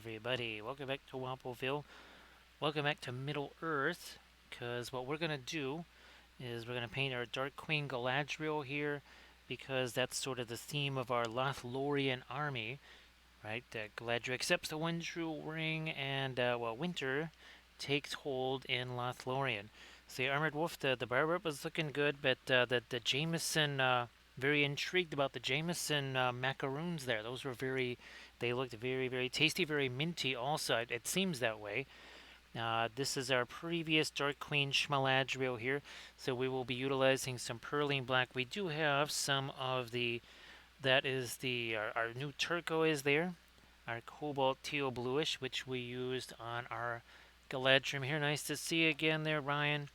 everybody. Welcome back to Wampleville. Welcome back to Middle Earth. Because what we're going to do is we're going to paint our Dark Queen Galadriel here. Because that's sort of the theme of our Lothlorien army. Right? Galadriel accepts the One True Ring and, winter takes hold in Lothlorien. So the Armored Wolf, the Barber was looking good. But the Jameson... very intrigued about the Jameson macaroons there. Those were they looked very, very tasty, very minty also. It seems that way. This is our previous Dark Queen Schmaladriel here. So we will be utilizing some Perling Black. We do have some of that is our new turquoise there. Our Cobalt Teal Bluish, which we used on our Galadriel here. Nice to see you again there, Ryan.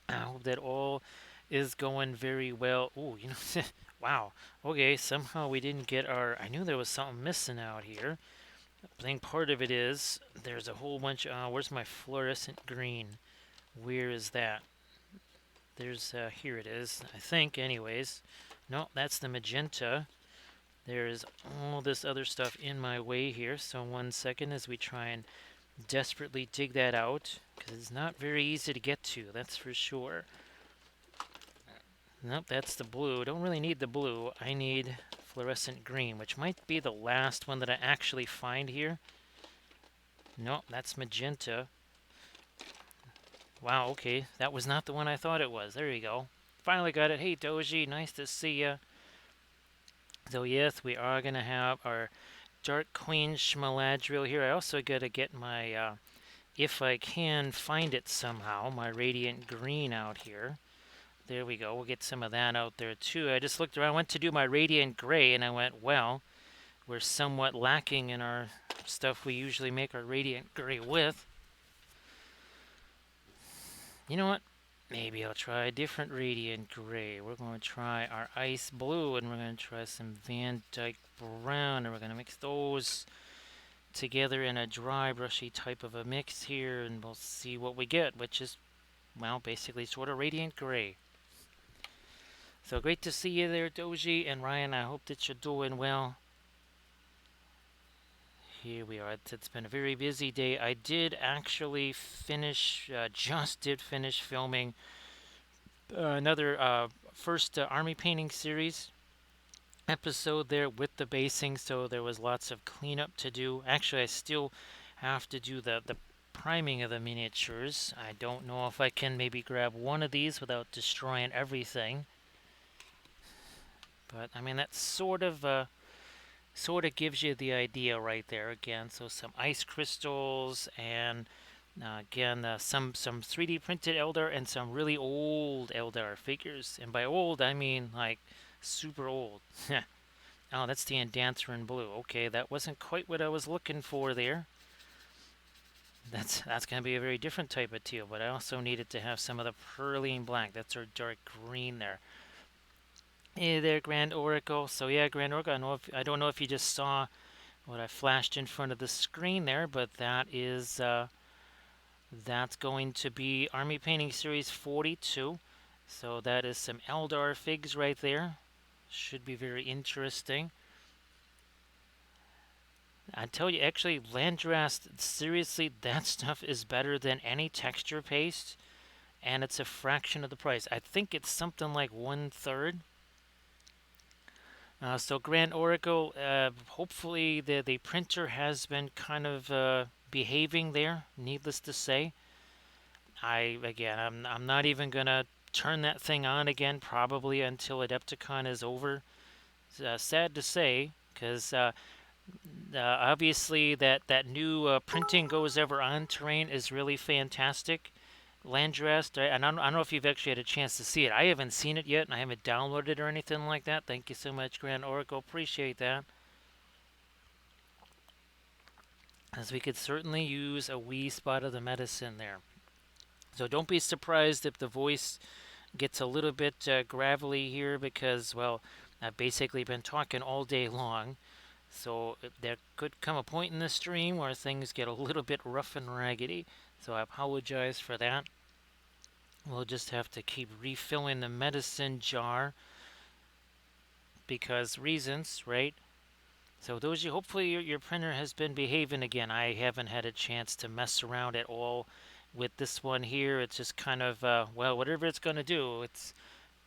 I hope that all is going very well. Ooh, wow. Okay, somehow we didn't get I knew there was something missing out here. I think part of it is there's a whole bunch. Where's my fluorescent green? Where is that? Here it is, I think, anyways. No, that's the magenta. There's all this other stuff in my way here. So 1 second as we try and desperately dig that out, because it's not very easy to get to, that's for sure. Nope, that's the blue. Don't really need the blue. I need fluorescent green, which might be the last one that I actually find here. Nope, that's magenta. Wow, okay. That was not the one I thought it was. There you go. Finally got it. Hey, Doji, nice to see ya. So yes, we are going to have our Dark Queen Schmaladriel here. I also got to get my, if I can find it somehow, my Radiant Green out here. There we go. We'll get some of that out there too. I just looked around, went to do my Radiant Gray, and I went, well, we're somewhat lacking in our stuff we usually make our Radiant Gray with. You know what? Maybe I'll try a different Radiant Gray. We're going to try our Ice Blue, and we're going to try some Van Dyke Brown, and we're going to mix those together in a dry, brushy type of a mix here, and we'll see what we get, which is, well, basically sort of Radiant Gray. So great to see you there, Doji and Ryan. I hope that you're doing well. Here we are. It's been a very busy day. I did actually just did finish filming another first army painting series episode there with the basing, so there was lots of cleanup to do. Actually, I still have to do the priming of the miniatures. I don't know if I can maybe grab one of these without destroying everything. But I mean, that sort of gives you the idea right there again. So some ice crystals and again some 3D printed Eldar and some really old Eldar figures. And by old I mean like super old. Oh, that's the Dancer in blue. Okay, that wasn't quite what I was looking for there. That's going to be a very different type of teal, but I also needed to have some of the Perling Black. That's our dark green there. Hey there, Grand Oracle. So yeah, Grand Oracle, I don't know if you just saw what I flashed in front of the screen there, but that is that's going to be Army Painting Series 42. So that is some Eldar figs right there. Should be very interesting. I tell you, actually, Landrast, seriously, that stuff is better than any texture paste, and it's a fraction of the price. I think it's something like 1/3. So Grand Oracle, hopefully the printer has been kind of behaving there, needless to say. I'm not even gonna turn that thing on again probably until Adepticon is over. Sad to say, because obviously that new printing goes ever on terrain is really fantastic. Landrast, and I don't know if you've actually had a chance to see it. I haven't seen it yet, and I haven't downloaded it or anything like that. Thank you so much, Grand Oracle. Appreciate that. As we could certainly use a wee spot of the medicine there. So don't be surprised if the voice gets a little bit gravelly here because, well, I've basically been talking all day long. So there could come a point in the stream where things get a little bit rough and raggedy. So I apologize for that. We'll just have to keep refilling the medicine jar because reasons, right? So Doji, hopefully your printer has been behaving again. I haven't had a chance to mess around at all with this one here. It's just kind of, well, whatever it's going to do, it's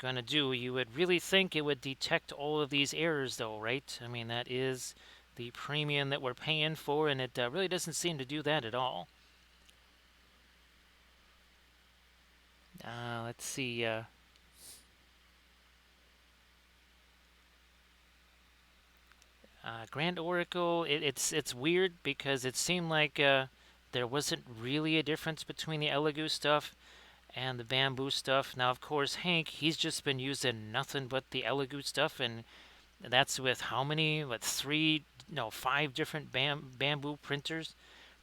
going to do. You would really think it would detect all of these errors though, right? I mean, that is the premium that we're paying for, and it really doesn't seem to do that at all. Let's see. Grand Oracle, it's weird because it seemed like there wasn't really a difference between the Elegoo stuff and the bamboo stuff. Now, of course, Hank, he's just been using nothing but the Elegoo stuff, and that's with how many? What, three, no, five different bamboo printers?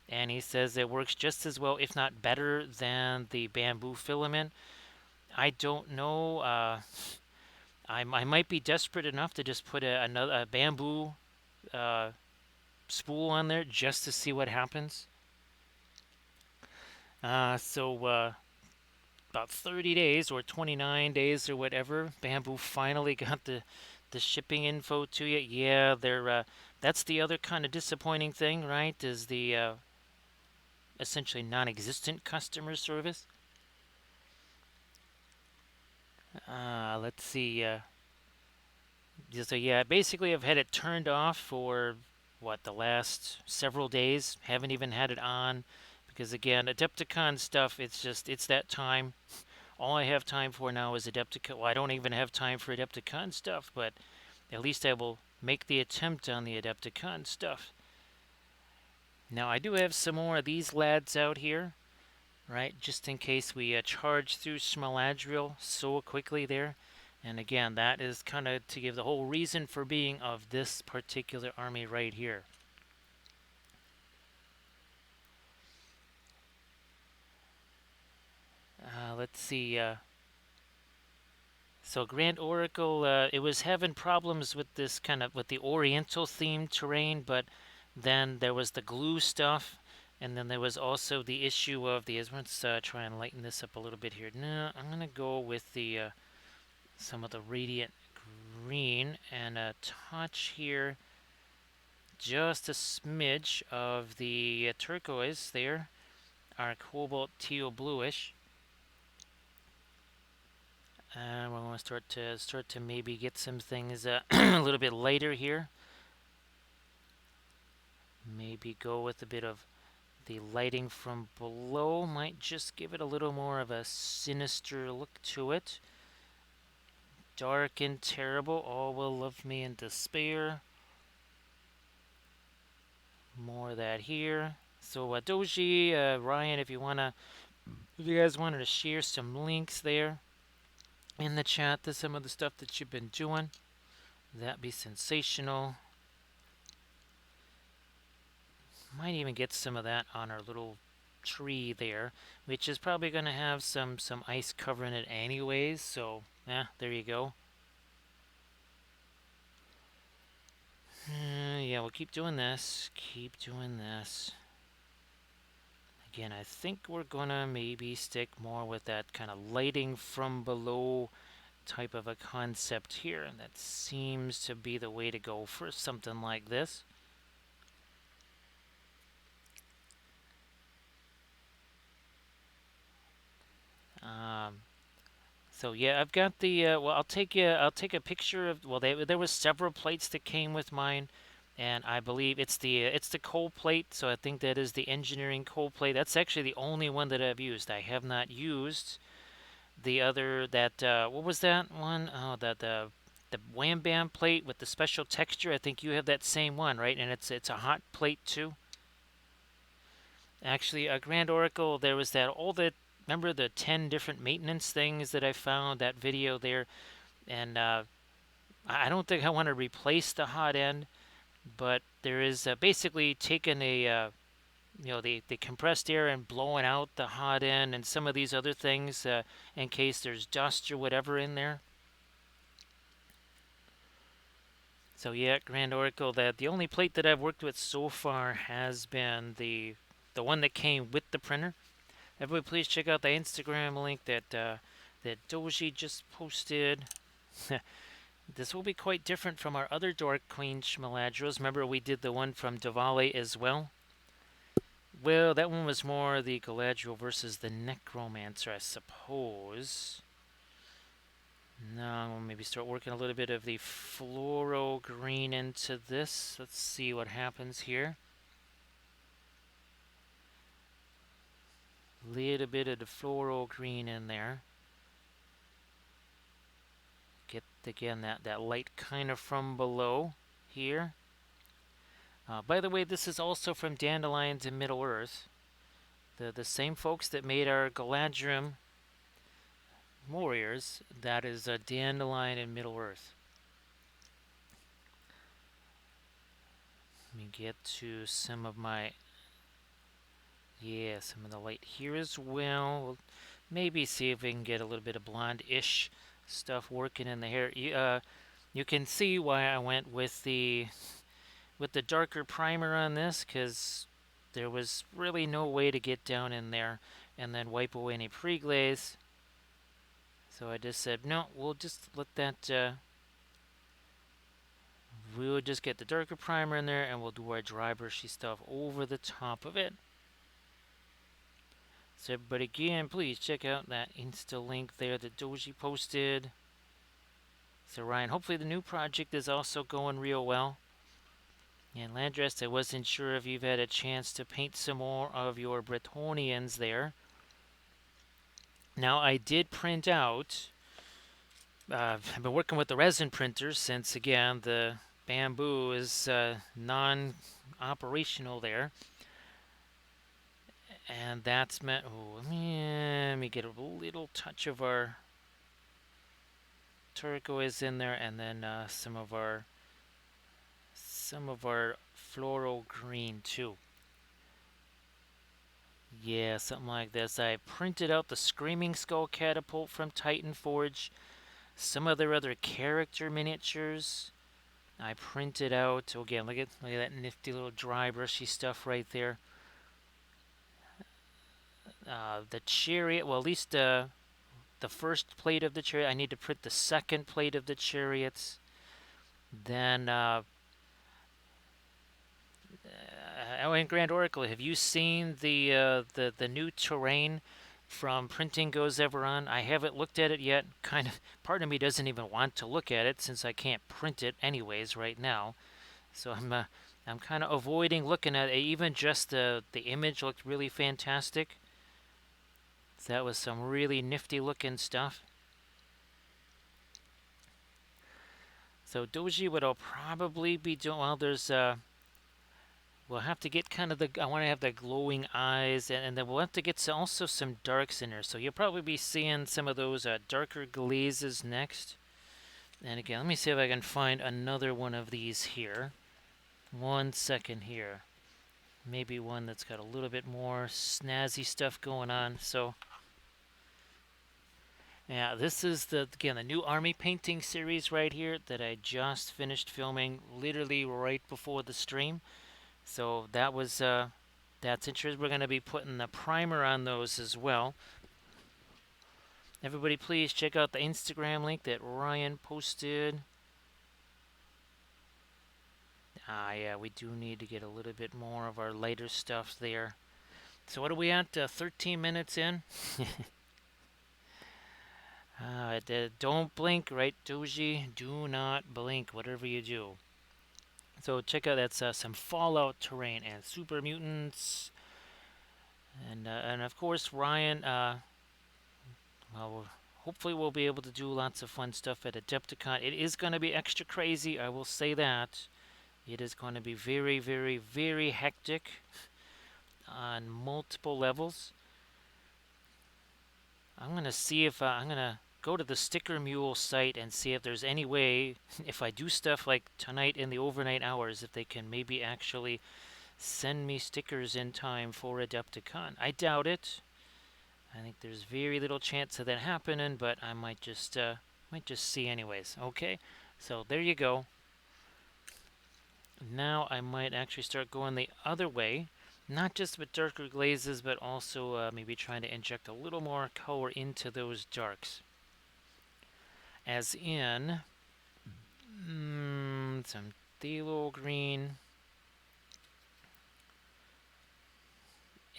And he says it works just as well, if not better, than the bamboo filament. I don't know. I might be desperate enough to just put a bamboo uh, spool on there just to see what happens. So about 30 days or 29 days or whatever, Bamboo finally got the shipping info to you. Yeah, they're that's the other kind of disappointing thing, right? Is the essentially non-existent customer service. Let's see. So yeah, basically I've had it turned off for what, the last several days. Haven't even had it on because again, Adepticon stuff. It's that time. All I have time for now is Adepticon. Well, I don't even have time for Adepticon stuff, but at least I will make the attempt on the Adepticon stuff. Now, I do have some more of these lads out here, right? Just in case we charge through Smaladriel so quickly there. And again, that is kind of to give the whole reason for being of this particular army right here. Let's see. So Grand Oracle, it was having problems with this kind of with the Oriental themed terrain, but then there was the glue stuff, and then there was also the issue of the. Let's try and lighten this up a little bit here. No, I'm gonna go with the some of the radiant green and a touch here, just a smidge of the turquoise there, our cobalt teal bluish. And we're going to start to maybe get some things a little bit lighter here. Maybe go with a bit of the lighting from below. Might just give it a little more of a sinister look to it. Dark and terrible, all will love me in despair. More of that here. So Doji, Ryan, if you guys wanted to share some links there in the chat to some of the stuff that you've been doing, that'd be sensational. Might even get some of that on our little tree there, which is probably going to have some ice covering it anyways, so yeah, there you go. Yeah, we'll keep doing this. Keep doing this. Again, I think we're gonna maybe stick more with that kind of lighting from below type of a concept here. That seems to be the way to go for something like this. So yeah, I've got the well. I'll take a picture of. Well, there was several plates that came with mine, and I believe it's the cold plate. So I think that is the engineering cold plate. That's actually the only one that I've used. I have not used the other that what was that one? Oh, the Wham Bam plate with the special texture. I think you have that same one, right? And it's a hot plate too. Actually, a Grand Oracle, there was that all the remember the 10 different maintenance things that I found that video there, and I don't think I want to replace the hot end, but there is basically taking a the compressed air and blowing out the hot end and some of these other things in case there's dust or whatever in there. So yeah, Grand Oracle, that the only plate that I've worked with so far has been the one that came with the printer. Everybody, please check out the Instagram link that that Doji just posted. This will be quite different from our other Dark Queen Galadriels. Remember we did the one from Davale as well? Well, that one was more the Galadriel versus the Necromancer, I suppose. Now, maybe start working a little bit of the floral green into this. Let's see what happens here. Little bit of the floral green in there. Get, again, that light kind of from below here. By the way, this is also from Dandelions in Middle-earth. The same folks that made our Galadriel warriors, that is a Dandelion in Middle-earth. Let me get to some of my, some of the light here as well. We'll maybe see if we can get a little bit of blonde-ish stuff working in the hair. You can see why I went with the darker primer on this, because there was really no way to get down in there and then wipe away any pre-glaze. So I just said, no, we'll just let that, we'll just get the darker primer in there and we'll do our dry brushy stuff over the top of it. So everybody, again, please check out that Insta link there that Doji posted. So Ryan, hopefully the new project is also going real well. And Landrest, I wasn't sure if you've had a chance to paint some more of your Bretonians there. Now I did print out, I've been working with the resin printer since, again, the bamboo is non-operational there. And that's meant, let me get a little touch of our turquoise in there, and then some of our floral green too. Yeah, something like this. I printed out the Screaming Skull Catapult from Titan Forge, some of their other character miniatures. I printed out, again, look at that nifty little dry brushy stuff right there. The chariot, well, at least the first plate of the chariot. I need to print the second plate of the chariots. Then, in Grand Oracle, have you seen the new terrain from Printing Goes Ever On? I haven't looked at it yet. Kind of, part of me doesn't even want to look at it since I can't print it anyways right now. So I'm kind of avoiding looking at it. Even just the image looked really fantastic. So that was some really nifty looking stuff. So Doji, what I'll probably be doing, well, there's we'll have to get kind of I want to have the glowing eyes, and then we'll have to get also some darks in there. So you'll probably be seeing some of those darker glazes next. And again, let me see if I can find another one of these here. 1 second here. Maybe one that's got a little bit more snazzy stuff going on. So yeah, this is again the new army painting series right here that I just finished filming literally right before the stream. So that was that's interesting. We're going to be putting the primer on those as well. Everybody, please check out the Instagram link that Ryan posted. Yeah, we do need to get a little bit more of our lighter stuff there. So what are we at? 13 minutes in. Don't blink, right, Doji? Do not blink, whatever you do. So check out, that's some Fallout terrain and super mutants, and of course Ryan. Well, hopefully we'll be able to do lots of fun stuff at Adepticon. It is going to be extra crazy, I will say that. It is going to be very, very, very hectic on multiple levels. I'm going to see if I'm going to go to the Sticker Mule site and see if there's any way, if I do stuff like tonight in the overnight hours, if they can maybe actually send me stickers in time for Adepticon. I doubt it. I think there's very little chance of that happening, but I might just see anyways. Okay, so there you go. Now I might actually start going the other way, not just with darker glazes, but also maybe trying to inject a little more color into those darks. As in, Some phthalo green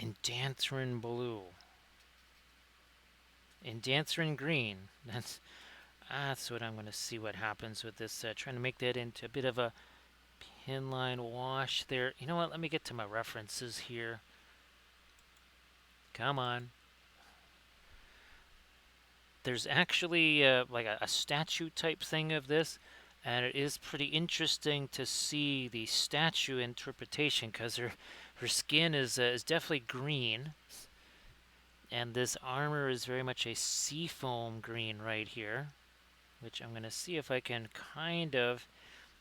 and Dancerin blue. And Dancerin green. That's what I'm going to see what happens with this. Trying to make that into a bit of a pinline wash there. You know what? Let me get to my references here. Come on. There's actually like a statue type thing of this, and it is pretty interesting to see the statue interpretation because her skin is definitely green, and this armor is very much a seafoam green right here, which I'm going to see if I can kind of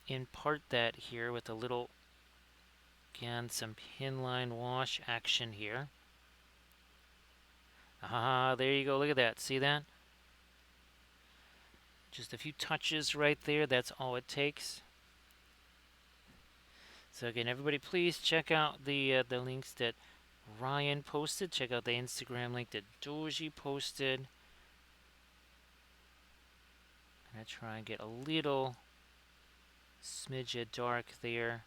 impart that here with a little, again, some pinline wash action here. Ah, there you go. Look at that. See that? Just a few touches right there. That's all it takes. So again, everybody, please check out the links that Ryan posted. Check out the Instagram link that Doji posted. I'm gonna try and get a little smidge of dark there,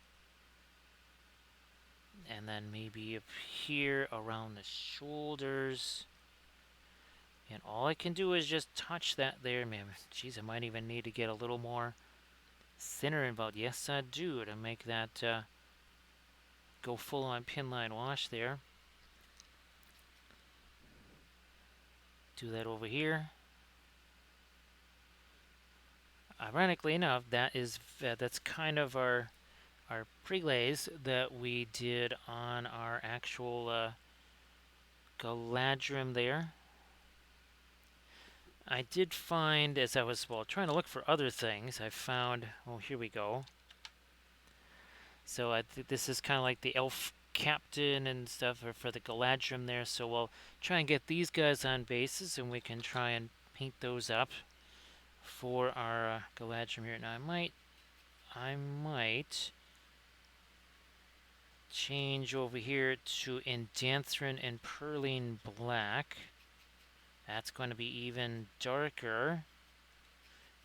and then maybe up here around the shoulders. And all I can do is just touch that there. Man, geez, I might even need to get a little more thinner involved. Yes, I do, to make that go full on pinline wash there. Do that over here. Ironically enough, that's kind of our pre-glaze that we did on our actual Galadriel there. I did find, as I was trying to look for other things, I found, oh, here we go. So I think this is kind of like the elf captain and stuff for the Galadriel there. So we'll try and get these guys on bases, and we can try and paint those up for our Galadriel here. Now I might change over here to Indanthrine and Perline Black. That's going to be even darker.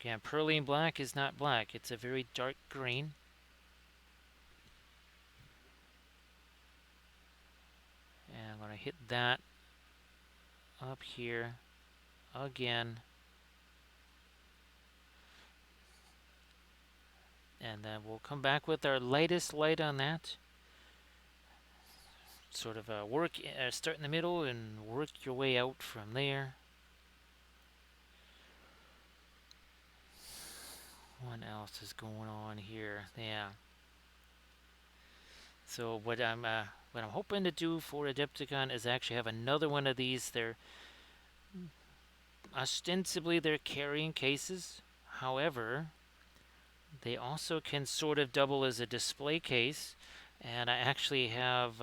Again, Perline Black is not black. It's a very dark green. And I'm going to hit that up here again. And then we'll come back with our lightest light on that. Sort of start in the middle and work your way out from there. What else is going on here? Yeah. So what I'm hoping to do for Adepticon is actually have another one of these. They're ostensibly they're carrying cases. However, they also can sort of double as a display case. And I actually have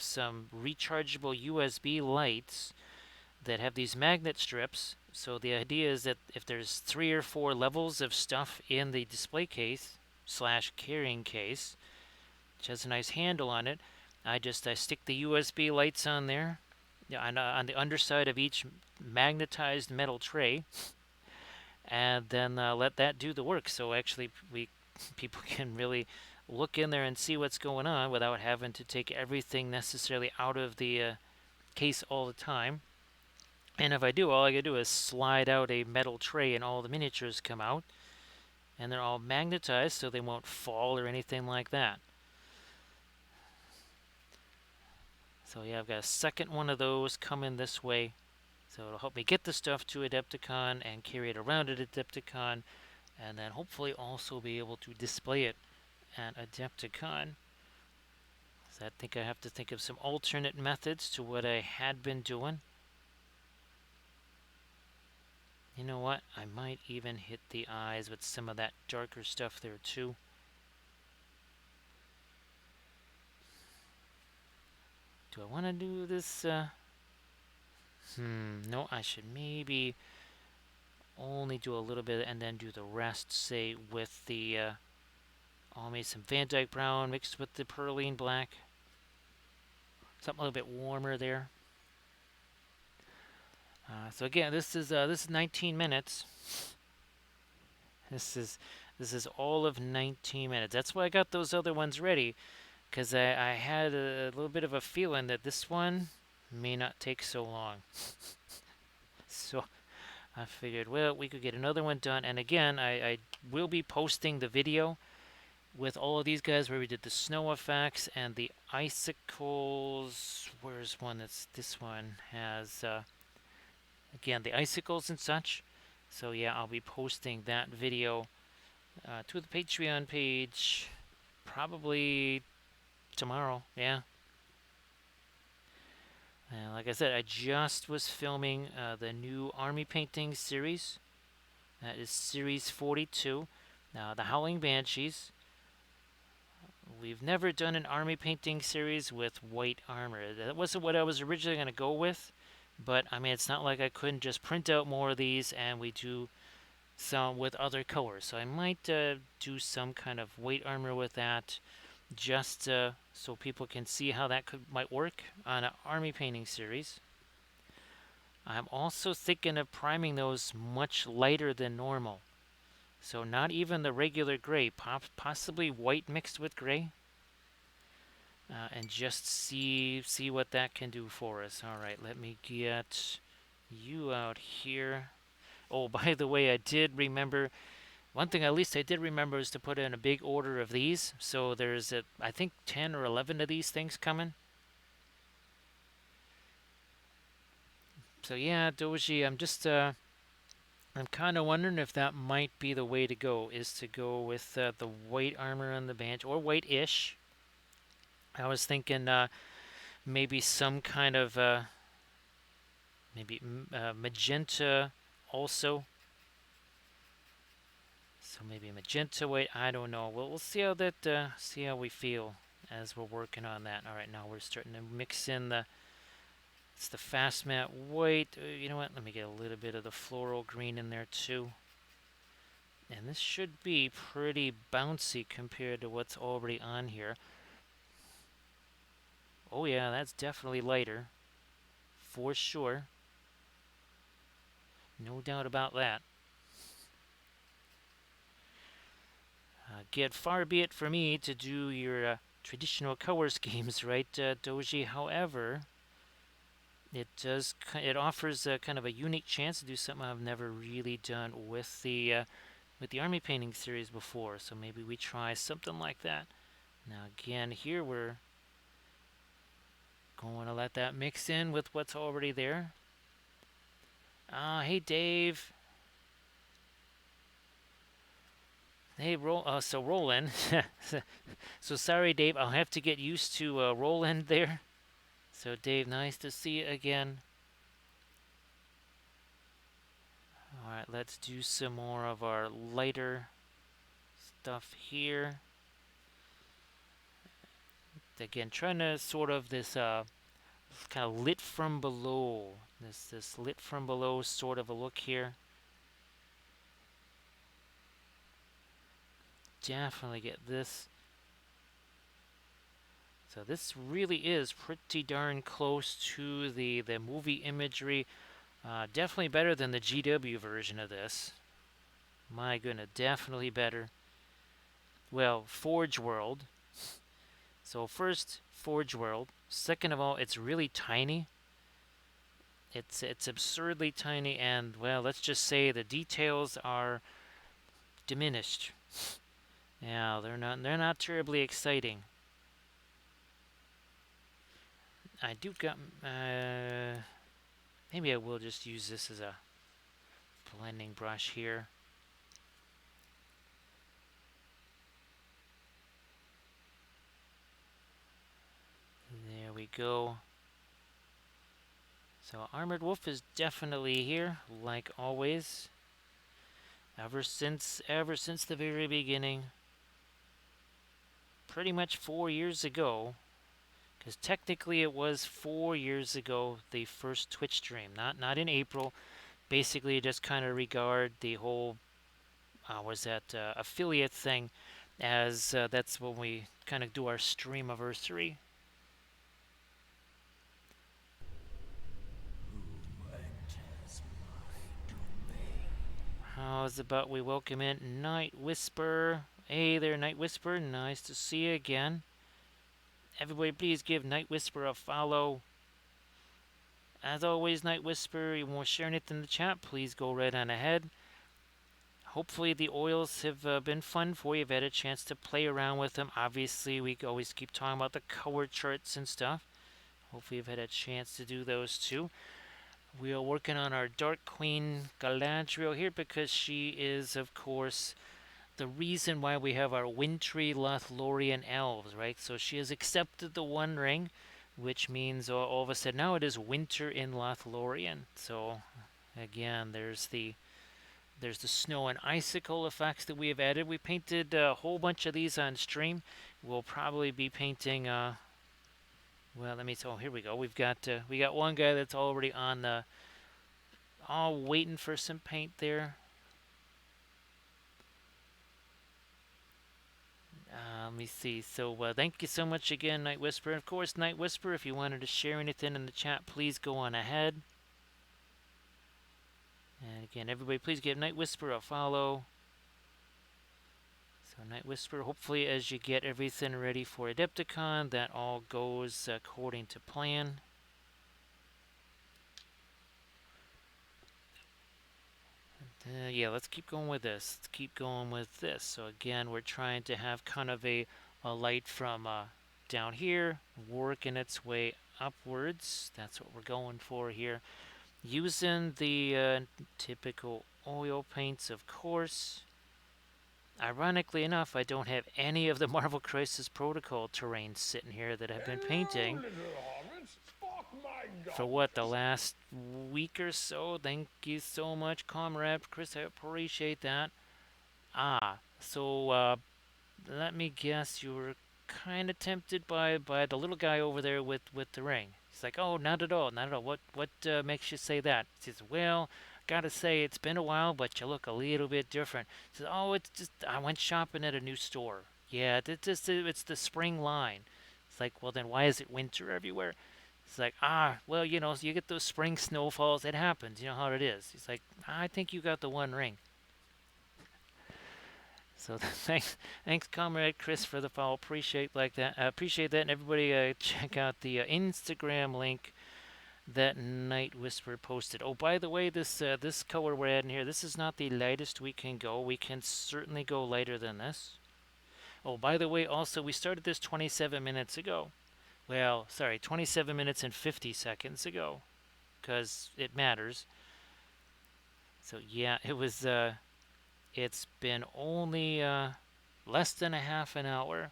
some rechargeable USB lights that have these magnet strips. So the idea is that if there's 3 or 4 levels of stuff in the display case / carrying case, which has a nice handle on it, I stick the USB lights on there, on the underside of each magnetized metal tray, and then let that do the work. So actually, people can really look in there and see what's going on without having to take everything necessarily out of the case all the time. And if I do, all I gotta do is slide out a metal tray and all the miniatures come out. And they're all magnetized so they won't fall or anything like that. So yeah, I've got a second one of those coming this way. So it'll help me get the stuff to Adepticon and carry it around at Adepticon. And then hopefully also be able to display it at Adepticon. So I think I have to think of some alternate methods to what I had been doing. You know what? I might even hit the eyes with some of that darker stuff there too. Do I want to do this? No, I should maybe only do a little bit and then do the rest, say, with the maybe some Van Dyke Brown mixed with the Perline Black. Something a little bit warmer there. So again, this is 19 minutes. This is This is all of 19 minutes. That's why I got those other ones ready, because I had a little bit of a feeling that this one may not take so long. So I figured, well, we could get another one done. And again, I will be posting the video with all of these guys where we did the snow effects and the icicles. Where's one that's this one has, again, the icicles and such. So yeah, I'll be posting that video to the Patreon page probably tomorrow. Yeah. And like I said, I just was filming the new army painting series. That is series 42. Now, the Howling Banshees. We've never done an army painting series with white armor. That wasn't what I was originally going to go with. But, I mean, it's not like I couldn't just print out more of these and we do some with other colors. So I might do some kind of white armor with that, just so people can see how that might work on an army painting series. I'm also thinking of priming those much lighter than normal. So not even the regular gray, possibly white mixed with gray. And just see what that can do for us. All right, let me get you out here. Oh, by the way, I did remember, one thing at least I did remember is to put in a big order of these. So there's, I think, 10 or 11 of these things coming. So yeah, Doji, I'm kind of wondering if that might be the way to go, is to go with the white armor on the bench, or white-ish. I was thinking maybe some kind of maybe magenta also. So maybe magenta white. I don't know. We'll see how that see how we feel as we're working on that. All right, now we're starting to mix in it's the fast matte white. You know what? Let me get a little bit of the floral green in there too. And this should be pretty bouncy compared to what's already on here. Oh yeah, that's definitely lighter. For sure. No doubt about that. Far be it for me to do your traditional color schemes, right, Doji? However, it offers kind of a unique chance to do something I've never really done with the army painting series before. So maybe we try something like that. Now again, here we're going to let that mix in with what's already there. Hey Dave. Hey, so Roland. So sorry, Dave. I'll have to get used to Roland there. So Dave, nice to see you again. All right, let's do some more of our lighter stuff here. Again, trying to sort of this kind of lit from below. This lit from below sort of a look here. Definitely get this. So this really is pretty darn close to the movie imagery. Definitely better than the GW version of this. My goodness, definitely better. Well, Forge World. So first, Forge World. Second of all, it's really tiny. It's absurdly tiny, and well, let's just say the details are diminished. Yeah, they're not terribly exciting. I do got maybe I will just use this as a blending brush here. There we go. So Armored Wolf is definitely here, like always. Ever since the very beginning. Pretty much 4 years ago, because technically it was 4 years ago, the first Twitch stream. Not in April. Basically, just kind of regard the whole affiliate thing as that's when we kind of do our stream anniversary. How's about we welcome in Night Whisper? Hey there, Night Whisper. Nice to see you again. Everybody, please give Night Whisper a follow. As always, Night Whisper, you want to share anything in the chat, please go right on ahead. Hopefully the oils have been fun for you. You've had a chance to play around with them. Obviously, we always keep talking about the color charts and stuff. Hopefully you've had a chance to do those too. We are working on our Dark Queen Galadriel here because she is, of course, the reason why we have our wintry Lothlorien elves, right? So she has accepted the One Ring, which means all of a sudden now it is winter in Lothlorien. So again, there's the snow and icicle effects that we have added. We painted a whole bunch of these on stream. We'll probably be painting. Well, let me. Oh, here we go. We got one guy that's already on the. All waiting for some paint there. Let me see. So thank you so much again, Night Whisper. Of course, Night Whisper, if you wanted to share anything in the chat, please go on ahead. And again, everybody, please give Night Whisper a follow. So Night Whisper, hopefully as you get everything ready for Adepticon, that all goes according to plan. Yeah, let's keep going with this. Let's keep going with this. So again, we're trying to have kind of a light from down here, working its way upwards. That's what we're going for here. Using the typical oil paints, of course. Ironically enough, I don't have any of the Marvel Crisis Protocol terrains sitting here that I've been painting for what, the last week or so. Thank you so much, Comrade Chris. I appreciate that. So let me guess, you were kind of tempted by the little guy over there with the ring. He's like, oh, not at all, not at all. What makes you say that? He says, well, gotta say it's been a while, but you look a little bit different. He says, oh, it's just I went shopping at a new store. Yeah, it's the spring line. It's like, well, then why is it winter everywhere? It's like, well, you know, so you get those spring snowfalls. It happens. You know how it is. He's like, I think you got the One Ring. So thanks, Comrade Chris, for the follow. Appreciate that. Appreciate that, and everybody, check out the Instagram link that Night Whisper posted. Oh, by the way, this color we're adding here, this is not the lightest we can go. We can certainly go lighter than this. Oh, by the way, also we started this 27 minutes ago. Well, sorry, 27 minutes and 50 seconds ago, because it matters. So yeah, it was. It's been only less than a half an hour.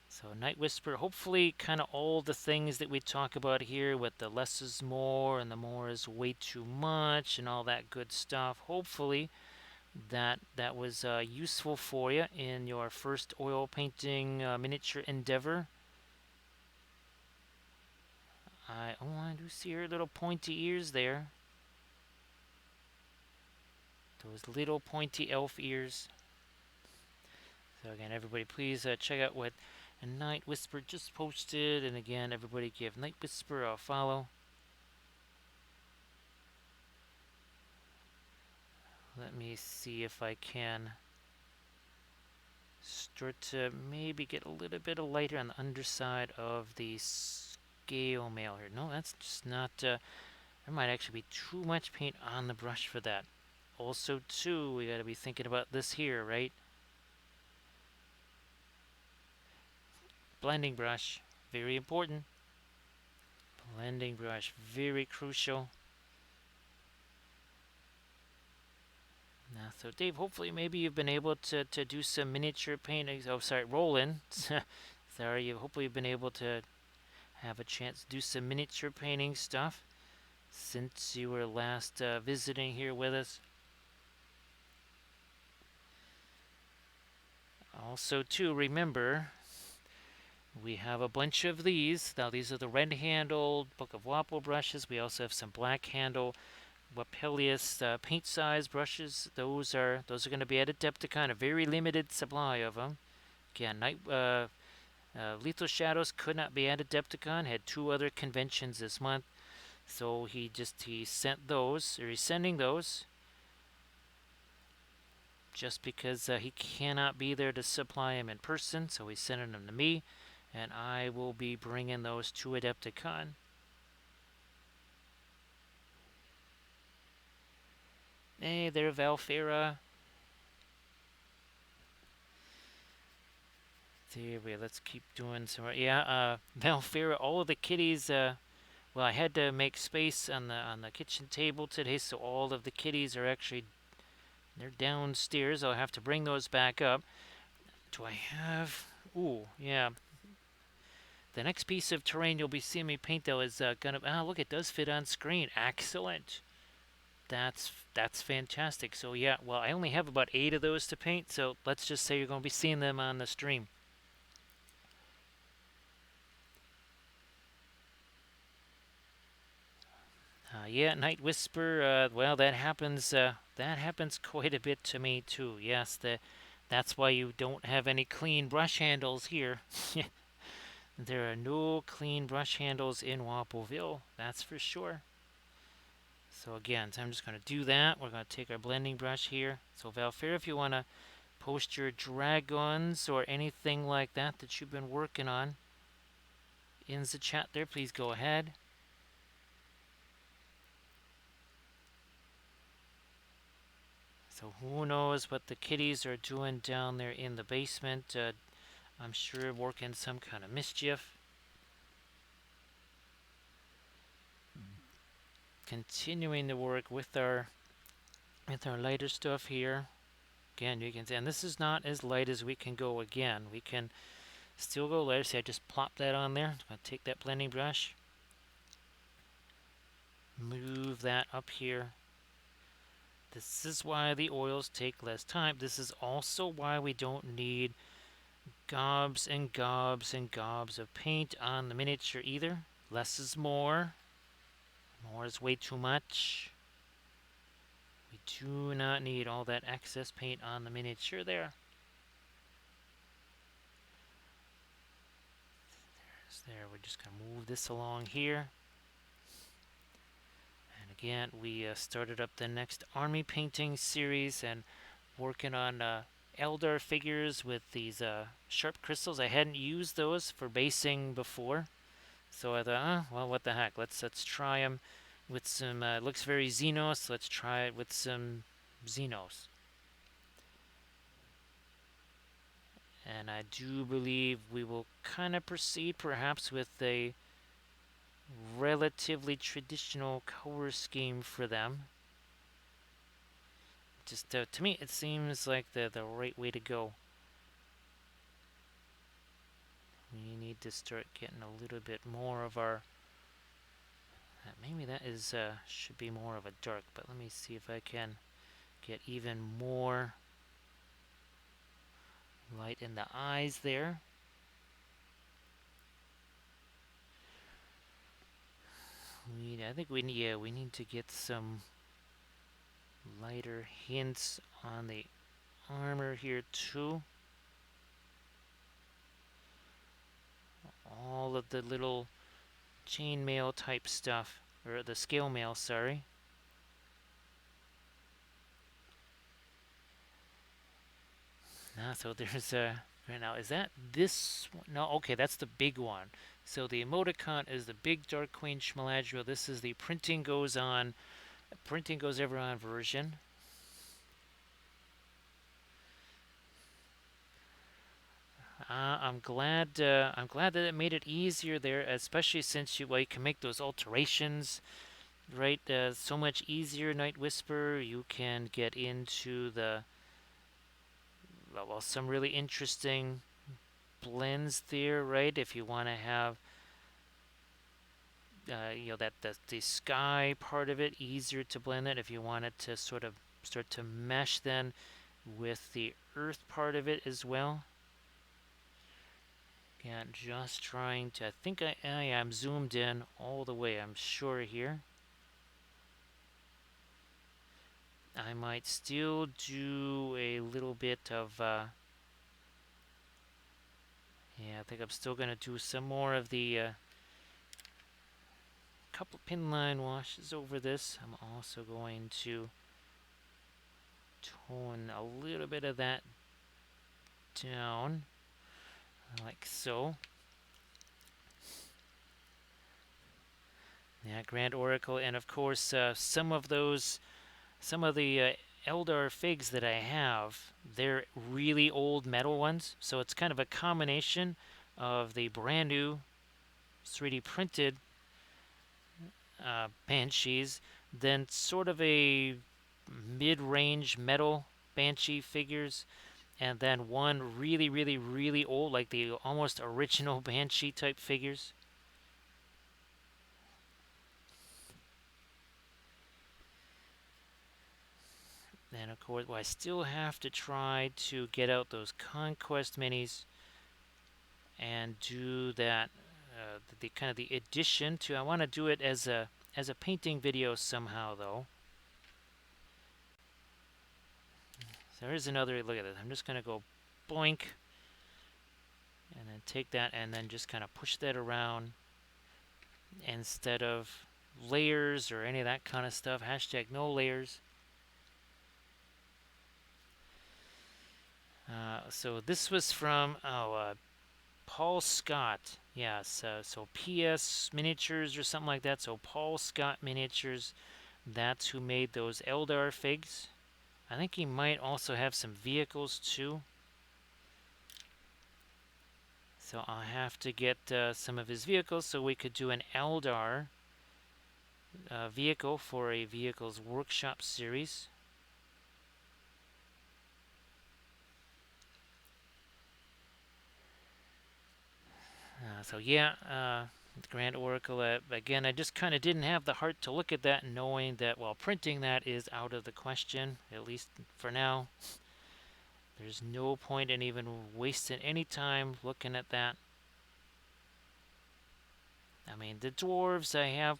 So Night Whisper, hopefully kind of all the things that we talk about here with the less is more and the more is way too much and all that good stuff. Hopefully that was useful for you in your first oil painting miniature endeavor. I do see her little pointy ears there. Those little pointy elf ears. So again, everybody, please check out what Night Whisper just posted. And again, everybody give Night Whisper a follow. Let me see if I can start to maybe get a little bit of lighter on the underside of the scale mail here. No, that's just not... there might actually be too much paint on the brush for that. Also, too, we got to be thinking about this here, right? Blending brush, very important. Blending brush, very crucial. Now, so Dave, hopefully maybe you've been able to do some miniature painting. Oh, sorry, Roland. Sorry, hopefully you've been able to have a chance to do some miniature painting stuff since you were last visiting here with us. Also, too, remember, we have a bunch of these. Now, these are the red-handled Book of Wapple brushes. We also have some black-handle Wapelius paint size brushes. Those are going to be at Adepticon, a very limited supply of them. Again, Lethal Shadows could not be at Adepticon. Had two other conventions this month. So he sent those, or he's sending those, just because he cannot be there to supply him in person. So he's sending them to me, and I will be bringing those to Adepticon. Hey there, Valfera. There we let's keep doing some. Yeah, Valfera. All of the kitties. Well, I had to make space on the kitchen table today, so all of the kitties are actually they're downstairs. I'll have to bring those back up. Do I have? Ooh, yeah. The next piece of terrain you'll be seeing me paint though is gonna. Ah, look, it does fit on screen. Excellent. That's fantastic. So yeah, well, I only have about 8 of those to paint, so let's just say you're gonna be seeing them on the stream. Yeah, Night Whisper. Well, that happens. That happens quite a bit to me too. Yes, that's why you don't have any clean brush handles here. There are no clean brush handles in Wappleville. That's for sure. So again, so I'm just going to do that. We're going to take our blending brush here. So Valfair, if you want to post your dragons or anything like that that you've been working on in the chat there, please go ahead. So who knows what the kitties are doing down there in the basement. I'm sure working some kind of mischief. Continuing to work with our lighter stuff here. Again, you can see, and this is not as light as we can go again. We can still go lighter. See, I just plop that on there. I'm going to take that blending brush. Move that up here. This is why the oils take less time. This is also why we don't need gobs and gobs and gobs of paint on the miniature either. Less is more. More is way too much. We do not need all that excess paint on the miniature there. There, we're just going to move this along here. And again, we started up the next army painting series and working on Eldar figures with these sharp crystals. I hadn't used those for basing before, so I thought, well, what the heck? Let's try them with some. It looks very Xenos. Let's try it with some Xenos. And I do believe we will kind of proceed perhaps with a relatively traditional color scheme for them. Just to me, it seems like the right way to go. We need to start getting a little bit more of our. Maybe that is should be more of a dark, but let me see if I can get even more light in the eyes there. I think we need to get some lighter hints on the armor here too. All of the little chainmail type stuff, or the scale mail, sorry. So there's right now, is that this one? No, okay, that's the big one. So the emoticon is the big Dark Queen Galadriel. This is the printing goes ever on version. I'm glad that it made it easier there, especially since you can make those alterations, right? So much easier. Night Whisper, you can get into the some really interesting blends there, right? If you want to have that the sky part of it easier to blend it. If you want it to sort of start to mesh then with the earth part of it as well. Yeah, just trying to. I think I am zoomed in all the way. I'm sure here. I might still do a little bit of. Yeah, I think I'm still gonna do some more of the couple pin line washes over this. I'm also going to tone a little bit of that down, like so. Yeah, Grand Oracle, and of course some of the Eldar figs that I have, they're really old metal ones, so it's kind of a combination of the brand new 3D printed banshees, then sort of a mid-range metal banshee figures, and then one really, really, really old, like the almost original banshee type figures. Then, of course, well, I still have to try to get out those Conquest minis and do that, the kind of the addition to. I want to do it as a painting video somehow, though. So here's another look at this. I'm just going to go boink, and then take that, and then just kind of push that around instead of layers or any of that kind of stuff. Hashtag no layers. So this was from Paul Scott. Yes, so PS Miniatures or something like that. So Paul Scott Miniatures, that's who made those Eldar figs. I think he might also have some vehicles too. So I'll have to get some of his vehicles so we could do an Eldar vehicle for a Vehicles Workshop series. So yeah, the Grand Oracle, again, I just kind of didn't have the heart to look at that, knowing that, well, printing that is out of the question, at least for now. There's no point in even wasting any time looking at that. I mean, the dwarves, I have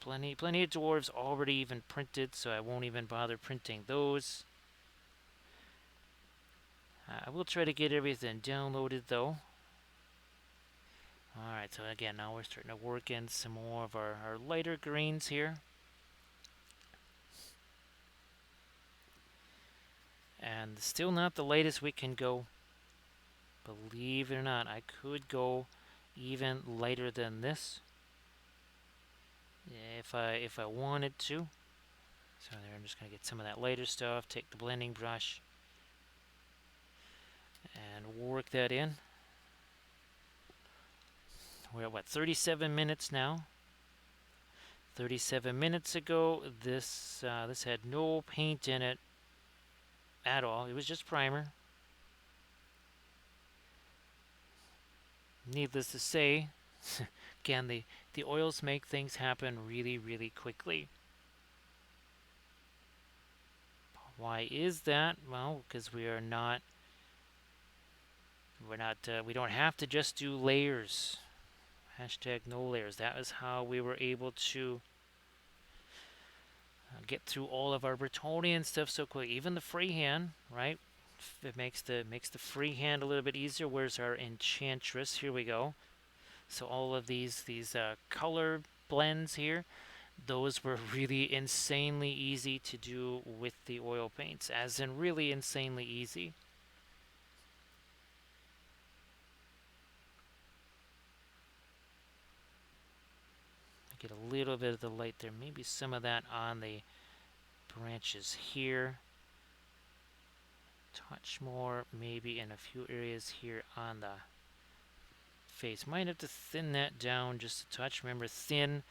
plenty of dwarves already even printed, so I won't even bother printing those. I will try to get everything downloaded, though. Alright, so again, now we're starting to work in some more of our lighter greens here. And still not the lightest we can go. Believe it or not, I could go even lighter than this if I wanted to. So there, I'm just going to get some of that lighter stuff, take the blending brush, and work that in. We're at, what, 37 minutes now? 37 minutes ago, this had no paint in it at all. It was just primer. Needless to say, again, the oils make things happen really, really quickly. Why is that? Well, because we don't have to just do layers. Hashtag no layers. That is how we were able to get through all of our Bretonnian stuff so quick. Even the freehand, right? It makes the freehand a little bit easier. Where's our enchantress? Here we go. So all of these color blends here, those were really insanely easy to do with the oil paints, as in really insanely easy. Get a little bit of the light there, maybe some of that on the branches here. Touch more maybe in a few areas here on the face. Might have to thin that down just a touch. Remember, thin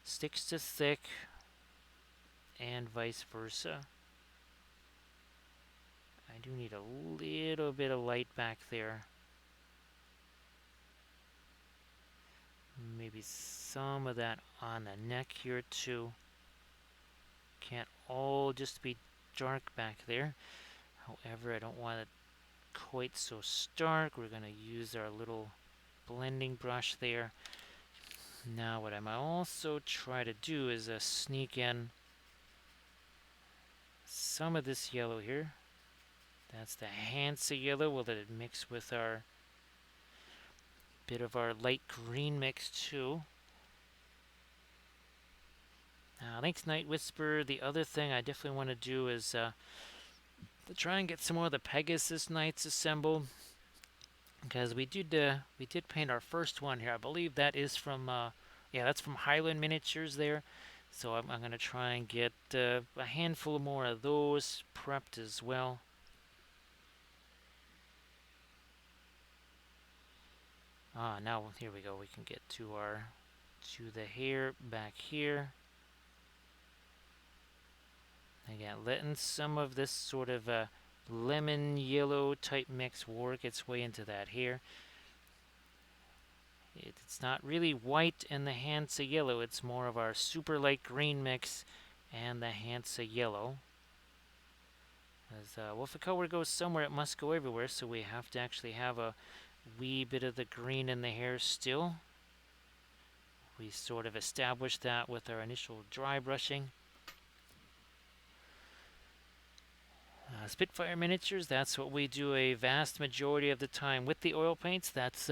sticks to thick and vice versa. I do need a little bit of light back there. Maybe some of that on the neck here too. Can't all just be dark back there. However, I don't want it quite so stark. We're going to use our little blending brush there. Now what I might also try to do is sneak in some of this yellow here. That's the Hansa yellow. We'll let it mix with our bit of our light green mix too. Thanks, Night Whisper. The other thing I definitely want to do is to try and get some more of the Pegasus Knights assembled, because we did paint our first one here. I believe that is from yeah, that's from Highland Miniatures there. So I'm gonna try and get a handful more of those prepped as well. Now here we go. We can get to the hair back here. Again, letting some of this sort of lemon yellow type mix work its way into that hair. It's not really white and the Hansa yellow. It's more of our super light green mix and the Hansa yellow. As well, if the color goes somewhere, it must go everywhere. So we have to actually have a wee bit of the green in the hair still. We sort of established that with our initial dry brushing. Spitfire Miniatures, that's what we do a vast majority of the time with the oil paints. That's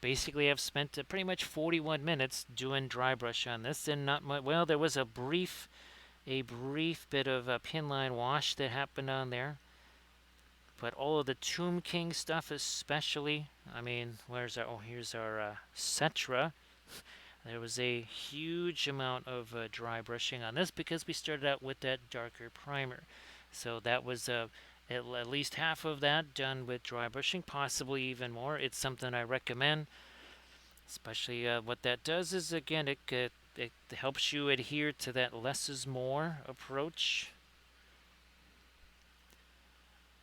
basically I've spent pretty much 41 minutes doing dry brush on this, and not much. Well, there was a brief bit of a pinline wash that happened on there, but all of the Tomb King stuff, especially. I mean, where's our? Oh, here's our Cetra. There was a huge amount of dry brushing on this because we started out with that darker primer. So that was at least half of that done with dry brushing, possibly even more. It's something I recommend, especially what that does is, again, it helps you adhere to that less is more approach.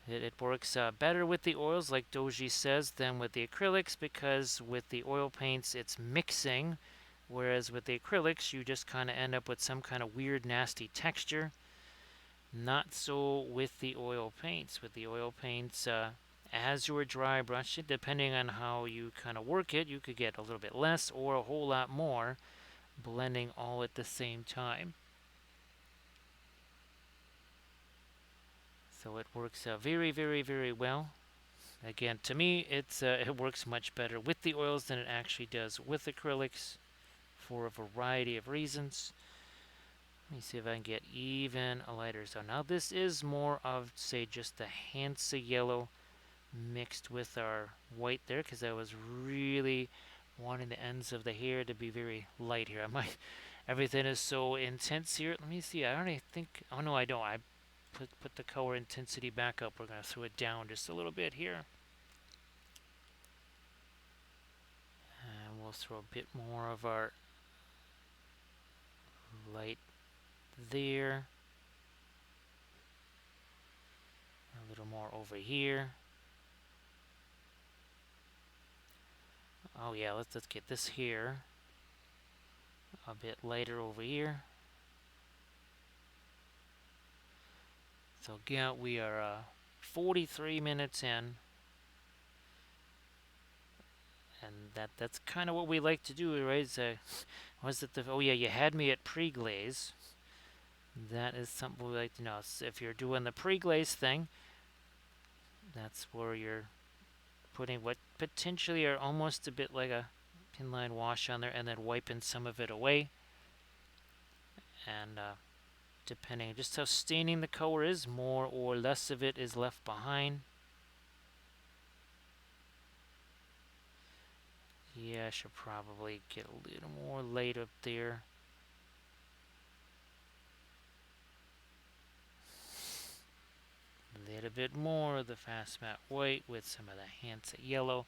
It works better with the oils, like Doji says, than with the acrylics, because with the oil paints it's mixing, whereas with the acrylics you just kind of end up with some kind of weird nasty texture. Not so with the oil paints. With the oil paints, as you dry brush it, depending on how you kind of work it, you could get a little bit less or a whole lot more, blending all at the same time. So it works very, very, very well. Again, to me, it works much better with the oils than it actually does with acrylics for a variety of reasons. Let me see if I can get even a lighter zone. Now this is more of, say, just the Hansa yellow mixed with our white there, because I was really wanting the ends of the hair to be very light here. Everything is so intense here. Let me see. I already think. Oh no, I don't. I put the color intensity back up. We're gonna throw it down just a little bit here, and we'll throw a bit more of our light there. A little more over here. Oh yeah, let's get this here a bit lighter over here. So again, we are 43 minutes in, and that's kind of what we like to do, right? Was it the? Oh yeah, you had me at pre-glaze. That is something we like to know. So if you're doing the pre-glaze thing, that's where you're putting what potentially are almost a bit like a pinline wash on there, and then wiping some of it away. And depending just how staining the color is, more or less of it is left behind. Yeah, I should probably get a little more light up there. A little bit more of the fast matte white with some of the Hansa yellow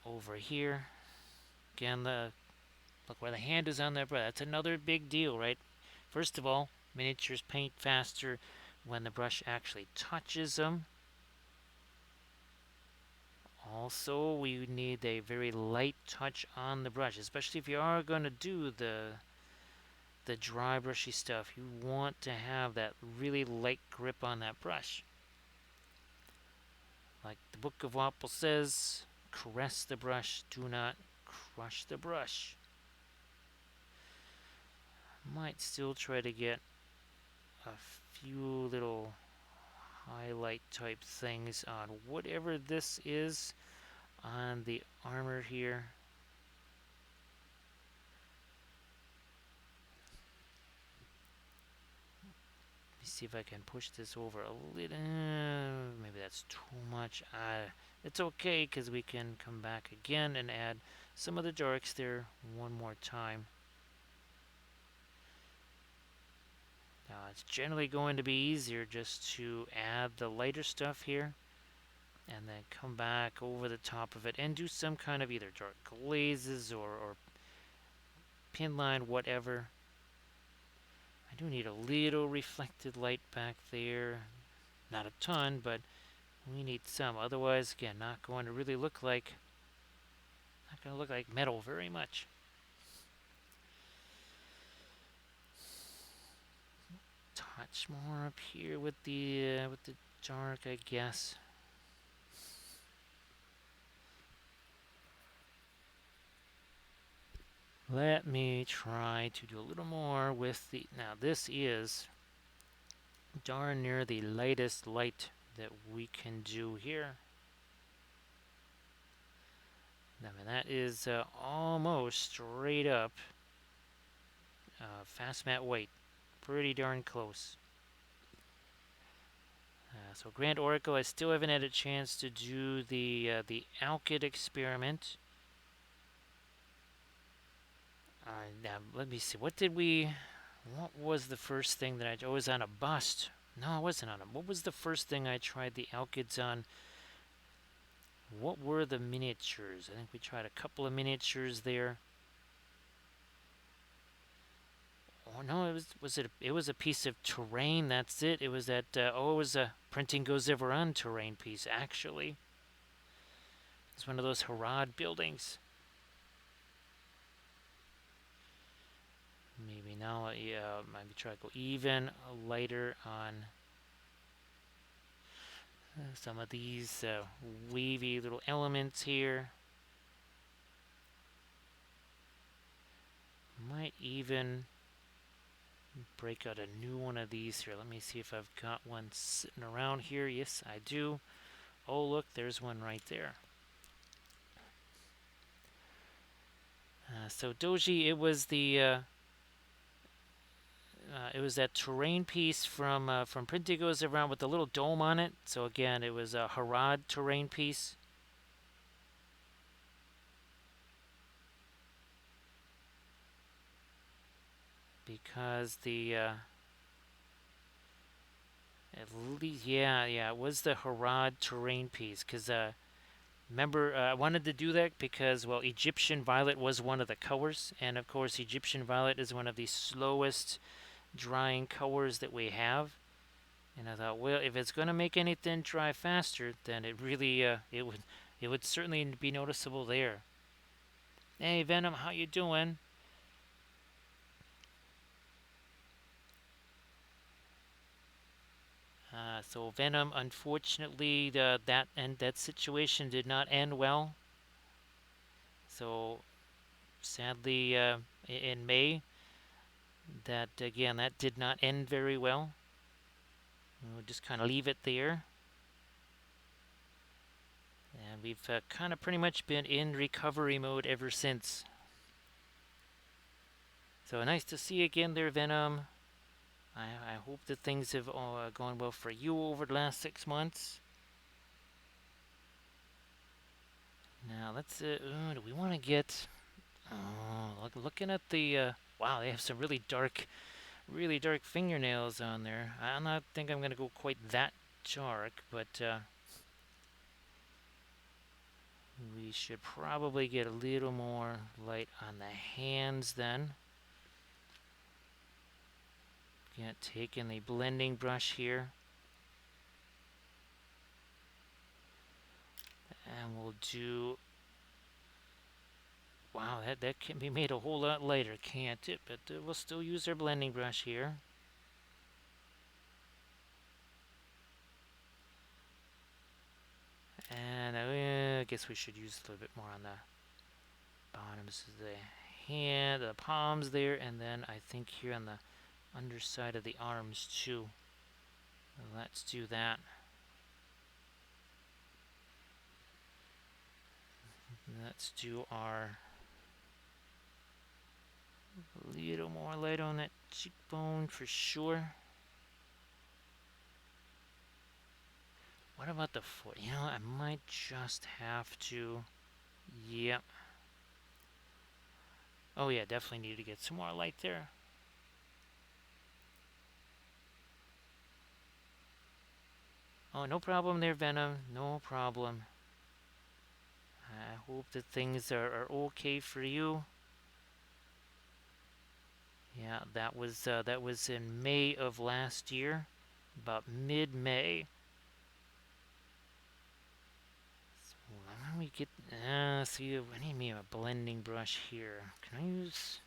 over here. Again, look where the hand is on that brush. That's another big deal, right? First of all, miniatures paint faster when the brush actually touches them. Also, we need a very light touch on the brush, especially if you are going to do the dry brushy stuff. You want to have that really light grip on that brush. Like the Book of Wapple says, caress the brush, do not crush the brush. Might still try to get a few little highlight type things on whatever this is on the armor here. see if I can push this over a little. Maybe that's too much. It's okay because we can come back again and add some of the darks there one more time. Now it's generally going to be easier just to add the lighter stuff here and then come back over the top of it and do some kind of either dark glazes or pin line, whatever. I do need a little reflected light back there. Not a ton, but we need some. Otherwise, again, not going to really look like metal very much. Touch more up here with the dark, I guess. Let me try to do a little more with the... Now, this is darn near the lightest light that we can do here. I mean, that is almost straight up fast matte white. Pretty darn close. So Grand Oracle, I still haven't had a chance to do the Alkyd experiment. Now, let me see. What was the first thing that I was on a bust? No, I wasn't on a... What was the first thing I tried the Alkyds on? What were the miniatures? I think we tried a couple of miniatures there. Oh no, it was a piece of terrain. That's it. It was that it was a Printing Goes Ever On terrain piece. Actually, it's one of those Harad buildings. Maybe now, maybe try to go even lighter on some of these wavy little elements here. Might even break out a new one of these here. Let me see if I've got one sitting around here. Yes, I do. Oh, look, there's one right there. So Doji, it was that terrain piece from Printing Goes Around with the little dome on it. So again, it was a Harad terrain piece. Because at least, yeah, it was the Harad terrain piece. Because remember, I wanted to do that because, well, Egyptian Violet was one of the colors, and of course, Egyptian Violet is one of the slowest drying colors that we have. And I thought, well, if it's going to make anything dry faster, then it really it would certainly be noticeable there. Hey, Venom, how you doing? So Venom, unfortunately, that situation did not end well. So sadly, in May, that did not end very well. We'll just kind of leave it there. And we've kind of pretty much been in recovery mode ever since. So nice to see you again there, Venom. I hope that things have gone well for you over the last 6 months. Now let's. Do we want to get? Looking at the. Wow, they have some really dark fingernails on there. I don't think I'm gonna go quite that dark, but we should probably get a little more light on the hands then. Taking the blending brush here. And we'll do... Wow, that can be made a whole lot lighter, can't it? But we'll still use our blending brush here. And I guess we should use a little bit more on the bottoms of the hand, the palms there, and then I think here on the underside of the arms too. Let's do that. Let's do our little more light on that cheekbone for sure. What about the foot? You know, I might just have to. Yep. Oh yeah, definitely need to get some more light there. Oh, no problem there, Venom. No problem. I hope that things are okay for you. Yeah, that was in May of last year, about mid-May. So let me get. See, I need me a blending brush here. Can I use?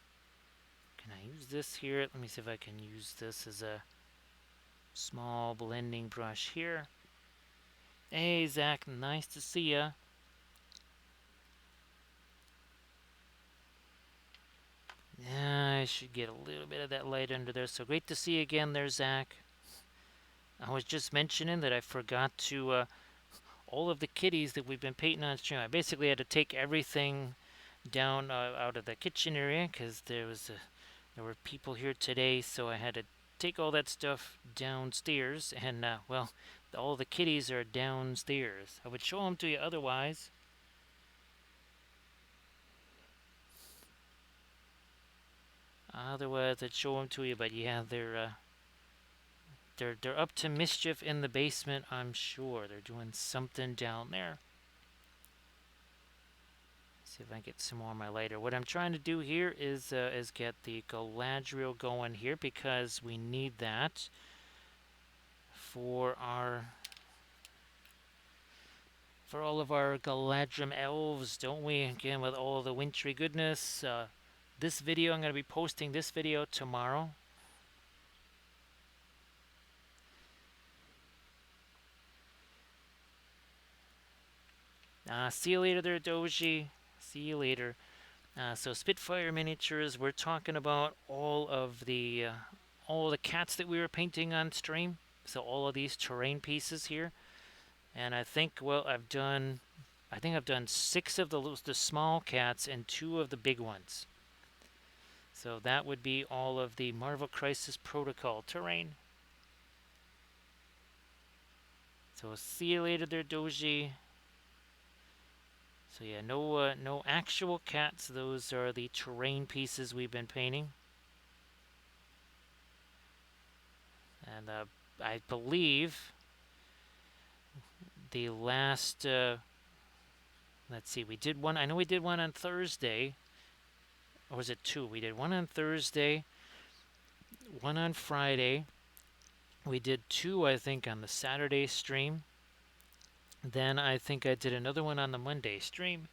Can I use this here? Let me see if I can use this as a small blending brush here. Hey, Zach, nice to see ya. Yeah, I should get a little bit of that light under there. So great to see you again there, Zach. I was just mentioning that I forgot to all of the kitties that we've been painting on stream. I basically had to take everything down out of the kitchen area because there were people here today, so I had to take all that stuff downstairs. And well, all the kitties are downstairs. I would show them to you otherwise. Otherwise, I'd show them to you. But yeah, they're up to mischief in the basement. I'm sure they're doing something down there. See if I can get some more of my lighter. What I'm trying to do here is get the Galadriel going here because we need that for all of our Galadrim elves, don't we? Again, with all the wintry goodness. This video, I'm going to be posting this video tomorrow. See you later there, Doji. See you later. So Spitfire miniatures, we're talking about all the cats that we were painting on stream. So all of these terrain pieces here, and I think I've done 6 of the small cats and 2 of the big ones. So that would be all of the Marvel Crisis Protocol terrain. So see you later there, Doji. So yeah, no actual cats. Those are the terrain pieces we've been painting. And I believe the last, let's see, we did one. I know we did one on Thursday. Or was it 2? We did one on Thursday, one on Friday. We did 2, I think, on the Saturday stream. Then I think I did another one on the Monday stream.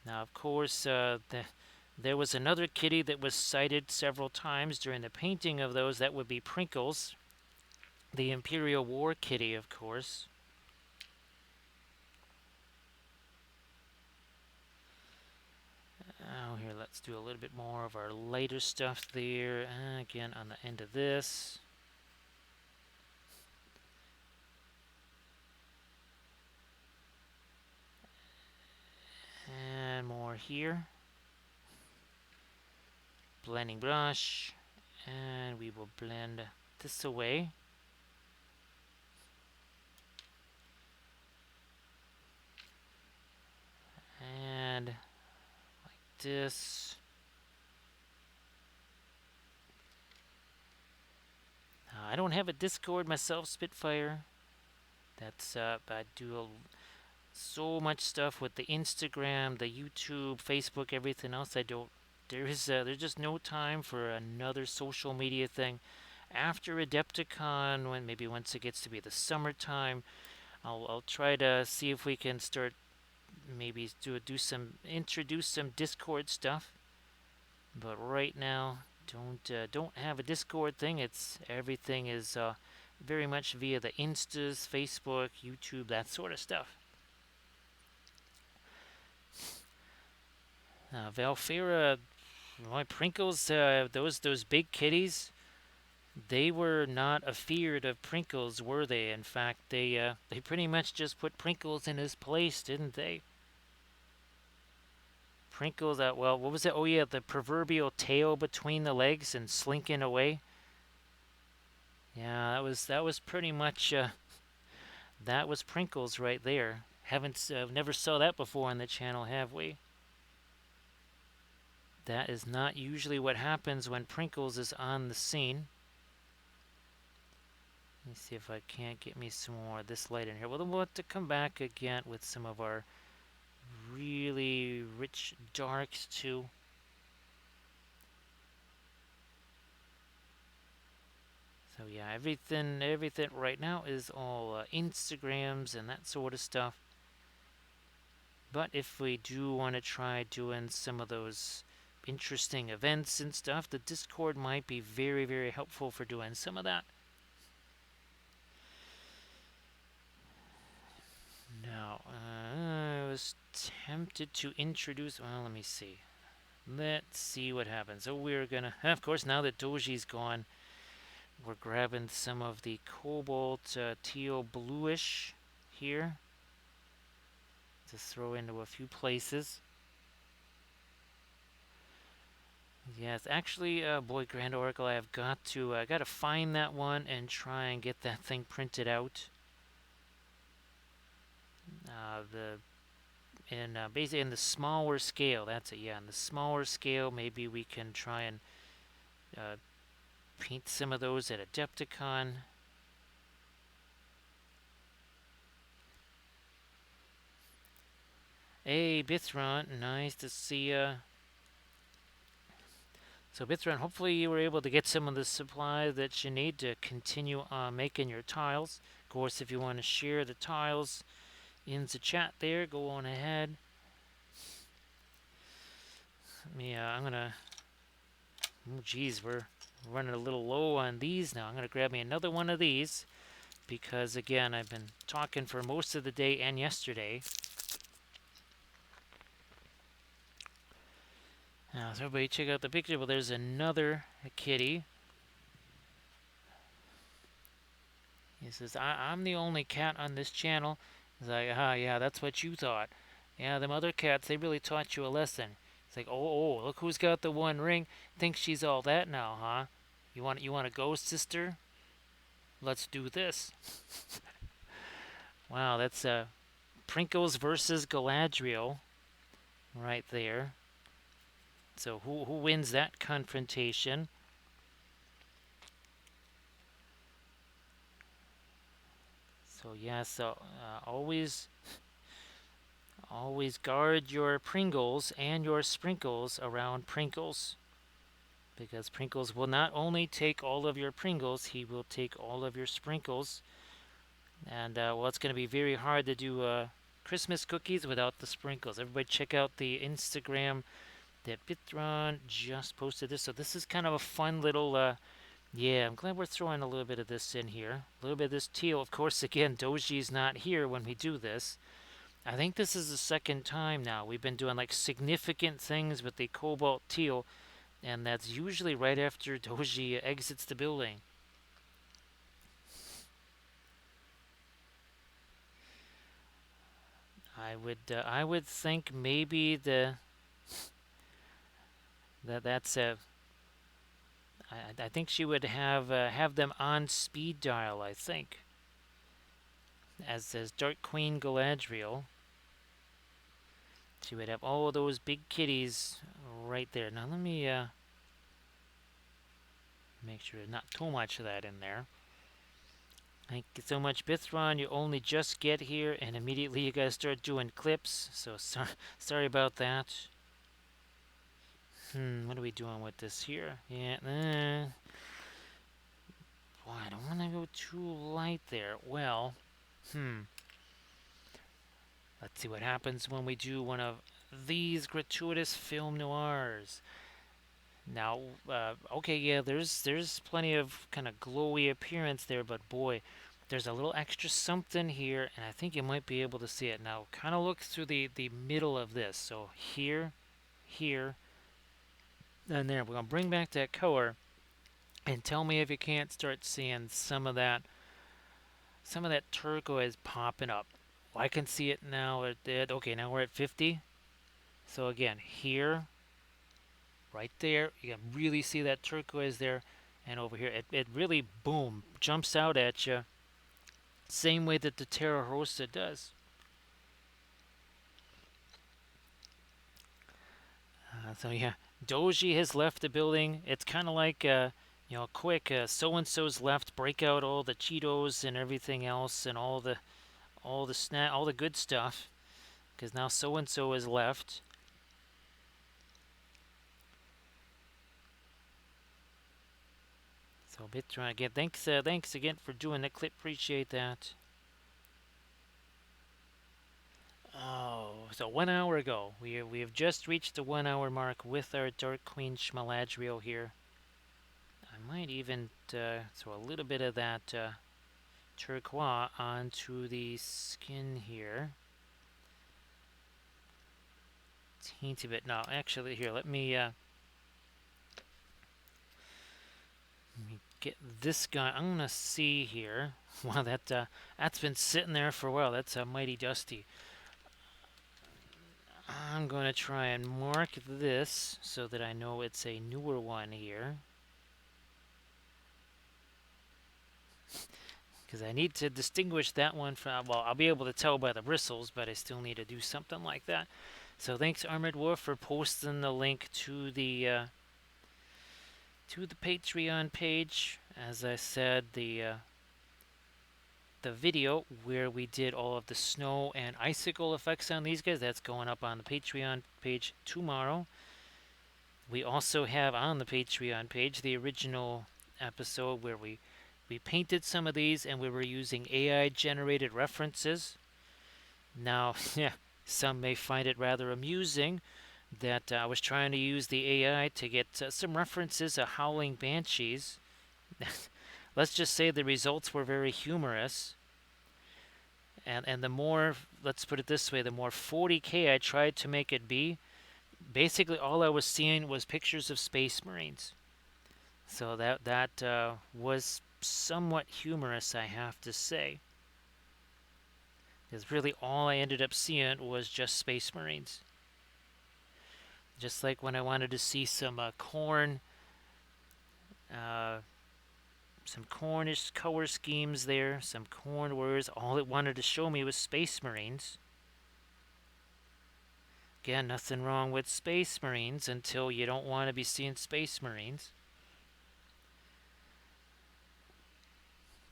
Now, of course, there was another kitty that was cited several times during the painting of those. That would be Prinkles, the Imperial War kitty, of course. Oh, here, let's do a little bit more of our lighter stuff there. Again, on the end of this. And more here. Blending brush. And we will blend this away. And like this. I don't have a Discord myself, Spitfire. That's I do so much stuff with the Instagram, the YouTube, Facebook, everything else. There's just no time for another social media thing. After Adepticon, when maybe once it gets to be the summertime, I'll try to see if we can start maybe introduce some Discord stuff. But right now, don't have a Discord thing. Everything is very much via the Instas, Facebook, YouTube, that sort of stuff. Valfira, my Prinkles, those big kitties, they were not afeared of Prinkles, were they? In fact, they pretty much just put Prinkles in his place, didn't they? Prinkles, well, what was it? Oh yeah, the proverbial tail between the legs and slinking away. Yeah, that was pretty much that was Prinkles right there. Haven't never saw that before on the channel, have we? That is not usually what happens when Prinkles is on the scene. Let me see if I can't get me some more of this light in here. Well, then we'll have to come back again with some of our really rich darks too. So yeah, everything right now is all Instagrams and that sort of stuff. But if we do want to try doing some of those interesting events and stuff, the Discord might be very, very helpful for doing some of that. Now, I was tempted to introduce. Well, let me see. Let's see what happens. So we're gonna, of course, now that Doji's gone, we're grabbing some of the cobalt teal bluish here to throw into a few places. Yes, actually, boy, Grand Oracle, I have got to, got to find that one and try and get that thing printed out. Basically in the smaller scale. That's it. Yeah, in the smaller scale, maybe we can try and uh, paint some of those at Adepticon. Hey, Bithron, nice to see ya. So Bithron, hopefully you were able to get some of the supply that you need to continue making your tiles. Of course, if you want to share the tiles in the chat there, go on ahead. I'm gonna. Oh, geez, we're running a little low on these now. I'm gonna grab me another one of these because, again, I've been talking for most of the day and yesterday. Now, so everybody check out the picture. Well, there's another kitty. He says, I'm the only cat on this channel. He's like, yeah, that's what you thought. Yeah, them other cats, they really taught you a lesson. It's like, oh, look who's got the one ring. Thinks she's all that now, huh? You want to go, sister? Let's do this. Wow, that's Prinkles versus Galadriel right there. So who wins that confrontation? So yeah, always guard your Pringles and your sprinkles around Prinkles. Because Prinkles will not only take all of your Pringles, he will take all of your sprinkles. And well, it's going to be very hard to do Christmas cookies without the sprinkles. Everybody check out the Instagram that Bithron just posted this. So this is kind of a fun little, yeah, I'm glad we're throwing a little bit of this in here. A little bit of this teal. Of course, again, Doji's not here when we do this. I think this is the second time now. We've been doing like significant things with the cobalt teal, and that's usually right after Doji exits the building. I would think maybe that's I think she would have them on speed dial. I think as Dark Queen Galadriel, she would have all those big kitties right there. Now let me make sure there's not too much of that in there. Thank you so much, Bithron. You only just get here, and immediately you guys start doing clips. So sorry about that. What are we doing with this here? Yeah, boy, I don't want to go too light there. Well, let's see what happens when we do one of these gratuitous film noirs. Now, okay, yeah, there's plenty of kind of glowy appearance there, but boy, there's a little extra something here, and I think you might be able to see it. Now, kind of look through the middle of this. So here, and there. We're going to bring back that color, and tell me if you can't start seeing some of that turquoise popping up. Well, I can see it now. Okay, now we're at 50. So again, here, right there, you can really see that turquoise there. And over here, it really, boom, jumps out at you. Same way that the Terra Rosa does. So yeah, Doji has left the building. It's kind of like, quick, so-and-so's left, break out all the Cheetos and everything else and all the good stuff. Because now so-and-so is left. So Bitron again, thanks again for doing the clip. Appreciate that. Oh, so 1 hour ago, we have just reached the 1 hour mark with our Dark Queen Galadriel here. I might even throw a little bit of that turquoise onto the skin here. Teensy bit. No, actually, here, let me get this guy. I'm gonna see here. Wow, that's been sitting there for a while. That's mighty dusty. I'm going to try and mark this so that I know it's a newer one here. Because I need to distinguish that one from, well, I'll be able to tell by the bristles, but I still need to do something like that. So thanks, Armored Wolf, for posting the link to the Patreon page. As I said, the video where we did all of the snow and icicle effects on these guys, that's going up on the Patreon page tomorrow. We also have on the Patreon page the original episode where we painted some of these and we were using AI generated references. Now, yeah, some may find it rather amusing that I was trying to use the AI to get some references of howling banshees. Let's just say the results were very humorous. And the more, let's put it this way, the more 40K I tried to make it be, basically all I was seeing was pictures of space marines. So that was somewhat humorous, I have to say. Because really all I ended up seeing was just space marines. Just like when I wanted to see some corn, some cornish color schemes there, some corn warriors, all it wanted to show me was space marines. Again, nothing wrong with space marines until you don't want to be seeing space marines.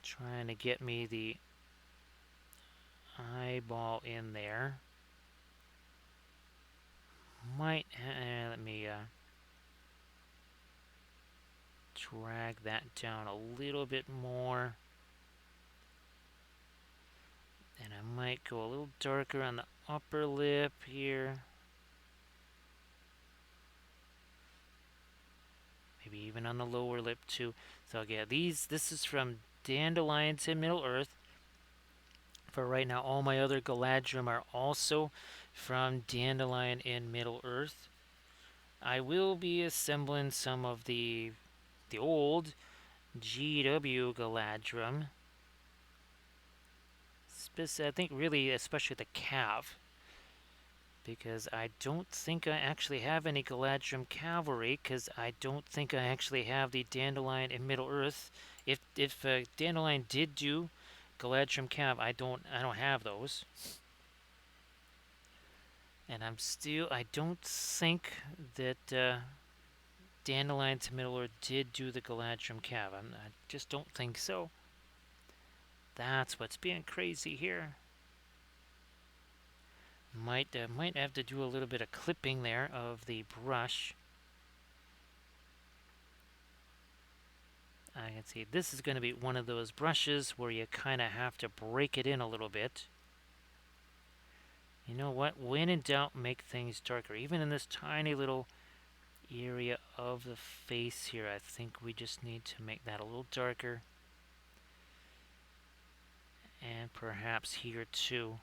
Trying to get me the eyeball in there. Might, let me drag that down a little bit more. And I might go a little darker on the upper lip here. Maybe even on the lower lip too. So yeah, this is from Dandelions in Middle-earth. For right now, all my other Galadriel are also from Dandelion in Middle-earth. I will be assembling some of the old GW Galadriel. I think really especially the Cav. Because I don't think I actually have any Galadriel Cavalry, because I don't think I actually have the Dandelion in Middle-earth. If Dandelion did do Galadriel Cav, I don't have those. And I don't think that Dandelion to Middle-earth did do the Galadriel Cav. I just don't think so. That's what's being crazy here. Might have to do a little bit of clipping there of the brush. I can see this is going to be one of those brushes where you kind of have to break it in a little bit. You know what? When in doubt, make things darker. Even in this tiny little area of the face here, I think we just need to make that a little darker. And perhaps here too.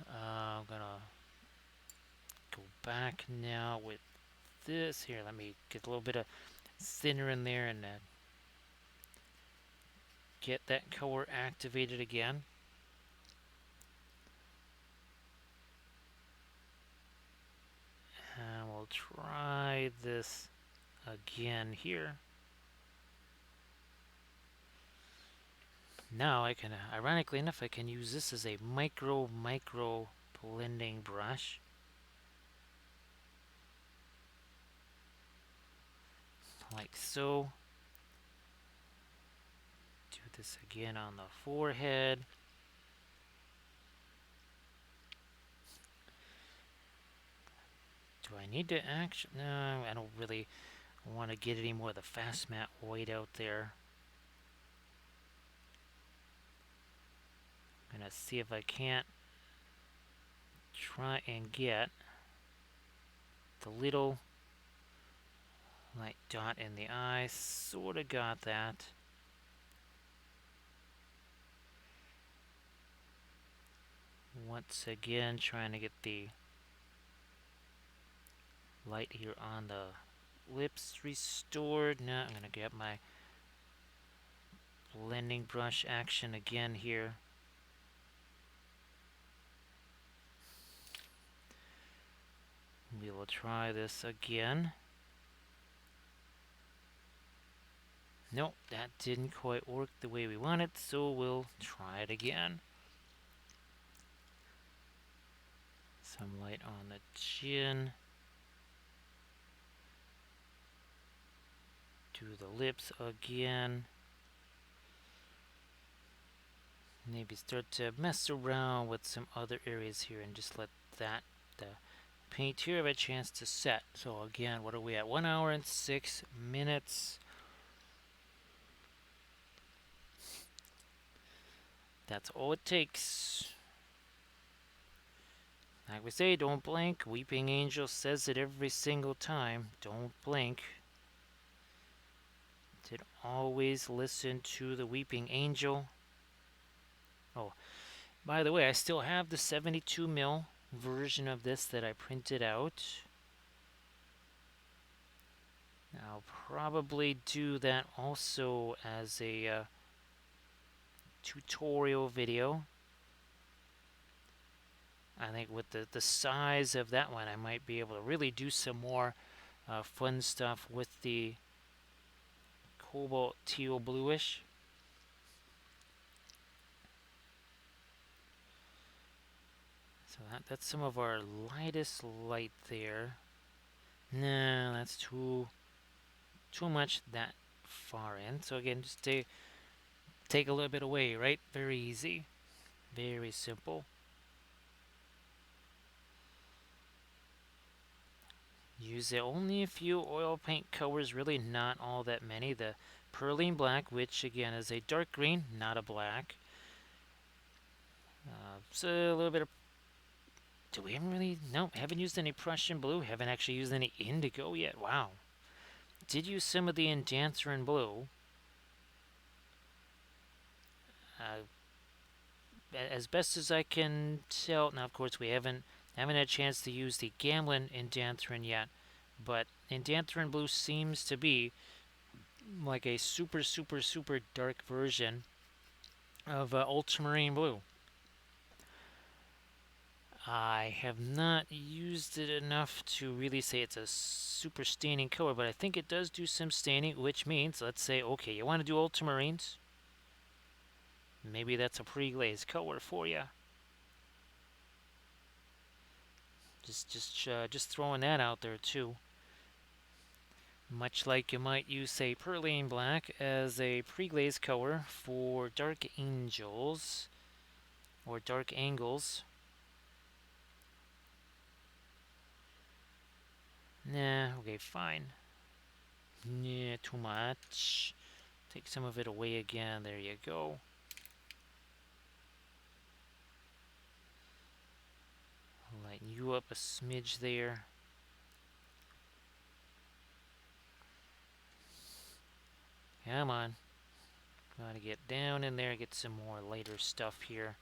I'm gonna go back now with this here. Let me get a little bit of thinner in there and get that color activated again. And we'll try this again here. Now I can, ironically enough, I can use this as a micro blending brush. Like so. Do this again on the forehead. Do I need to actually? No, I don't really want to get any more of the fast matte white out there. I'm gonna see if I can't try and get the little light dot in the eye. Sort of got that. Once again, trying to get the light here on the lips restored. Now I'm gonna get my blending brush action again here. We will try this again. Nope, that didn't quite work the way we wanted, so we'll try it again. Some light on the chin. Do the lips again. Maybe start to mess around with some other areas here and just let that the paint here have a chance to set. So again, what are we at? 1 hour and 6 minutes. That's all it takes. Like we say, don't blink. Weeping Angel says it every single time. Don't blink. Did always listen to the Weeping Angel. Oh, by the way, I still have the 72mm version of this that I printed out. I'll probably do that also as a tutorial video. I think with the size of that one, I might be able to really do some more fun stuff with the cobalt teal bluish. So that's some of our lightest light there. No, that's too much that far in. So again, just take a little bit away, right? Very easy, very simple. Use only a few oil paint colors, really not all that many. The Perline Black, which again is a dark green, not a black. So a little bit of... Do we haven't really... No, haven't used any Prussian blue. Haven't actually used any indigo yet. Wow. Did use some of the Indanthrene blue. As best as I can tell... Now, of course, we haven't had a chance to use the Gamlen Indanthrene yet. But Indanthrene blue seems to be like a super dark version of ultramarine blue. I have not used it enough to really say it's a super staining color, but I think it does do some staining, which means, let's say, okay, you want to do ultramarines? Maybe that's a pre-glazed color for you. Just throwing that out there too. Much like you might use, say, Perline Black as a pre-glazed color for Dark Angels or Dark Angles. Nah, okay, fine. Yeah, too much. Take some of it away again. There you go. Lighten you up a smidge there. Come on. Gotta get down in there, get some more lighter stuff here.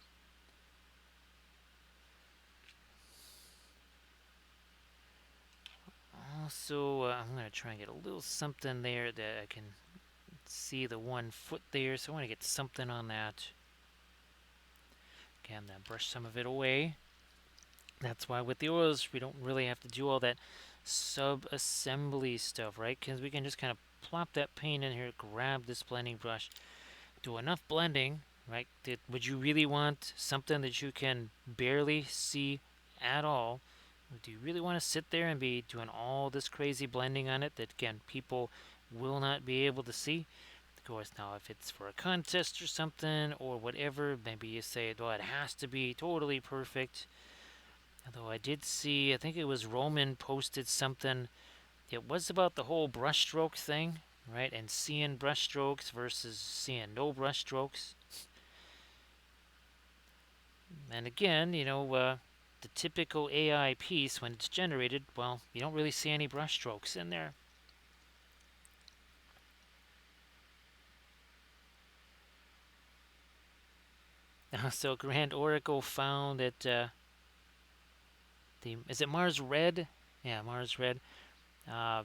Also, I'm going to try and get a little something there that I can see the 1 foot there. So I want to get something on that. Again, then brush some of it away. That's why with the oils, we don't really have to do all that sub-assembly stuff, right? Because we can just kind of plop that paint in here, grab this blending brush, do enough blending, right? Would you really want something that you can barely see at all? Do you really want to sit there and be doing all this crazy blending on it that, again, people will not be able to see? Of course, now if it's for a contest or something or whatever, maybe you say, well, it has to be totally perfect. Although I did see, I think it was Roman posted something. It was about the whole brushstroke thing, right? And seeing brushstrokes versus seeing no brushstrokes. And again, the typical AI piece, when it's generated, well, you don't really see any brushstrokes in there. So Grand Oracle found that is it Mars Red? Yeah, Mars Red. Uh,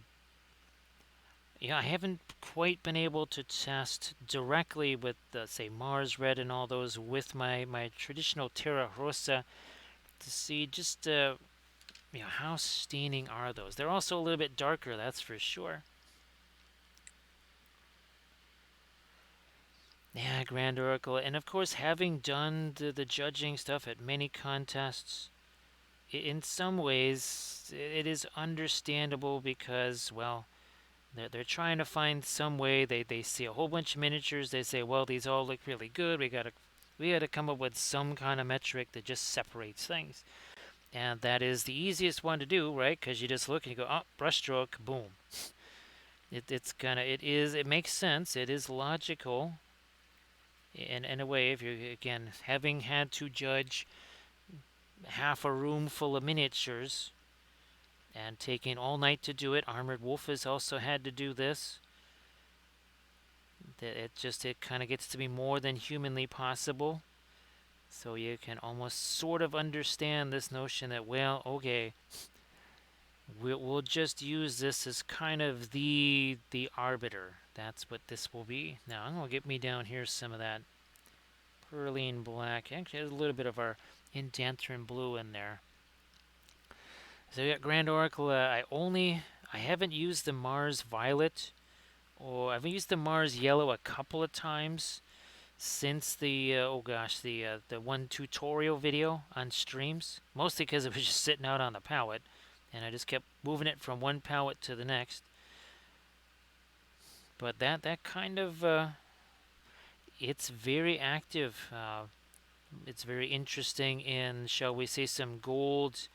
I haven't quite been able to test directly with, say, Mars Red and all those with my traditional Terra Rosa to see just, how staining are those. They're also a little bit darker, that's for sure. Yeah, Grand Oracle. And of course, having done the judging stuff at many contests, in some ways, it is understandable because, well, they're trying to find some way. They see a whole bunch of miniatures. They say, well, these all look really good. We gotta come up with some kind of metric that just separates things. And that is the easiest one to do, right? Because you just look and you go, oh, brushstroke, boom. It makes sense. It is logical. In a way, if you're, again, having had to judge half a room full of miniatures and taking all night to do it, Armored Wolf has also had to do this. It kind of gets to be more than humanly possible. So you can almost sort of understand this notion that, well, okay, we'll just use this as kind of the arbiter. That's what this will be. Now I'm gonna get me down here some of that Perline black. Actually, there's a little bit of our Indanthryn blue in there. So we got Grand Oracle. I haven't used the Mars Violet, or I've used the Mars Yellow a couple of times since the one tutorial video on streams. Mostly because it was just sitting out on the palette, and I just kept moving it from one palette to the next. But that kind of it's very active. It's very interesting in, shall we say, some gold,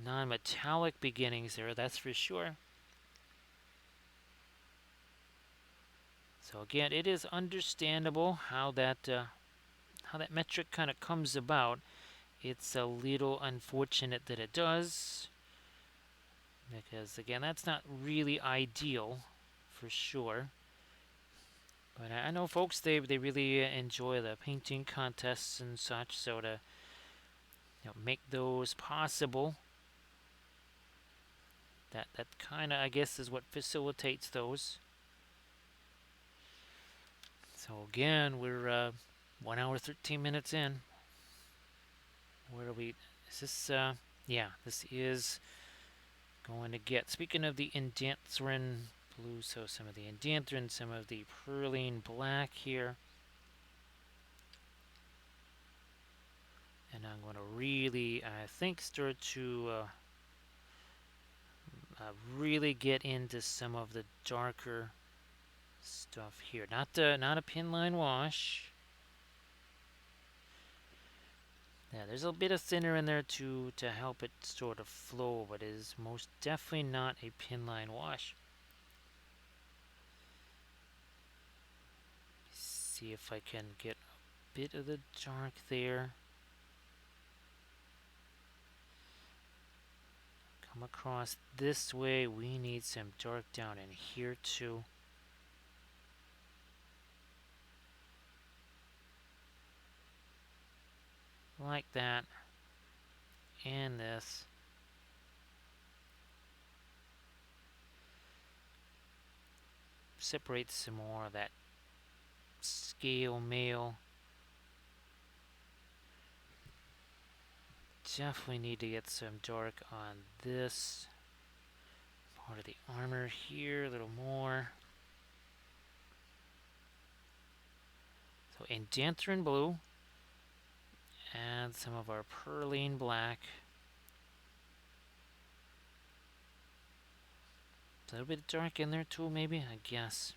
non-metallic beginnings there. That's for sure. So again, it is understandable how that metric kind of comes about. It's a little unfortunate that it does, because again, that's not really ideal, for sure. But I know folks, they really enjoy the painting contests and such, so to make those possible, that kind of, I guess, is what facilitates those. So again, we're 1 hour 13 minutes in. Where are we? Is this? Yeah, this is going to get. Speaking of the Indanthryn blue, so some of the Indanthryn, some of the Perline black here. And I'm going to really, I think, start to really get into some of the darker stuff here. Not a pinline wash. Yeah, there's a bit of thinner in there to help it sort of flow, but it is most definitely not a pinline wash. See if I can get a bit of the dark there. Come across this way. We need some dark down in here too. Like that. And this. Separate some more of that scale mail definitely need to get some dark on this part of the armor here, a little more. So Indanthrene blue and some of our Perline black. A little bit of dark in there too, maybe, I guess.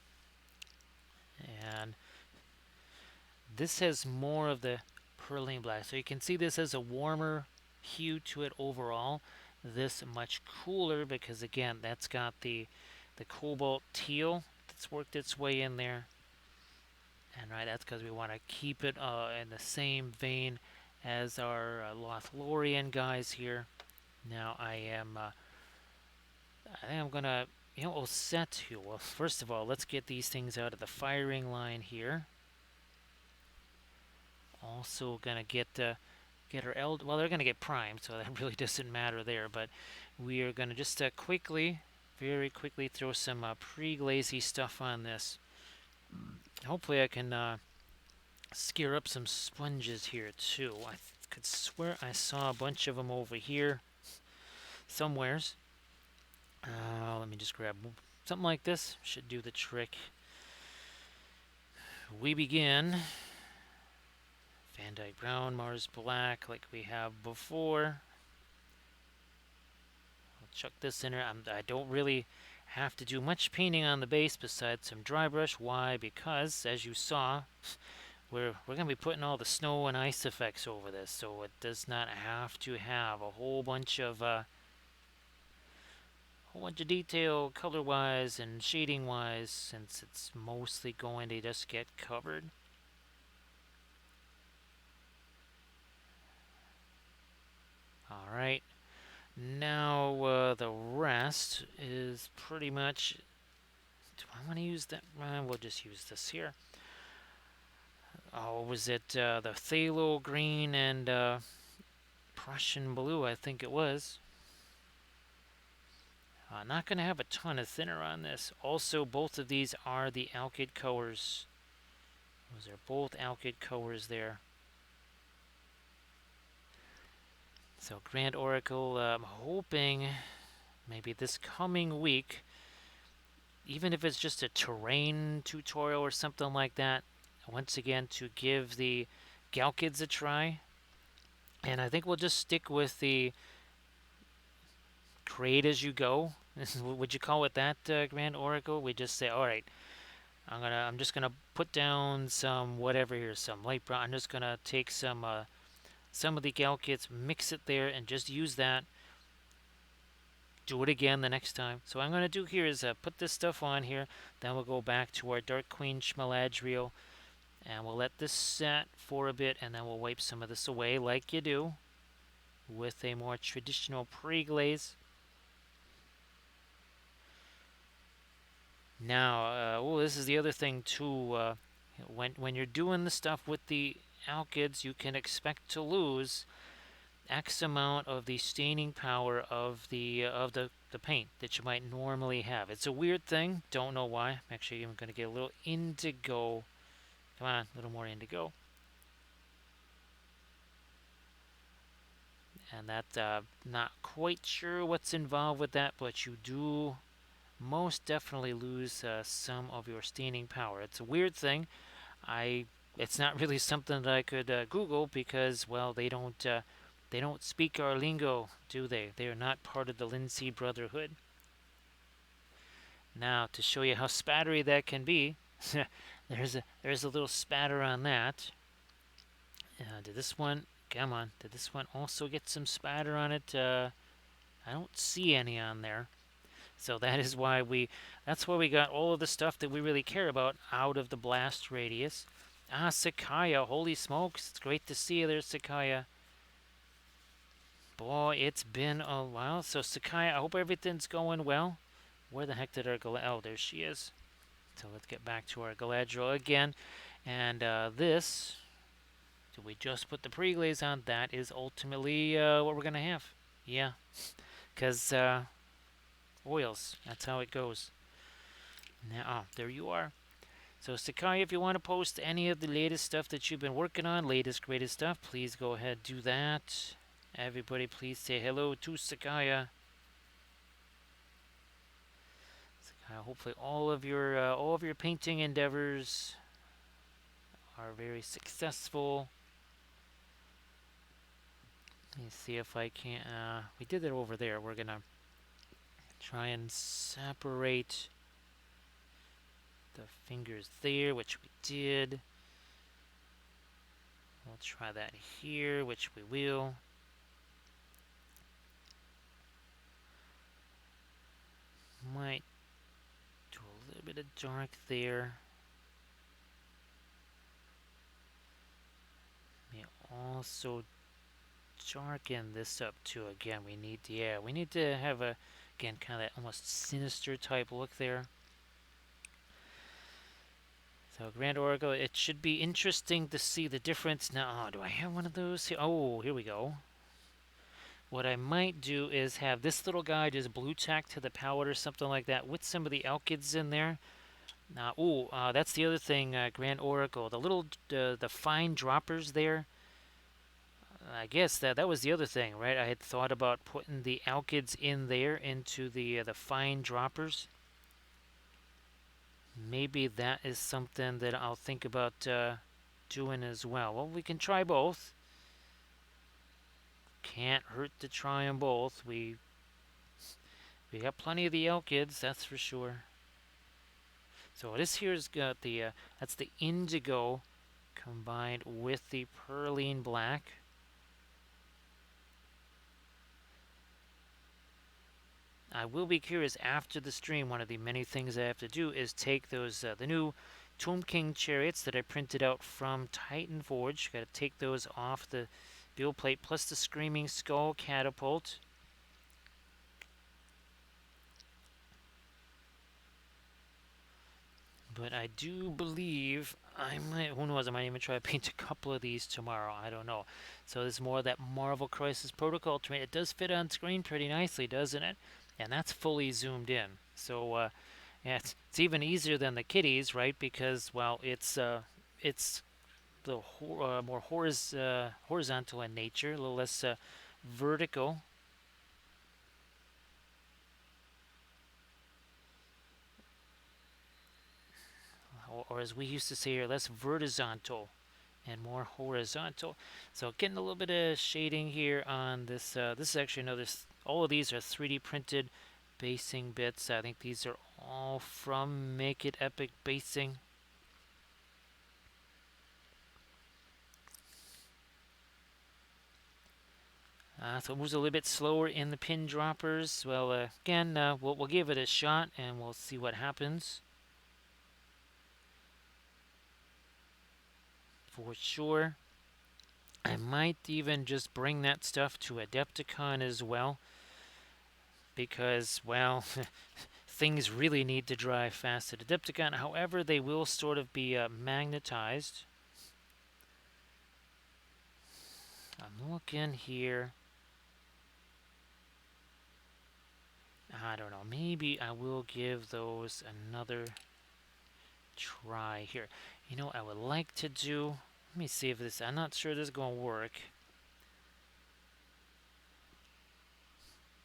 And this has more of the Perline black. So you can see this has a warmer hue to it overall. This much cooler because, again, that's got the cobalt teal that's worked its way in there. And right, that's because we want to keep it in the same vein as our Lothlorien guys here. Now I think I'm gonna, we'll set to. Well, first of all, let's get these things out of the firing line here. Also gonna get our well, they're gonna get primed, so that really doesn't matter there. But we are gonna just quickly, very quickly, throw some pre-glazy stuff on this. Hopefully, I can scare up some sponges here too. I could swear I saw a bunch of them over here somewheres. Let me just grab something like this. Should do the trick. We begin. Van Dyke Brown, Mars Black, like we have before. I'll chuck this in there. I don't really have to do much painting on the base besides some dry brush. Why? Because, as you saw, we're going to be putting all the snow and ice effects over this, so it does not have to have a whole bunch of detail color-wise and shading-wise, since it's mostly going to just get covered. All right, now the rest is pretty much. Do I want to use that? We'll just use this here. Oh, was it the phthalo green and Prussian blue? I think it was. Not going to have a ton of thinner on this. Also, both of these are the alkyd colors. Those are both alkyd colors there. So, Grand Oracle, I'm hoping maybe this coming week, even if it's just a terrain tutorial or something like that, once again to give the Galkids a try. And I think we'll just stick with the create as you go. Would you call it that, Grand Oracle? We just say, all right, I'm just gonna put down some whatever here, some light brown. I'm just gonna take some of the Galkids, mix it there, and just use that. Do it again the next time. So what I'm gonna do here is put this stuff on here. Then we'll go back to our Dark Queen Galadriel, and we'll let this set for a bit, and then we'll wipe some of this away like you do with a more traditional pre-glaze. Now, this is the other thing too. When you're doing the stuff with the alkyds, you can expect to lose X amount of the staining power of the paint that you might normally have. It's a weird thing. Don't know why. Actually, I'm going to get a little indigo. Come on, a little more indigo. And that, not quite sure what's involved with that, but you do most definitely lose some of your staining power. It's a weird thing. It's not really something that I could Google because, well, they don't speak our lingo, do they? They are not part of the Lindsay Brotherhood. Now, to show you how spattery that can be, there's a little spatter on that. Did this one? Come on. Did this one also get some spatter on it? I don't see any on there. So that is why that's why we got all of the stuff that we really care about out of the blast radius. Sakaya, holy smokes, it's great to see you there, Sakaya. Boy, it's been a while. So Sakaya, I hope everything's going well. Where the heck did our oh, there she is. So let's get back to our Galadriel again. And this, do we just put the pre-glaze on? That is ultimately what we're going to have. Yeah, because oils. That's how it goes. Now, there you are. So, Sakai, if you want to post any of the latest stuff that you've been working on, latest, greatest stuff, please go ahead, do that. Everybody, please say hello to Sakaya. Hopefully, all of your painting endeavors are very successful. Let me see if I can. We did it over there. We're gonna try and separate the fingers there, which we did. We'll try that here, which we will. Might do a little bit of dark there. May also darken this up too. Again, we need to have a kind of that almost sinister type look there. So Grand Oracle, it should be interesting to see the difference. Now, do I have one of those here? Oh, here we go. What I might do is have this little guy just blue tack to the palette or something like that with some of the alkyds in there. Now, that's the other thing, Grand Oracle. The little, the fine droppers there. I guess that was the other thing, right? I had thought about putting the alkyds in there into the fine droppers. Maybe that is something that I'll think about doing as well. Well, we can try both. Can't hurt to try them both. We got plenty of the alkyds, that's for sure. So this here's got the that's the indigo combined with the perline black. I will be curious after the stream. One of the many things I have to do is take those the new Tomb King chariots that I printed out from Titan Forge. Got to take those off the build plate, plus the Screaming Skull catapult. But I do believe I might, who knows, I might even try to paint a couple of these tomorrow. I don't know. So this is more of that Marvel Crisis Protocol terrain. It does fit on screen pretty nicely, doesn't it? And that's fully zoomed in. So yeah, it's even easier than the kitties, right? Because, well, it's the more horizontal in nature, a little less vertical. Or as we used to say here, less vertical and more horizontal. So getting a little bit of shading here on this. This is actually another. All of these are 3D printed basing bits. I think these are all from Make It Epic Basing. So it moves a little bit slower in the pin droppers. Well, again, we'll give it a shot and we'll see what happens. For sure. I might even just bring that stuff to Adepticon as well. Because, well, things really need to dry fast at Adepticon. However, they will sort of be magnetized. I'm looking here. I don't know. Maybe I will give those another try here. You know, I would like to do. Let me see if this. I'm not sure this is going to work.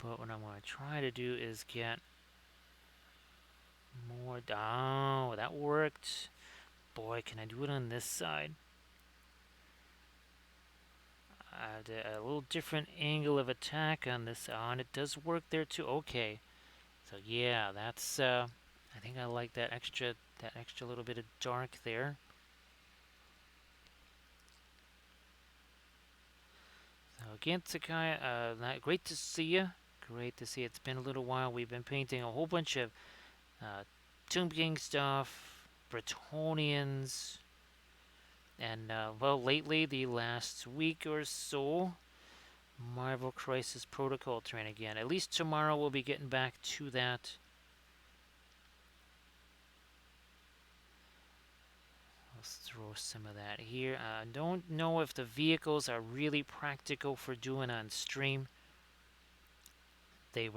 But what I want to try to do is get more. Oh, that worked. Boy, can I do it on this side? I have a little different angle of attack on this, and it does work there too. Okay, so yeah, that's. I think I like that extra little bit of dark there. So again, Sakai, great to see you. Great to see you. It's been a little while. We've been painting a whole bunch of Tomb King stuff, Bretonians, and well, lately, the last week or so, Marvel Crisis Protocol terrain again. At least tomorrow we'll be getting back to that. Let's throw some of that here. I don't know if the vehicles are really practical for doing on stream. They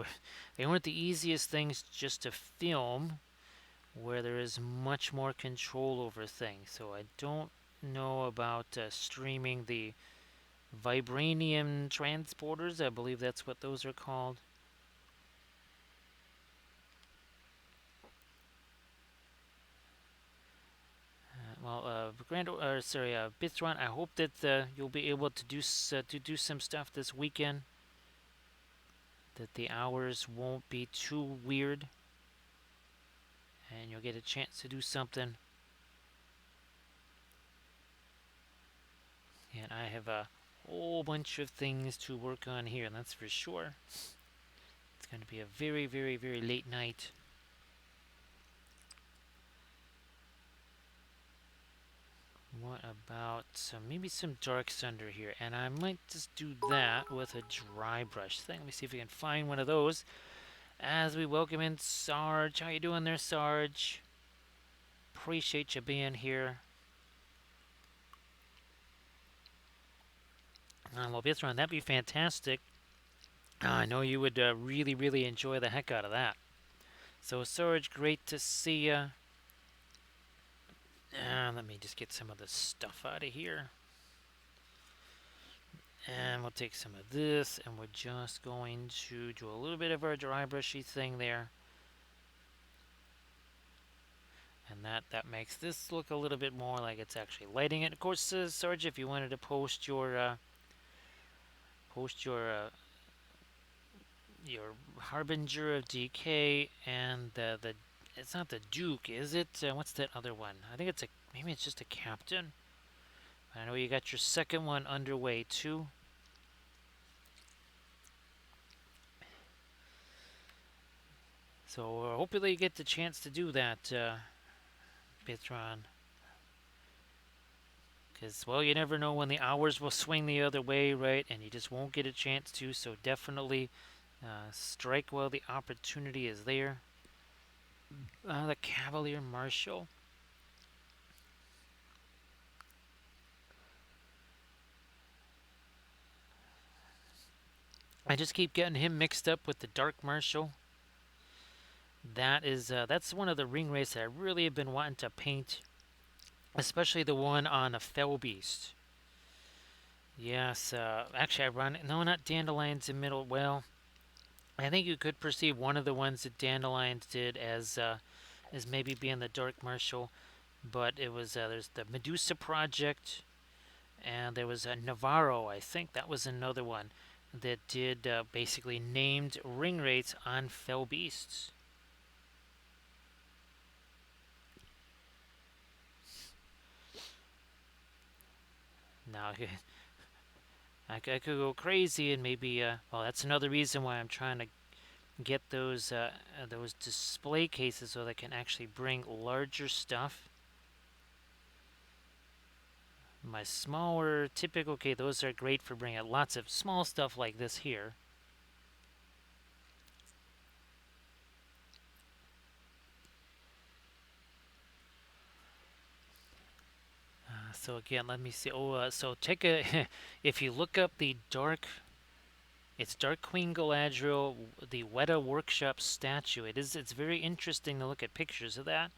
weren't the easiest things just to film, where there is much more control over things. So I don't know about streaming the vibranium transporters. I believe that's what those are called. Bithron, I hope that you'll be able to do some stuff this weekend. That the hours won't be too weird, and you'll get a chance to do something. And I have a whole bunch of things to work on here, that's for sure. It's going to be a very, very, very late night. What about maybe some dark thunder here? And I might just do that with a dry brush thing. Let me see if we can find one of those as we welcome in Sarge. How you doing there, Sarge? Appreciate you being here. Well, Bithron, that'd be fantastic. I know you would really, really enjoy the heck out of that. So, Sarge, great to see you. Let me just get some of this stuff out of here. And we'll take some of this, and we're just going to do a little bit of our dry brushy thing there. And that makes this look a little bit more like it's actually lighting it. Of course, Sarge, if you wanted to post your Harbinger of Decay and the it's not the Duke, is it? What's that other one? I think maybe it's just a Captain. I know you got your second one underway too. So hopefully you get the chance to do that, Bithron. Because, well, you never know when the hours will swing the other way, right? And you just won't get a chance to, so definitely strike while the opportunity is there. The Cavalier Marshal. I just keep getting him mixed up with the Dark Marshal. That's one of the ring wraiths that I really have been wanting to paint, especially the one on a Fell Beast. Yes, actually, no, not Dandelions in middle. Well, I think you could perceive one of the ones that Dandelions did as maybe being the Dark Marshal, but it was there's the Medusa Project, and there was a Navarro. I think that was another one that did basically named ring rates on Fell Beasts. Now, I could go crazy and maybe, well, that's another reason why I'm trying to get those display cases so they can actually bring larger stuff. My smaller, typical, okay, those are great for bringing lots of small stuff like this here. So again, let me see. So take a, if you look up it's Dark Queen Galadriel, the Weta Workshop statue. It's very interesting to look at pictures of that,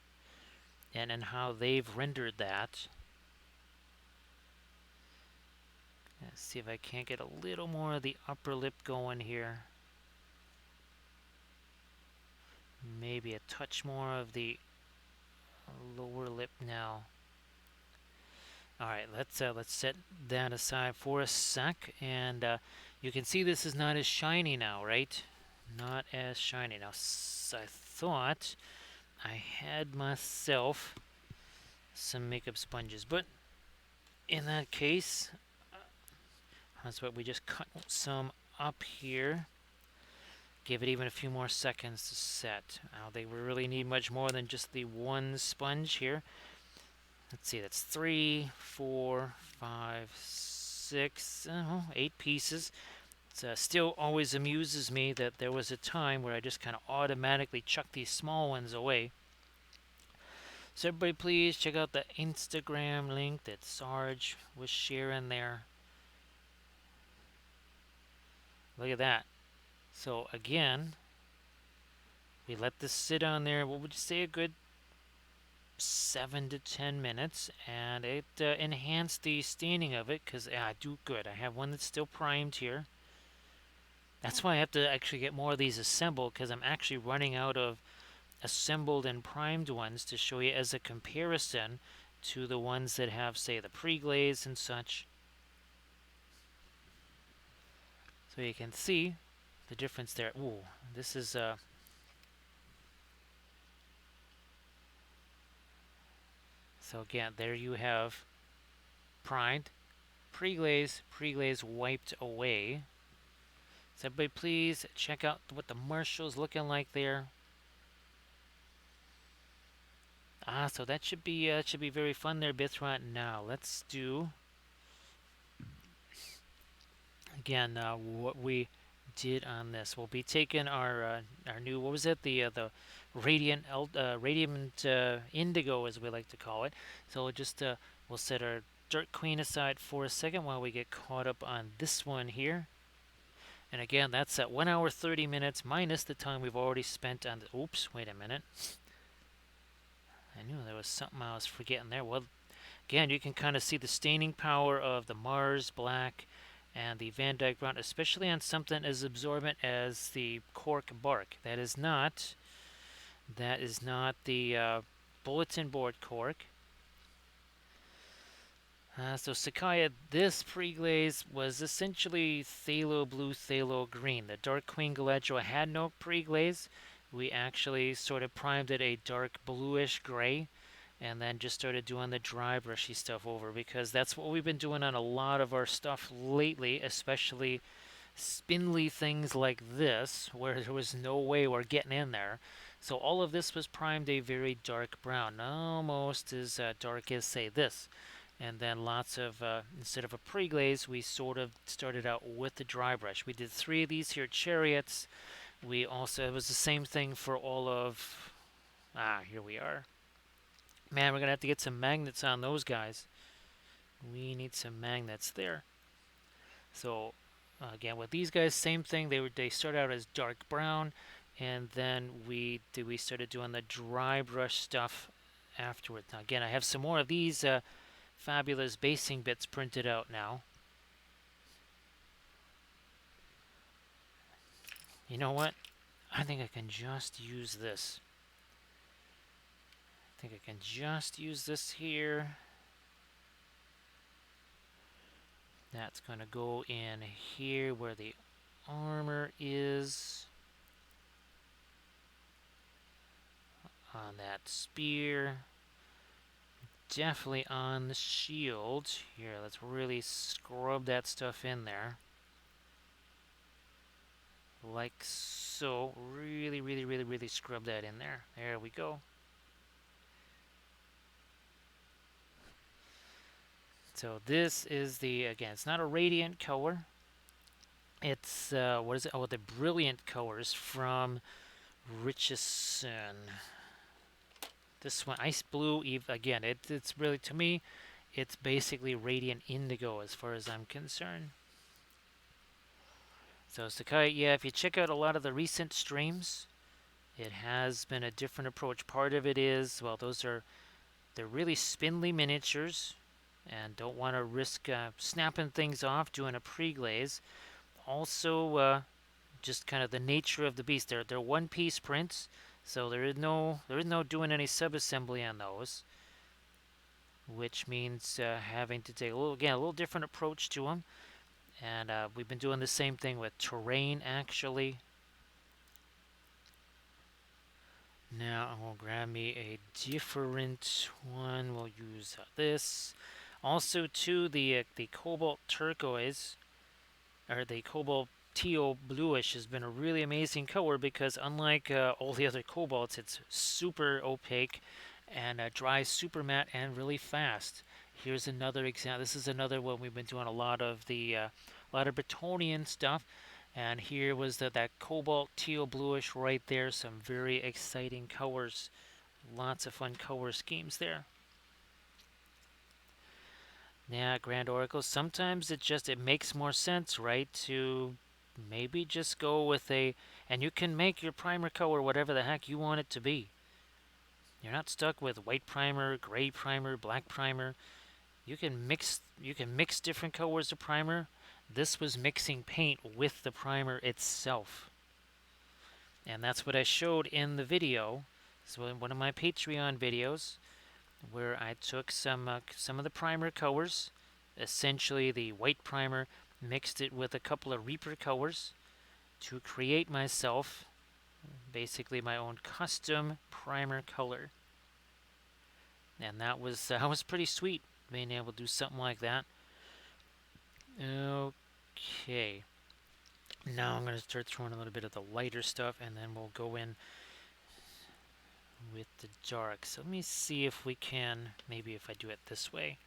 and how they've rendered that. Let's see if I can't get a little more of the upper lip going here. Maybe a touch more of the lower lip now. All right, let's set that aside for a sec, and you can see this is not as shiny now, right? Not as shiny now. I thought I had myself some makeup sponges, but in that case, that's what we just cut some up here. Give it even a few more seconds to set. I don't think we really need much more than just the one sponge here. Let's see, that's 3, 4, 5, 6, 8 pieces. It still always amuses me that there was a time where I just kind of automatically chucked these small ones away. So everybody please check out the Instagram link that Sarge was sharing there. Look at that. So again, we let this sit on there. What would you say, a good 7 to 10 minutes, and it enhanced the staining of it because I do good. I have one that's still primed here. That's why I have to actually get more of these assembled because I'm actually running out of assembled and primed ones to show you as a comparison to the ones that have, say, the pre-glaze and such. So you can see the difference there. Ooh, this is so again, there you have primed, pre-glaze, pre-glaze wiped away. So everybody please check out what the Marshall's looking like there. So that should be very fun there, Bithrat. Now let's do again what we did on this. We'll be taking our new, what was it, the radiant indigo as we like to call it. So we'll set our Dark Queen aside for a second while we get caught up on this one here. And again, that's at 1 hour 30 minutes minus the time we've already spent on the. Oops, wait a minute. I knew there was something I was forgetting there. Well, again, you can kind of see the staining power of the Mars Black and the Van Dyke Brown, especially on something as absorbent as the cork bark. That is not the bulletin board cork. So Sakaya, this pre-glaze was essentially phthalo blue, phthalo green. The Dark Queen Galadriel had no pre-glaze. We actually sort of primed it a dark bluish gray and then just started doing the dry brushy stuff over because that's what we've been doing on a lot of our stuff lately, especially spindly things like this where there was no way we're getting in there. So all of this was primed a very dark brown, almost as dark as, say, this. And then lots of, instead of a pre-glaze, we sort of started out with the dry brush. We did 3 of these here chariots. We also, it was the same thing for all of, here we are. Man, we're going to have to get some magnets on those guys. We need some magnets there. So, again, with these guys, same thing. They start out as dark brown, and then we started doing the dry brush stuff afterwards. Now, again, I have some more of these fabulous basing bits printed out now. You know what? I think I can just use this. I think I can just use this here. That's going to go in here where the armor is. On that spear. Definitely on the shield. Here, let's really scrub that stuff in there. Like so. Really, really, really, really scrub that in there. There we go. So this is the, again, it's not a radiant color. It's, what is it? Oh, the brilliant colors from Richardson. This one, Ice Blue, again, it's really, to me, it's basically radiant indigo as far as I'm concerned. So Sakai, yeah, if you check out a lot of the recent streams, it has been a different approach. Part of it is, well, they're really spindly miniatures and don't want to risk snapping things off doing a pre-glaze. Also, just kind of the nature of the beast. They're one-piece prints, so there is no doing any sub-assembly on those, which means having to take a little different approach to them. And we've been doing the same thing with terrain, actually. Now I will grab me a different one. We'll use this. Also, too, the cobalt turquoise, or the cobalt teal bluish, has been a really amazing color because unlike all the other cobalts, it's super opaque and dries super matte and really fast. Here's another example. This is another one we've been doing a lot of Bretonnian stuff. And here was that cobalt teal bluish right there. Some very exciting colors. Lots of fun color schemes there. Yeah, Grand Oracle. Sometimes it makes more sense, right, to maybe just go with and you can make your primer color whatever the heck you want it to be. You're not stuck with white primer, gray primer, black primer. You can mix different colors of primer. This was mixing paint with the primer itself. And that's what I showed in the video. So in one of my Patreon videos, where I took some of the primer colors, essentially the white primer, mixed it with a couple of Reaper colors to create myself basically my own custom primer color. And that was pretty sweet, being able to do something like that. Okay. Now I'm going to start throwing a little bit of the lighter stuff, and then we'll go in with the dark. So let me see if we can, maybe if I do it this way.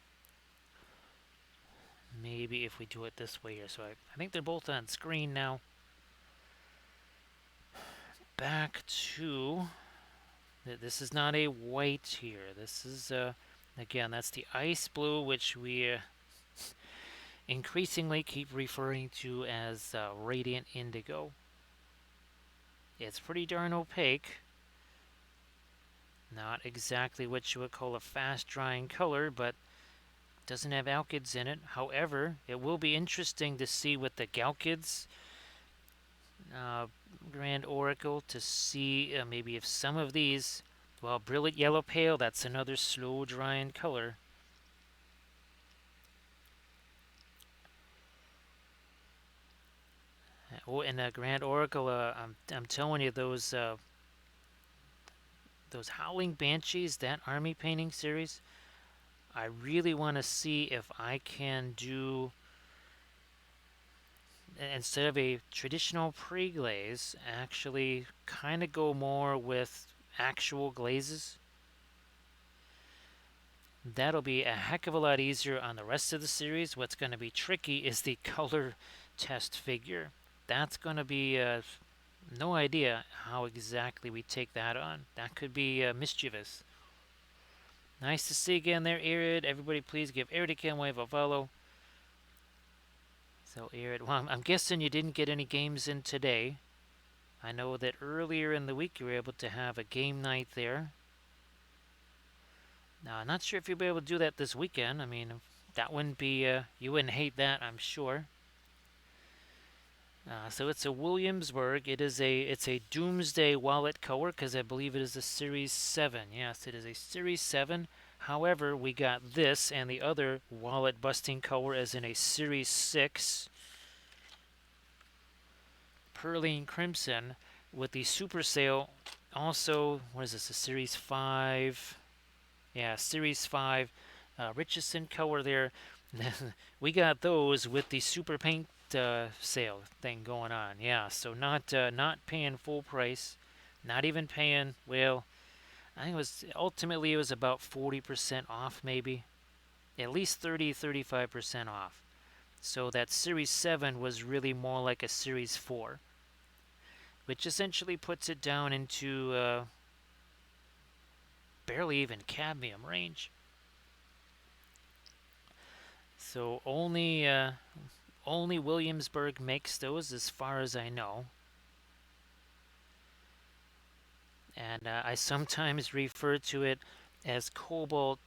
Maybe if we do it this way here. So I think they're both on screen now. Back to, this is not a white here. This is, again, that's the ice blue, which we increasingly keep referring to as radiant indigo. It's pretty darn opaque. Not exactly what you would call a fast drying color, but doesn't have alkyds in it. However, it will be interesting to see with the Galkids Grand Oracle to see maybe if some of these, well, Brilliant Yellow Pale, that's another slow drying color. Oh, and Grand Oracle, I'm telling you, those Howling Banshees, that army painting series, I really want to see if I can do, instead of a traditional pre-glaze, actually kind of go more with actual glazes. That'll be a heck of a lot easier on the rest of the series. What's going to be tricky is the color test figure. That's going to be no idea how exactly we take that on. That could be mischievous. Nice to see you again there, Arid. Everybody please give Arid a Camwave a follow. So Arid, well, I'm guessing you didn't get any games in today. I know that earlier in the week you were able to have a game night there. Now, I'm not sure if you'll be able to do that this weekend. I mean, that wouldn't be, you wouldn't hate that, I'm sure. So it's a Williamsburg. It's a Doomsday Wallet color because I believe it is a Series 7. Yes, it is a Series 7. However, we got this and the other wallet busting color as in a Series 6 Pearline Crimson with the Super Sale. Also, what is this? A Series 5. Yeah, Series 5 Richardson color there. We got those with the Super Paint sale thing going on. Yeah, so not paying full price, not even paying, well, I think it was about 40% off, maybe at least 35% off. So that Series 7 was really more like a Series 4, which essentially puts it down into barely even cadmium range. So only Williamsburg makes those, as far as I know. And I sometimes refer to it as cobalt,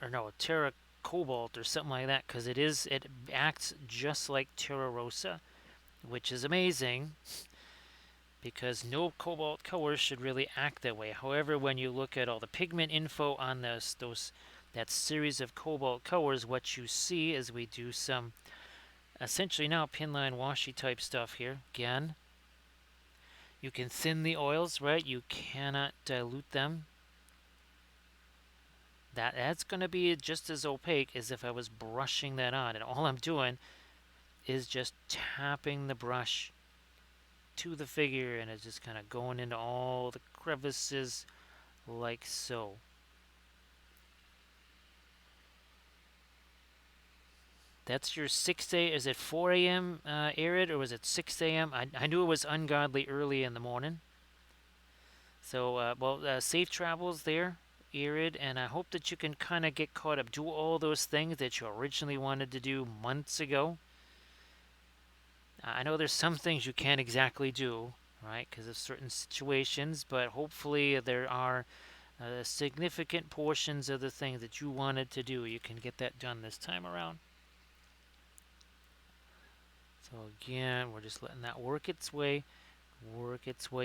or no, Terra Cobalt or something like that, because it acts just like Terra Rosa, which is amazing, because no cobalt color should really act that way. However, when you look at all the pigment info on that series of cobalt colors, what you see is we do some essentially now pinline washi type stuff here. Again, you can thin the oils, right? You cannot dilute them. That's going to be just as opaque as if I was brushing that on. And all I'm doing is just tapping the brush to the figure, and it's just kind of going into all the crevices like so. That's your 6 a.m. Is it 4 a.m. Arid, or was it 6 a.m.? I knew it was ungodly early in the morning. So, safe travels there, Arid, and I hope that you can kind of get caught up. Do all those things that you originally wanted to do months ago. I know there's some things you can't exactly do, right, because of certain situations, but hopefully there are significant portions of the thing that you wanted to do, you can get that done this time around. So again, we're just letting that work its way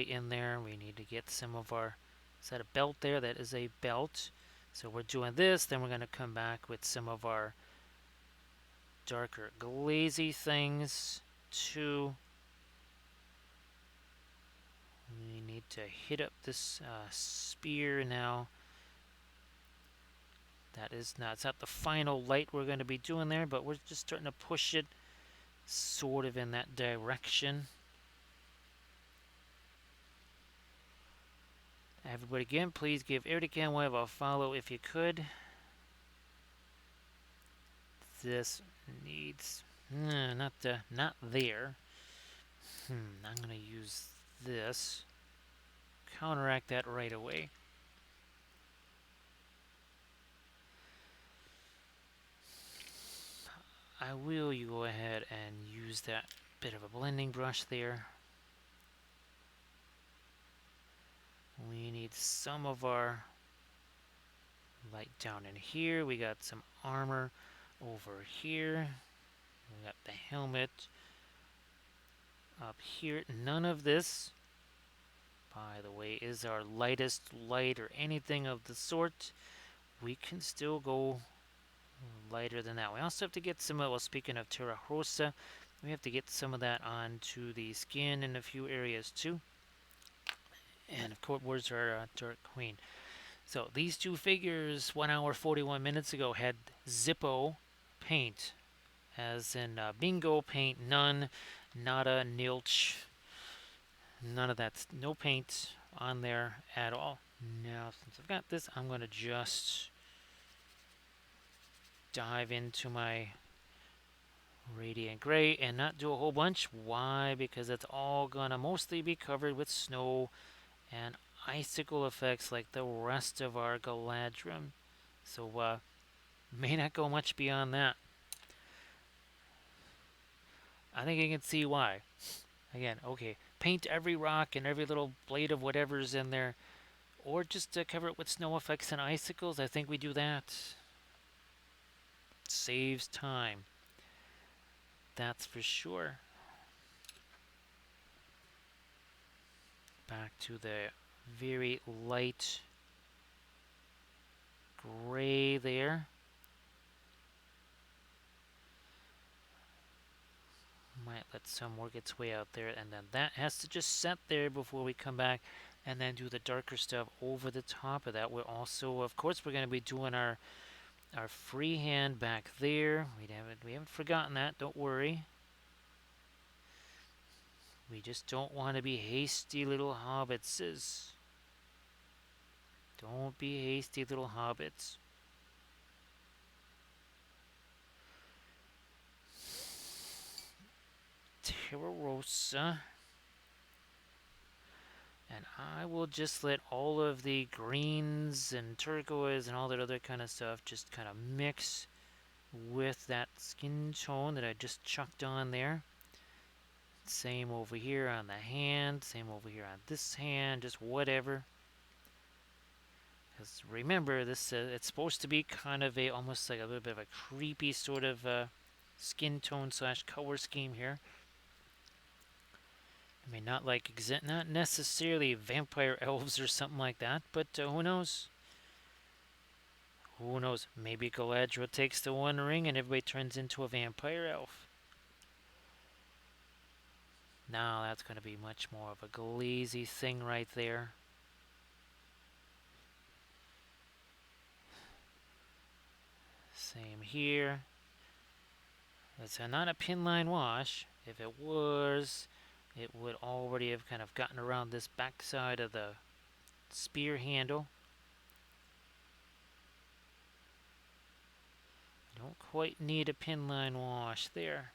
in there. We need to get some of our, is that a belt there? That is a belt. So we're doing this, then we're going to come back with some of our darker glazy things too. We need to hit up this spear now. That is not, it's not the final light we're going to be doing there, but we're just starting to push it sort of in that direction. Everybody again, please give Erdogan Web a follow if you could. This needs, not there. I'm going to use this. Counteract that right away. I will go ahead and use that bit of a blending brush there. We need some of our light down in here. We got some armor over here. We got the helmet up here. None of this, by the way, is our lightest light or anything of the sort. We can still go lighter than that. We also have to get some, well, speaking of Terra Rosa, we have to get some of that onto the skin in a few areas too. And of course, where's our Dark Queen? So these two figures 1 hour 41 minutes ago had Zippo paint, as in bingo paint, none, nada, nilch, none of that, no paint on there at all. Now, since I've got this, I'm going to just dive into my Radiant Gray and not do a whole bunch. Why? Because it's all going to mostly be covered with snow and icicle effects like the rest of our Galadriel. So, may not go much beyond that. I think you can see why. Again, okay, paint every rock and every little blade of whatever's in there, or just cover it with snow effects and icicles. I think we do that. Saves time. That's for sure. Back to the very light gray there. Might let some work its way out there, and then that has to just set there before we come back and then do the darker stuff over the top of that. We're also, of course, we're going to be doing our freehand back there. We haven't forgotten that, don't worry. We just don't want to be hasty little hobbitses. Don't be hasty little hobbits. Terra Rosa. And I will just let all of the greens and turquoise and all that other kind of stuff just kind of mix with that skin tone that I just chucked on there. Same over here on the hand, same over here on this hand, just whatever. Because remember, this it's supposed to be kind of a almost like a little bit of a creepy sort of skin tone slash color scheme here. I mean, not necessarily vampire elves or something like that, but who knows? Who knows? Maybe Galadriel takes the One Ring and everybody turns into a vampire elf. Now that's going to be much more of a glazy thing right there. Same here. It's not a pin line wash. If it was, it would already have kind of gotten around this backside of the spear handle. Don't quite need a pin line wash there.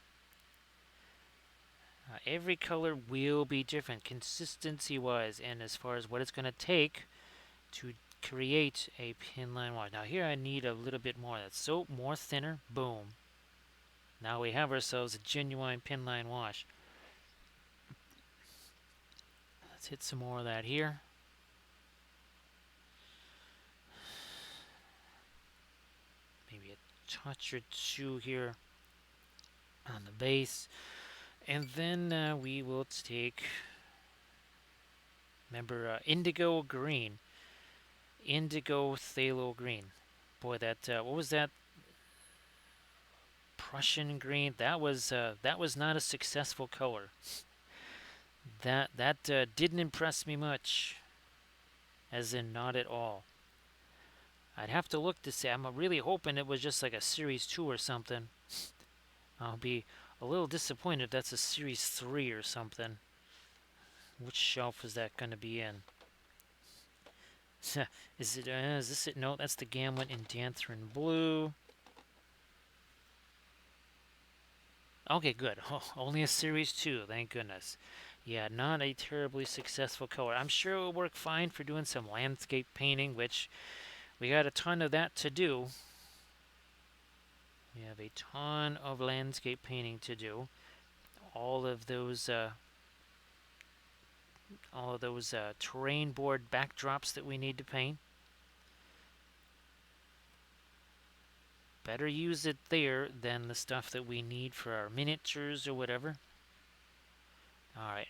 Every color will be different consistency wise and as far as what it's going to take to create a pin line wash. Now here I need a little bit more. That's so more thinner. Boom. Now we have ourselves a genuine pin line wash. Let's hit some more of that here. touch or two here on the base. And then we will take, remember, indigo green. Indigo phthalo green. Boy, that, what was that? Prussian green. That was not a successful color. That didn't impress me much. As in, not at all. I'd have to look to see. I'm really hoping it was just like a Series 2 or something. I'll be a little disappointed if that's a Series 3 or something. Which shelf is that going to be in? Is this it? No, that's the Gamlet in Danthrin Blue. Okay, good. Oh, only a Series 2, thank goodness. Yeah, not a terribly successful color. I'm sure it will work fine for doing some landscape painting, which we got a ton of that to do. We have a ton of landscape painting to do. All of those terrain board backdrops that we need to paint. Better use it there than the stuff that we need for our miniatures or whatever. Alright.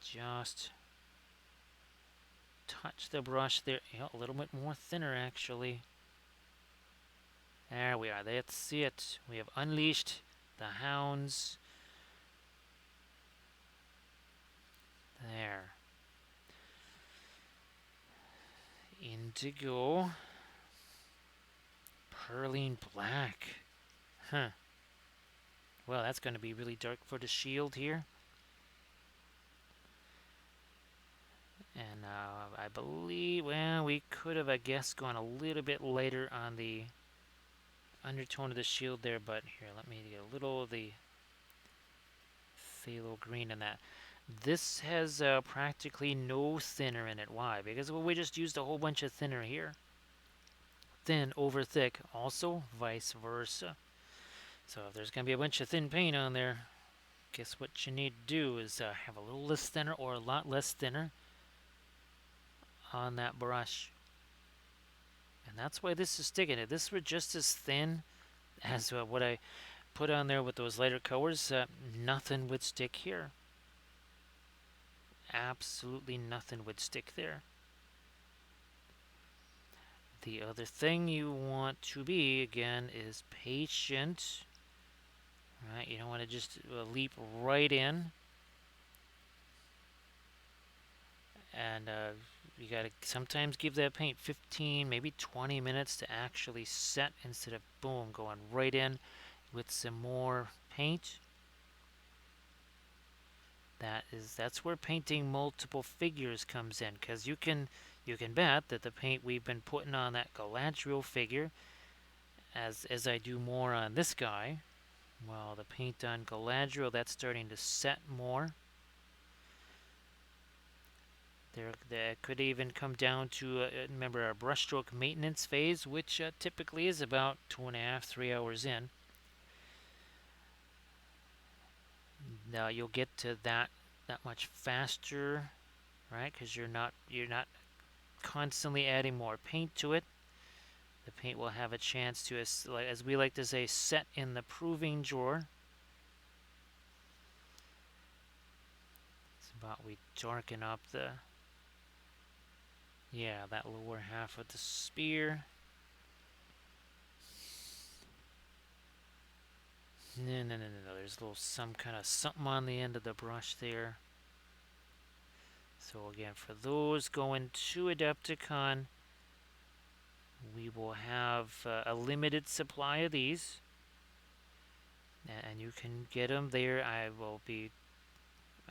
Just touch the brush there. Yeah, a little bit more thinner actually. There we are. That's it. We have unleashed the hounds. There. Indigo. Perline black. Huh. Well, that's going to be really dark for the shield here. And I believe, well, we could have, I guess, gone a little bit later on the undertone of the shield there, but here, let me get a little of the phthalo green in that. This has practically no thinner in it. Why? Because we just used a whole bunch of thinner here. Thin over thick, also vice versa. So if there's going to be a bunch of thin paint on there, guess what you need to do is have a little less thinner or a lot less thinner on that brush. And that's why this is sticking. If this were just as thin as what I put on there with those lighter colors, nothing would stick here. Absolutely nothing would stick there. The other thing you want to be, again, is patient. Right? You don't want to just leap right in. And you got to sometimes give that paint 15, maybe 20 minutes to actually set instead of, boom, going right in with some more paint. That's where painting multiple figures comes in, because you can bet that the paint we've been putting on that Galadriel figure, as I do more on this guy, well, the paint on Galadriel, that's starting to set more. There could even come down to, remember, our brushstroke maintenance phase, which typically is about 2.5, 3 hours in. Now you'll get to that much faster, right? Because you're not constantly adding more paint to it. The paint will have a chance to, as we like to say, set in the proving drawer. It's about we darken up that lower half of the spear. No. There's a little some kind of something on the end of the brush there. So again, for those going to Adepticon, we will have a limited supply of these. And you can get them there. I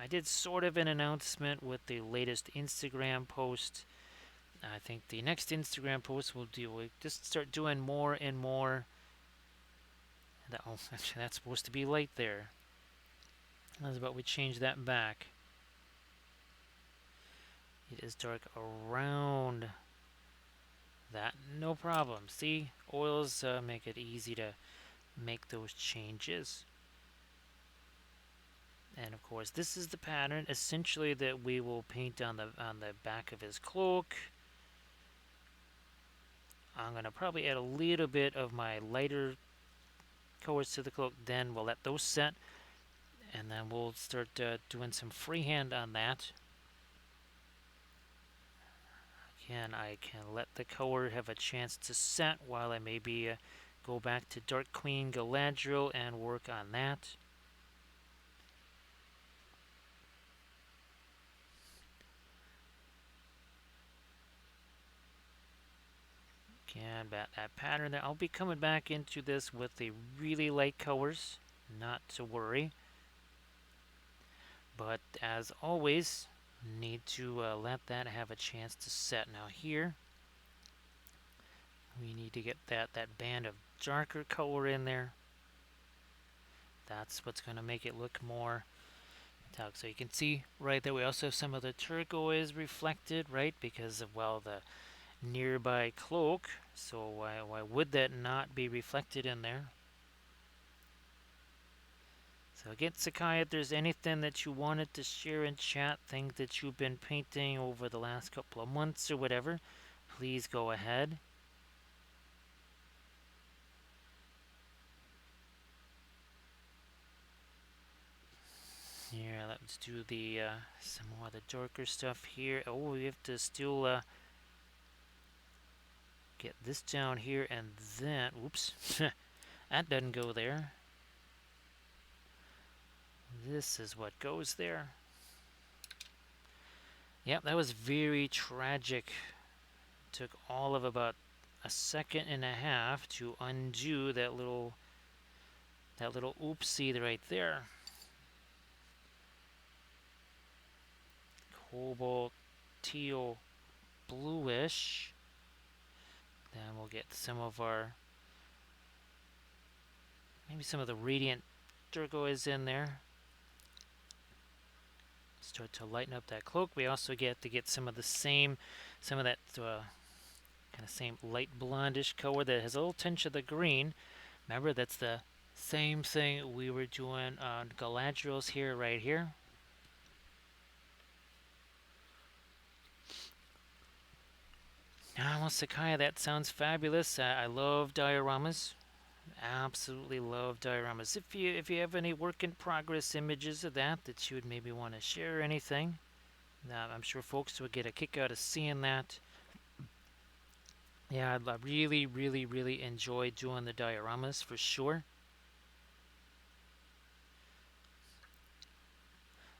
did sort of an announcement with the latest Instagram post. I think the next Instagram post we'll just start doing more and more. Oh, actually, that's supposed to be light there. How's about we change that back? It is dark around that. No problem. See, oils make it easy to make those changes. And of course, this is the pattern essentially that we will paint on the back of his cloak. I'm going to probably add a little bit of my lighter colors to the cloak. Then we'll let those set, and then we'll start doing some freehand on that. Again, I can let the color have a chance to set while I maybe go back to Dark Queen Galadriel and work on that. Again, that pattern there. I'll be coming back into this with the really light colors, not to worry. But as always, need to let that have a chance to set. Now here, we need to get that band of darker color in there. That's what's going to make it look more metallic. So you can see right there we also have some of the turquoise reflected, right? Because of, well, the nearby cloak. So why would that not be reflected in there? So again, Sakai, if there's anything that you wanted to share in chat, things that you've been painting over the last couple of months or whatever, please go ahead. Here, let's do the some more of the darker stuff here. Oh, we have to still get this down here, and then, oops, that doesn't go there. This is what goes there. Yep, that was very tragic. Took all of about a second and a half to undo that little oopsie right there. Cobalt, teal, bluish. Then we'll get some of our, maybe some of the radiant turquoise in there. Start to lighten up that cloak. We also get to get some of the same, some of that kind of same light blondish color that has a little tinge of the green. Remember, that's the same thing we were doing on Galadriel's here, right here. Now, Sakaya, that sounds fabulous. I love dioramas. Absolutely love dioramas. If you have any work in progress images of that you would maybe want to share or anything, I'm sure folks would get a kick out of seeing that. Yeah, I really enjoy doing the dioramas for sure.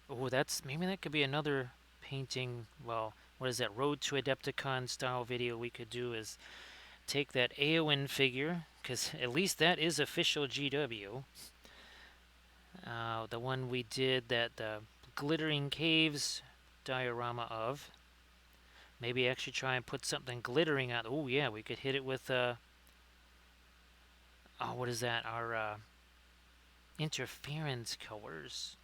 Oh, maybe that could be another painting. Well, what is that? Road to Adepticon style video we could do is take that Eowyn figure, because at least that is official GW. The one we did that Glittering Caves diorama of. Maybe actually try and put something glittering on. Oh yeah, we could hit it with what is that? Our interference colors.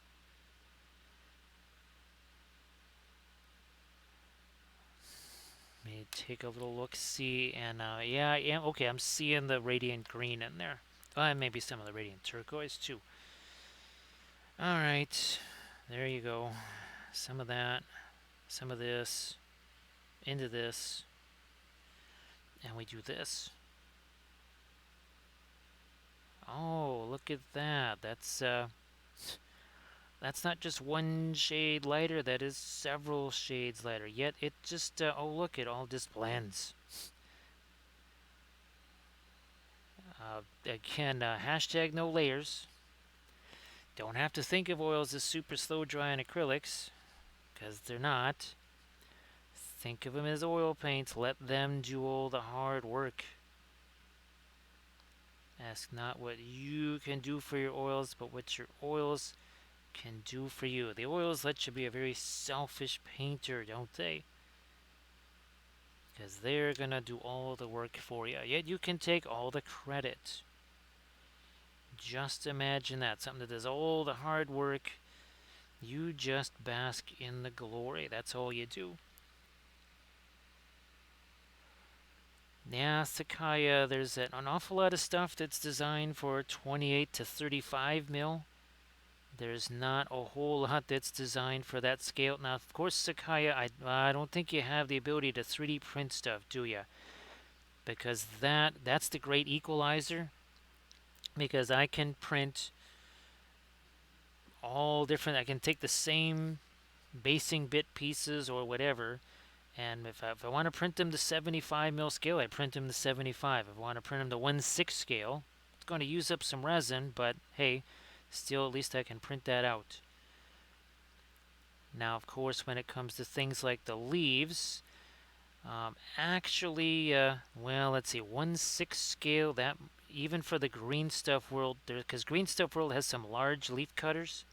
Let me take a little look, see, and yeah, okay, I'm seeing the radiant green in there. And maybe some of the radiant turquoise too. Alright, there you go. Some of that, some of this, into this, and we do this. Oh, look at that. That's not just one shade lighter, that is several shades lighter. Yet it just, oh look, it all just blends. Again, hashtag no layers. Don't have to think of oils as super slow drying acrylics, because they're not. Think of them as oil paints. Let them do all the hard work. Ask not what you can do for your oils, but what your oils can do for you. The oils let you be a very selfish painter, don't they? Because they're gonna do all the work for you. Yet you can take all the credit. Just imagine that. Something that does all the hard work. You just bask in the glory. That's all you do. Yeah, Sakaya, there's an awful lot of stuff that's designed for 28 to 35 mil. There's not a whole lot that's designed for that scale. Now, of course, Sakaya, I don't think you have the ability to 3D print stuff, do you? because that's the great equalizer, because I can print all different. I can take the same basing bit pieces or whatever, and if I want to print them to 75 mil scale, I print them to 75. If I want to print them to 1/6 scale, it's going to use up some resin, but hey, still at least I can print that out. Now, of course, when it comes to things like the leaves, actually, well, let's see, 1/6 scale, that even for the green stuff world, because green stuff world has some large leaf cutters,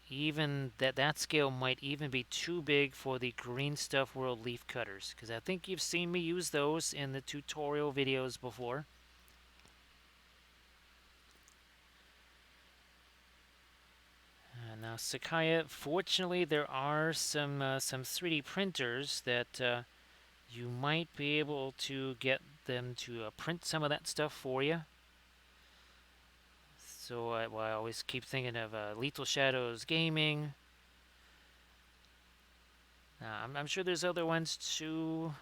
even that scale might even be too big for the green stuff world leaf cutters, because I think you've seen me use those in the tutorial videos before. Now Sakaya, fortunately there are some 3D printers that you might be able to get them to print some of that stuff for you. So I always keep thinking of Lethal Shadows Gaming. I'm sure there's other ones too,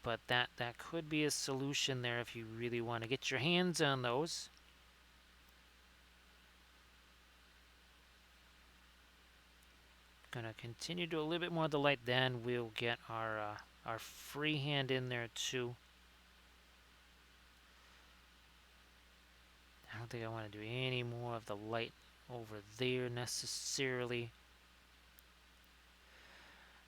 but that could be a solution there if you really want to get your hands on those. Gonna continue to do a little bit more of the light, then we'll get our freehand in there too. I don't think I want to do any more of the light over there necessarily.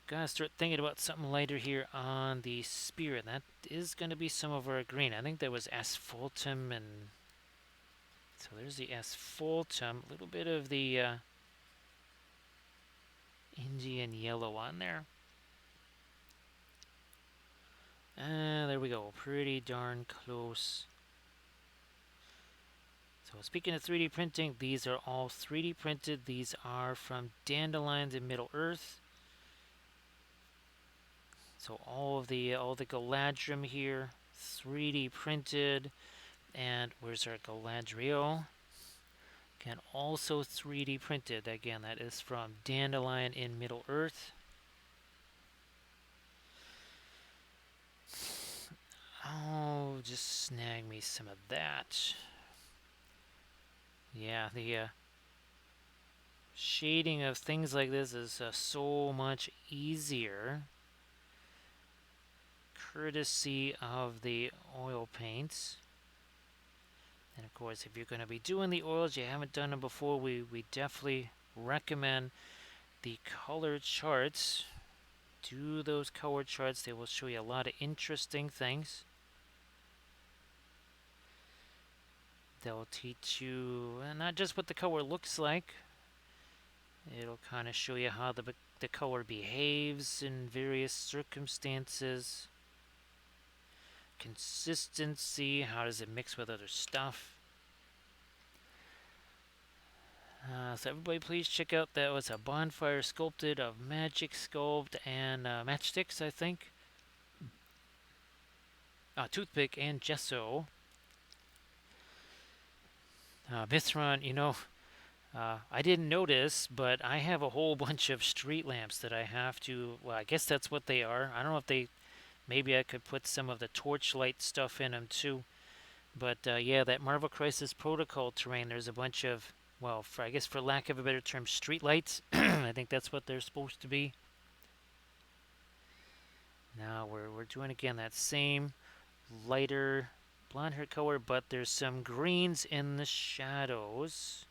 Gotta start thinking about something lighter here on the spirit. That is going to be some of our green. I think there was asphaltum, and so there's the asphaltum. A little bit of the Indian yellow on there. There we go. Pretty darn close. So speaking of 3D printing, these are all 3D printed. These are from Dandelions in Middle Earth. So all the Galadriel here, 3D printed. And where's our Galadriel? Again, also 3D printed. Again, that is from Dandelion in Middle Earth. Oh, just snag me some of that. Yeah, the shading of things like this is so much easier, courtesy of the oil paints. And of course, if you're going to be doing the oils, you haven't done them before, we definitely recommend the color charts. Do those color charts. They will show you a lot of interesting things. They'll teach you not just what the color looks like. It'll kind of show you how the color behaves in various circumstances. Consistency, how does it mix with other stuff. So everybody please check out, that was a bonfire sculpted of magic sculpt and matchsticks, I think. Toothpick and gesso. Mithron, you know, I didn't notice, but I have a whole bunch of street lamps that I have to, well, I guess that's what they are. I don't know if they, maybe I could put some of the torchlight stuff in them too. But yeah, that Marvel Crisis Protocol terrain, there's a bunch of, well, I guess for lack of a better term, street lights. I think that's what they're supposed to be. Now we're doing again that same lighter blonde hair color, but there's some greens in the shadows.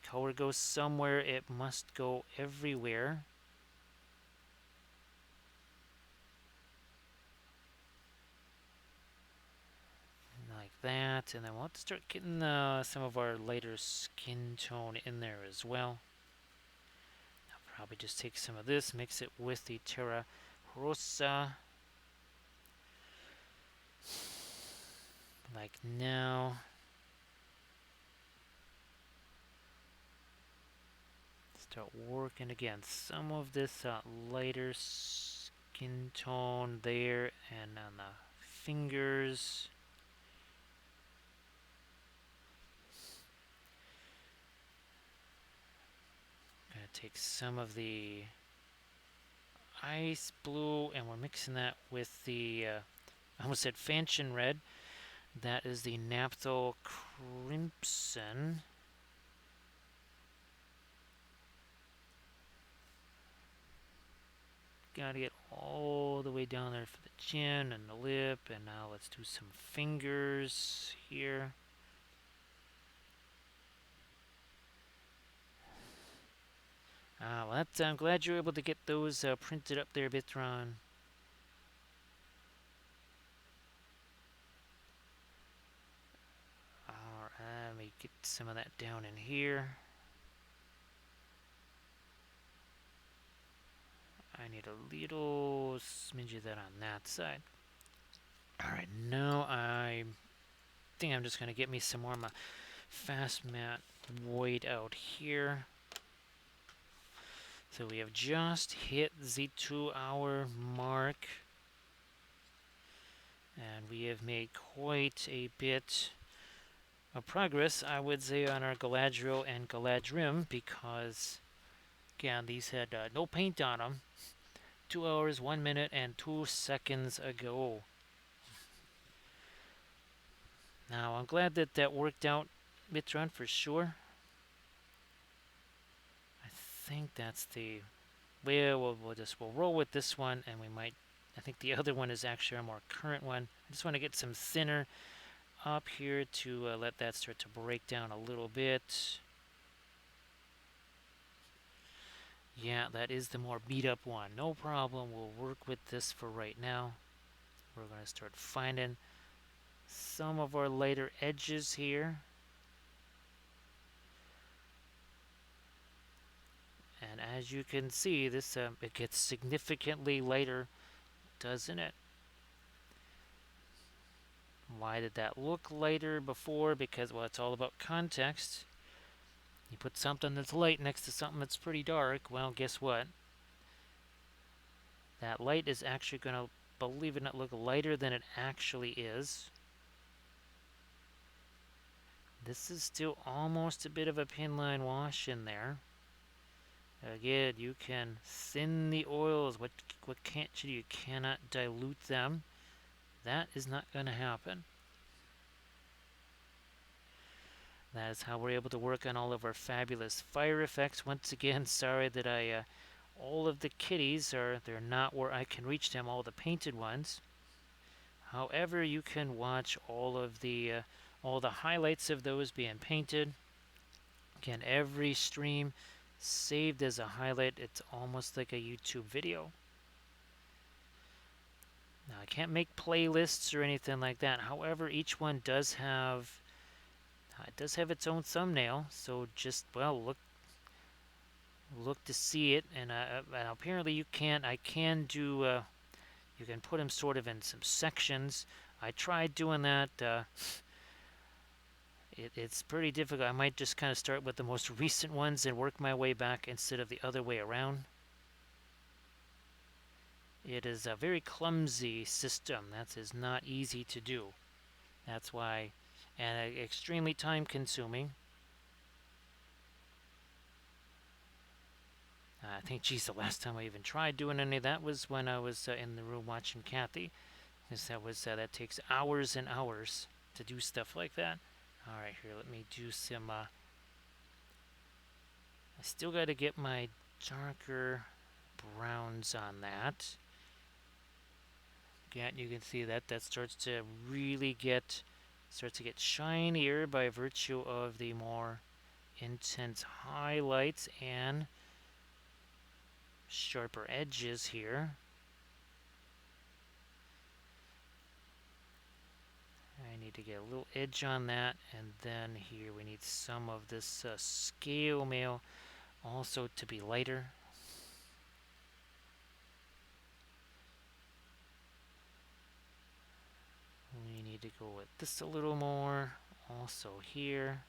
Color goes somewhere, it must go everywhere. Like that, and then we'll have to start getting some of our lighter skin tone in there as well. I'll probably just take some of this, mix it with the Terra Rosa. Like now. Start working again. Some of this lighter skin tone there and on the fingers. Gonna take some of the ice blue, and we're mixing that with the, I almost said fanchon red. That is the naphthol crimson. Gotta get all the way down there for the chin and the lip, and now let's do some fingers here. Well, I'm glad you were able to get those printed up there, Bitron. Alright, let me get some of that down in here. I need a little smidge of that on that side. Alright, now I think I'm just going to get me some more of my fast matte white out here. So we have just hit the 2-hour mark. And we have made quite a bit of progress, I would say, on our Galadriel and Galadrim, because, again, these had no paint on them 2 hours, 1 minute, and 2 seconds ago. Now, I'm glad that that worked out, Bitron, for sure. I think that's the... Well, we'll roll with this one, and we might... I think the other one is actually our more current one. I just want to get some thinner up here to let that start to break down a little bit. Yeah, that is the more beat up one. No problem. We'll work with this for right now. We're going to start finding some of our lighter edges here. And as you can see, this it gets significantly lighter, doesn't it? Why did that look lighter before? Because, well, it's all about context. You put something that's light next to something that's pretty dark, well, guess what? That light is actually going to, believe it or not, look lighter than it actually is. This is still almost a bit of a pinline wash in there. Again, you can thin the oils. What can't you do? You cannot dilute them. That is not going to happen. That is how we're able to work on all of our fabulous fire effects. Once again, sorry that all of the kitties they're not where I can reach them, all the painted ones. However, you can watch all the highlights of those being painted. Again, every stream saved as a highlight. It's almost like a YouTube video. Now, I can't make playlists or anything like that. However, each one does have its own thumbnail. So just, well, look to see it. And apparently you can. I can do. You can put them sort of in some sections. I tried doing that. It's pretty difficult. I might just kind of start with the most recent ones and work my way back instead of the other way around. It is a very clumsy system. That is not easy to do. That's why, and extremely time consuming. I think, geez, the last time I even tried doing any of that was when I was in the room watching Kathy. Because that takes hours and hours to do stuff like that. Alright, here, let me do some, I still got to get my darker browns on that. Again, you can see that starts to really get shinier by virtue of the more intense highlights and sharper edges here. I need to get a little edge on that, and then here we need some of this scale mail also to be lighter. We need to go with this a little more, also here.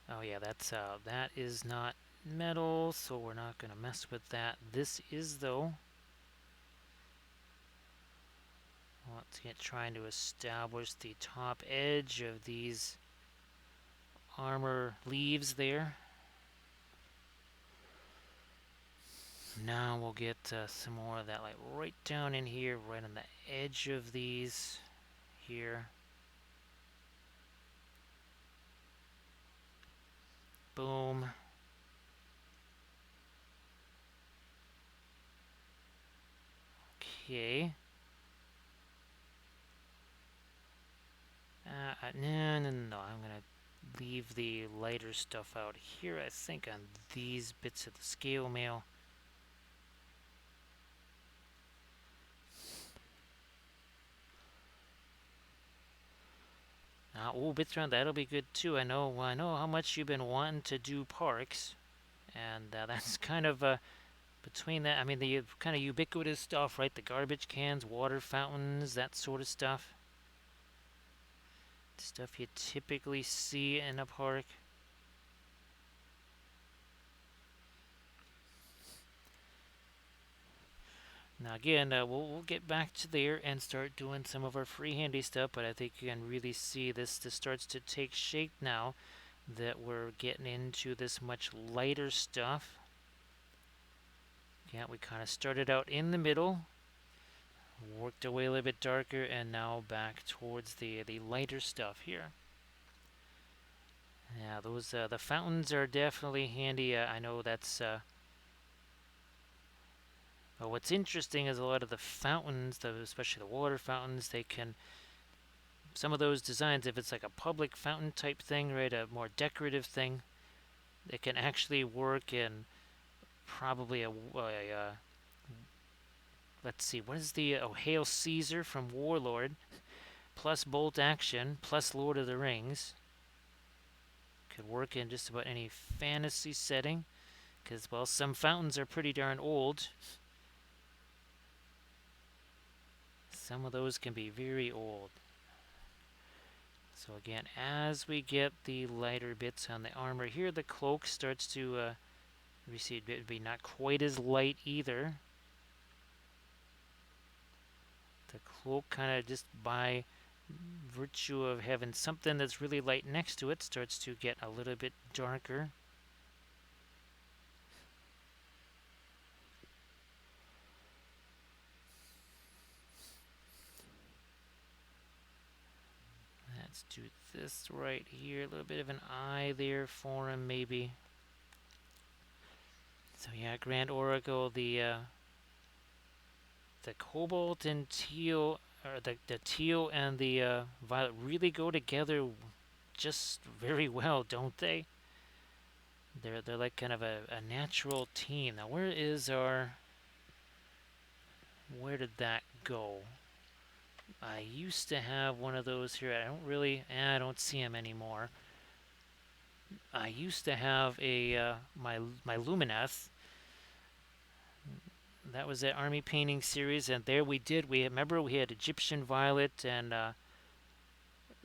Oh yeah, that is not metal, so we're not going to mess with that. This is, though. Let's get trying to establish the top edge of these armor leaves there. Now we'll get some more of that, like right down in here, right on the edge of these here. Boom. Okay. No. I'm gonna leave the lighter stuff out here, I think, on these bits of the scale mail. Bits around that'll be good too. I know how much you've been wanting to do parks, and that's kind of between that. I mean, the kind of ubiquitous stuff, right? The garbage cans, water fountains, that sort of stuff. Stuff you typically see in a park. Now again, we'll get back to there and start doing some of our free-handy stuff, but I think you can really see this starts to take shape now that we're getting into this much lighter stuff. Yeah, we kind of started out in the middle, worked away a little bit darker, and now back towards the lighter stuff here. Yeah, those the fountains are definitely handy. I know that's but what's interesting is a lot of the fountains, especially the water fountains, they can, some of those designs, if it's like a public fountain type thing, right, a more decorative thing, it can actually work in probably let's see, what is the, Hail Caesar from Warlord, plus Bolt Action, plus Lord of the Rings. Could work in just about any fantasy setting, because, well, some fountains are pretty darn old. Some of those can be very old. So again, as we get the lighter bits on the armor here, the cloak starts to, we see it be not quite as light either. The cloak kind of just by virtue of having something that's really light next to it starts to get a little bit darker. Let's do this right here. A little bit of an eye there for him, maybe. So yeah, Grand Oracle, the cobalt and teal, or the teal and the violet really go together just very well, don't they? They're like kind of a natural team. Now where did that go? I used to have one of those here. I don't see him anymore. I used to have a my Lumineth. That was that army painting series, and there we remember we had Egyptian violet and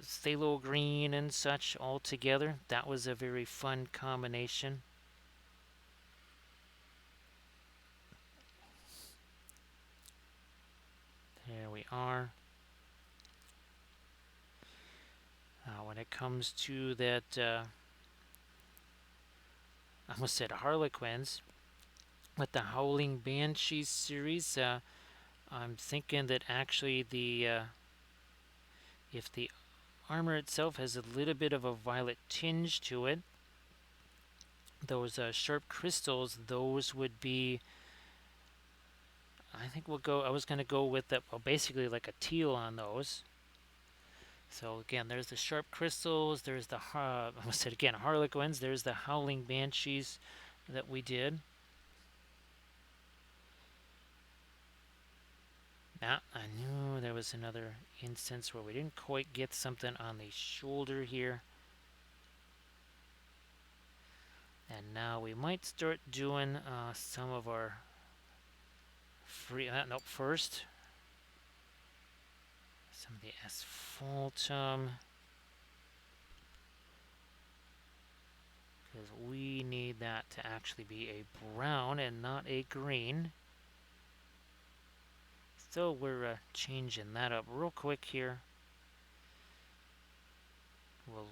phthalo green and such all together. That was a very fun combination. There we are. When it comes to that, I almost said Harlequins, with the Howling Banshees series, I'm thinking that actually if the armor itself has a little bit of a violet tinge to it, those sharp crystals, those would be, I think I was going to go with that, well, basically like a teal on those. So again, there's the sharp crystals, there's the, I almost said again, Harlequins, there's the Howling Banshees that we did. Now, I knew there was another instance where we didn't quite get something on the shoulder here. And now we might start doing some of our first some of the asphaltum, because we need that to actually be a brown and not a green. So we're changing that up real quick here. We'll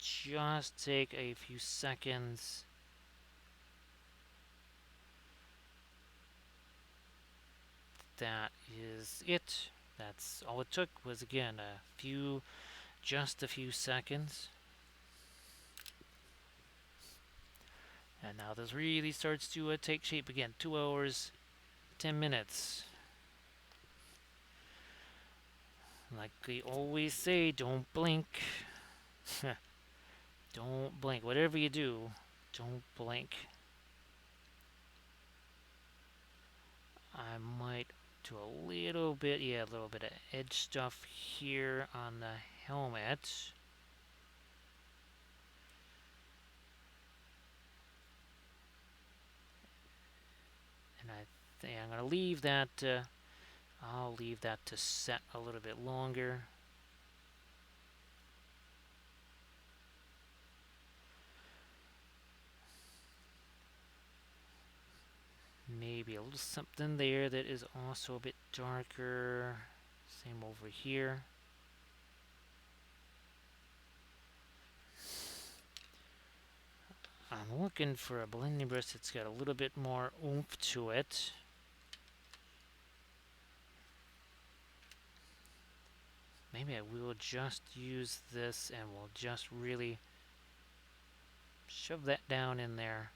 just take a few seconds. That is it. That's all it took was, again, just a few seconds. And now this really starts to take shape again. 2 hours, 10 minutes. Like we always say, don't blink. Don't blink. Whatever you do, don't blink. I might do a little bit of edge stuff here on the helmet. And I think I'm going to leave that, I'll leave that to set a little bit longer. Maybe a little something there that is also a bit darker. Same over here. I'm looking for a blending brush that's got a little bit more oomph to it. Maybe I will just use this and we'll just really shove that down in there.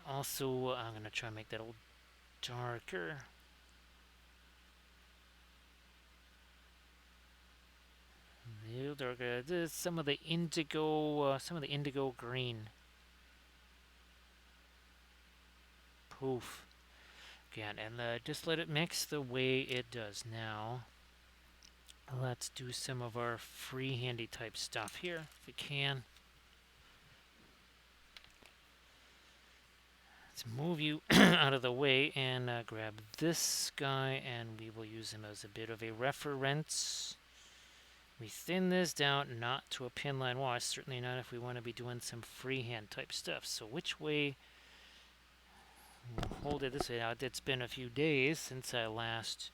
Also, I'm going to try and make that a little darker. A little darker. This is some of the indigo green. Poof. Again, and just let it mix the way it does now. Let's do some of our freehandy type stuff here, if we can. Let's move you out of the way and grab this guy, and we will use him as a bit of a reference. We thin this down, not to a pinline wash, certainly not if we want to be doing some freehand type stuff. So which way? We'll hold it this way. Now, it's been a few days since I last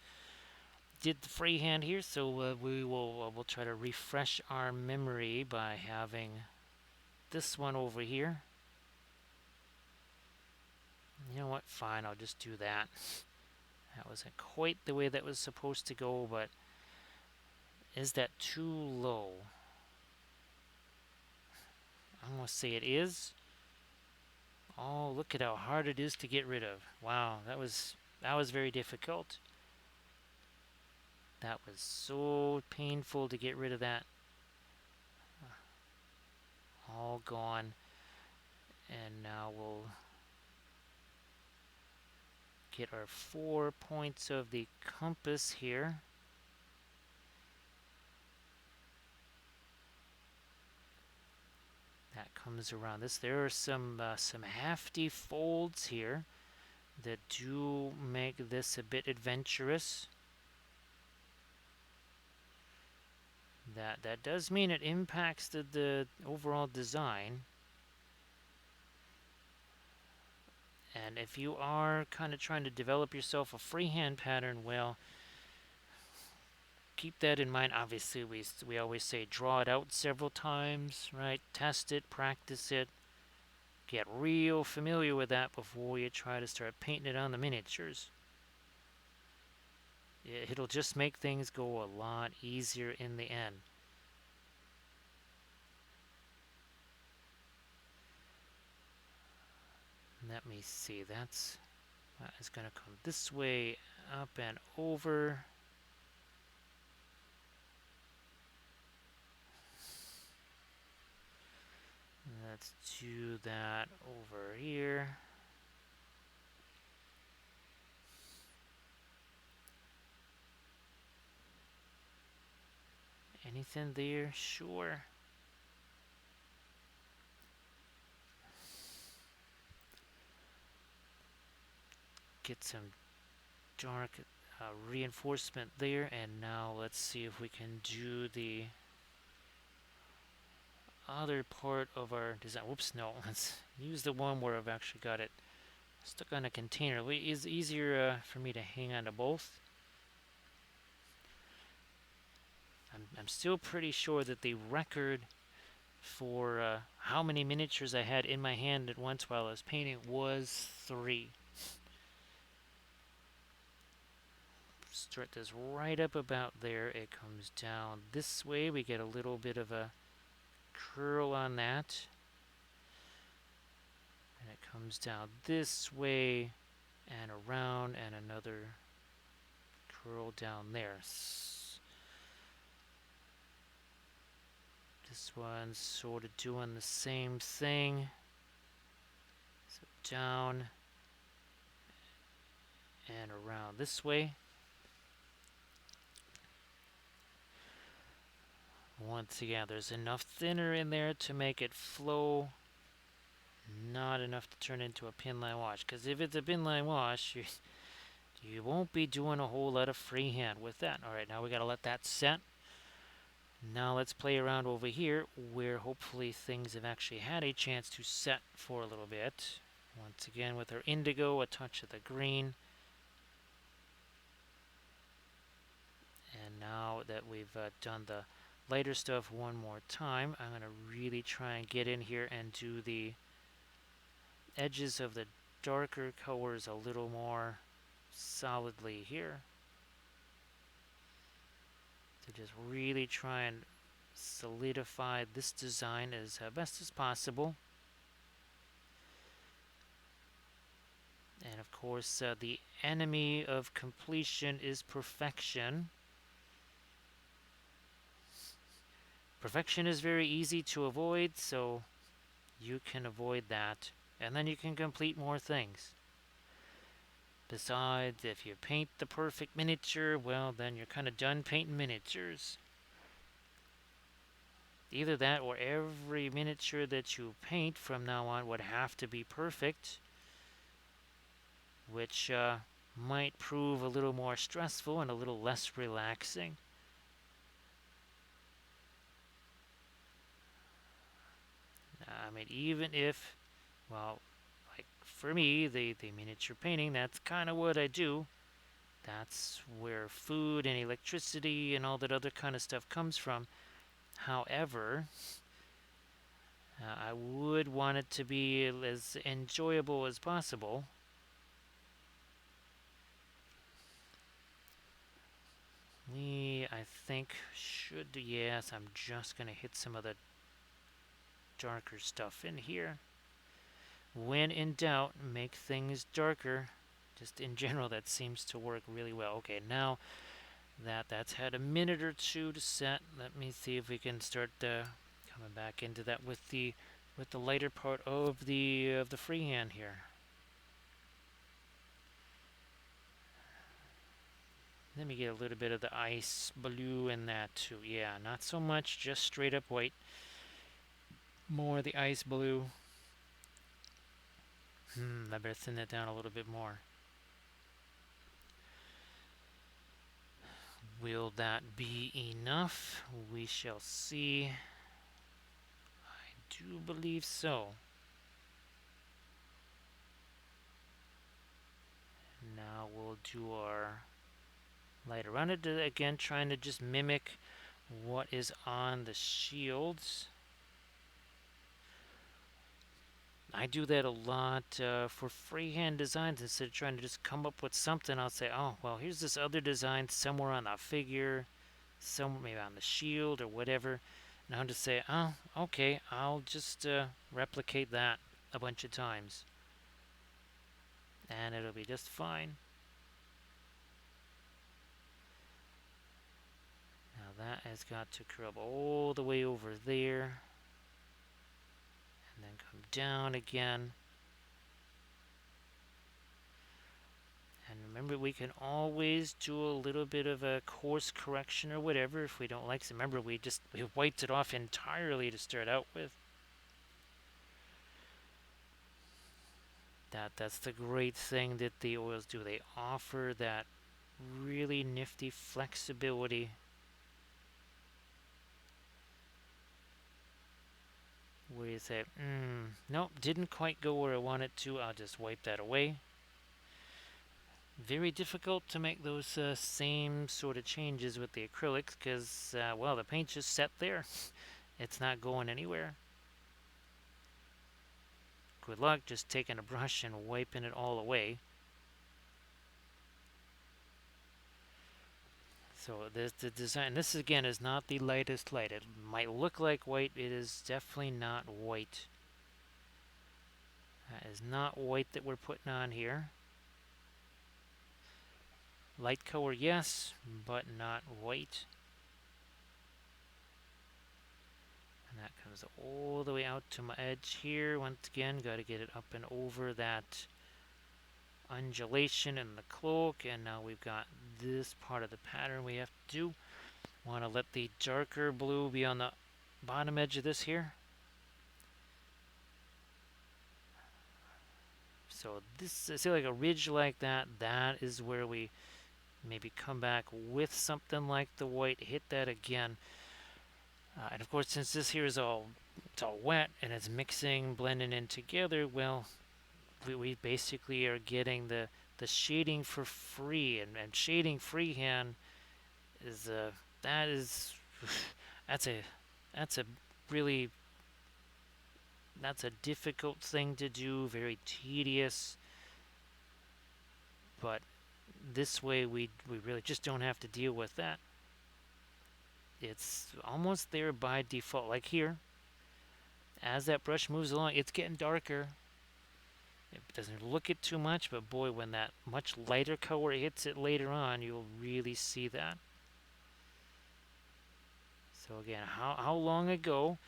did the freehand here, so we'll try to refresh our memory by having this one over here. You know what? Fine, I'll just do that. That wasn't quite the way that was supposed to go, but is that too low? I'm going to say it is. Oh, look at how hard it is to get rid of. Wow, that was very difficult. That was so painful to get rid of that. All gone. And now we'll get our 4 points of the compass here. That comes around this. There are some hefty folds here that do make this a bit adventurous. That does mean it impacts the overall design. And if you are kind of trying to develop yourself a freehand pattern, well, keep that in mind. Obviously, we always say draw it out several times, right? Test it, practice it. Get real familiar with that before you try to start painting it on the miniatures. It'll just make things go a lot easier in the end. Let me see, that is going to come this way, up and over. Let's do that over here. Anything there? Sure. Get some dark reinforcement there, and now let's see if we can do the other part of our design. Whoops, no, let's use the one where I've actually got it stuck on a container. It's easier for me to hang on to both. I'm still pretty sure that the record for how many miniatures I had in my hand at once while I was painting was 3. Start this right up about there. It comes down this way. We get a little bit of a curl on that. And it comes down this way and around and another curl down there. This one's sort of doing the same thing. So down and around this way. Once again, there's enough thinner in there to make it flow. Not enough to turn into a pinline wash. Because if it's a pinline wash, you won't be doing a whole lot of freehand with that. Alright, now we got to let that set. Now let's play around over here where hopefully things have actually had a chance to set for a little bit. Once again with our indigo, a touch of the green. And now that we've done the lighter stuff one more time, I'm going to really try and get in here and do the edges of the darker colors a little more solidly here. To just really try and solidify this design as best as possible. And of course, the enemy of completion is perfection. Perfection is very easy to avoid, so you can avoid that. And then you can complete more things. Besides, if you paint the perfect miniature, well, then you're kind of done painting miniatures. Either that or every miniature that you paint from now on would have to be perfect, which might prove a little more stressful and a little less relaxing. I mean, even if, well, like for me, the miniature painting, that's kind of what I do. That's where food and electricity and all that other kind of stuff comes from. However, I would want it to be as enjoyable as possible. I think, should, yes, I'm just going to hit some of the darker stuff in here. When in doubt, make things darker. Just in general, that seems to work really well. Okay, now that's had a minute or two to set, let me see if we can start coming back into that with the lighter part of the freehand here. Let me get a little bit of the ice blue in that too. Yeah, not so much just straight up white. More the ice blue. I better thin that down a little bit more. Will that be enough? We shall see. I do believe so. Now we'll do our light around it again, trying to just mimic what is on the shields. I do that a lot for freehand designs. Instead of trying to just come up with something, I'll say, oh, well, here's this other design somewhere on that figure, somewhere maybe on the shield or whatever. And I'll just say, oh, okay, I'll just replicate that a bunch of times. And it'll be just fine. Now that has got to curl all the way over there. And then come down again. And remember, we can always do a little bit of a course correction or whatever if we don't like it. Remember, we wiped it off entirely to start out with. That's the great thing that the oils do. They offer that really nifty flexibility. Where you say, nope, didn't quite go where I wanted to. I'll just wipe that away. Very difficult to make those same sort of changes with the acrylics because, well, the paint's just set there. It's not going anywhere. Good luck just taking a brush and wiping it all away. So the design, this again is not the lightest light. It might look like white, it is definitely not white. That is not white that we're putting on here. Light color, yes, but not white. And that comes all the way out to my edge here. Once again, got to get it up and over that undulation in the cloak. And now we've got this part of the pattern we have to do. Want to let the darker blue be on the bottom edge of this here. So this, see, like a ridge like that, that is where we maybe come back with something like the white, hit that again. And of course, since this here is it's all wet and it's mixing, blending in together, well, we basically are getting the shading for free, and shading freehand is that is that's a that's a really that's a difficult thing to do, very tedious, but this way we really just don't have to deal with that. It's almost there by default. Like here, as that brush moves along, it's getting darker. It doesn't look it too much, but boy, when that much lighter color hits it later on, you'll really see that. So again, how long ago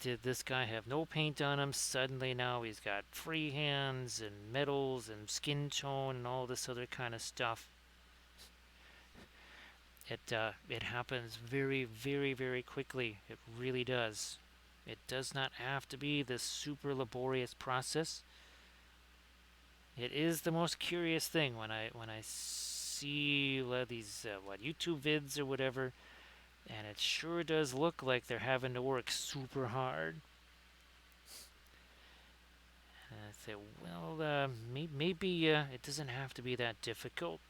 did this guy have no paint on him? Suddenly now he's got free hands and metals and skin tone and all this other kind of stuff. It happens very, very, very quickly. It really does. It does not have to be this super laborious process. It is the most curious thing when I see these YouTube vids or whatever, and it sure does look like they're having to work super hard. And I say, well, maybe it doesn't have to be that difficult.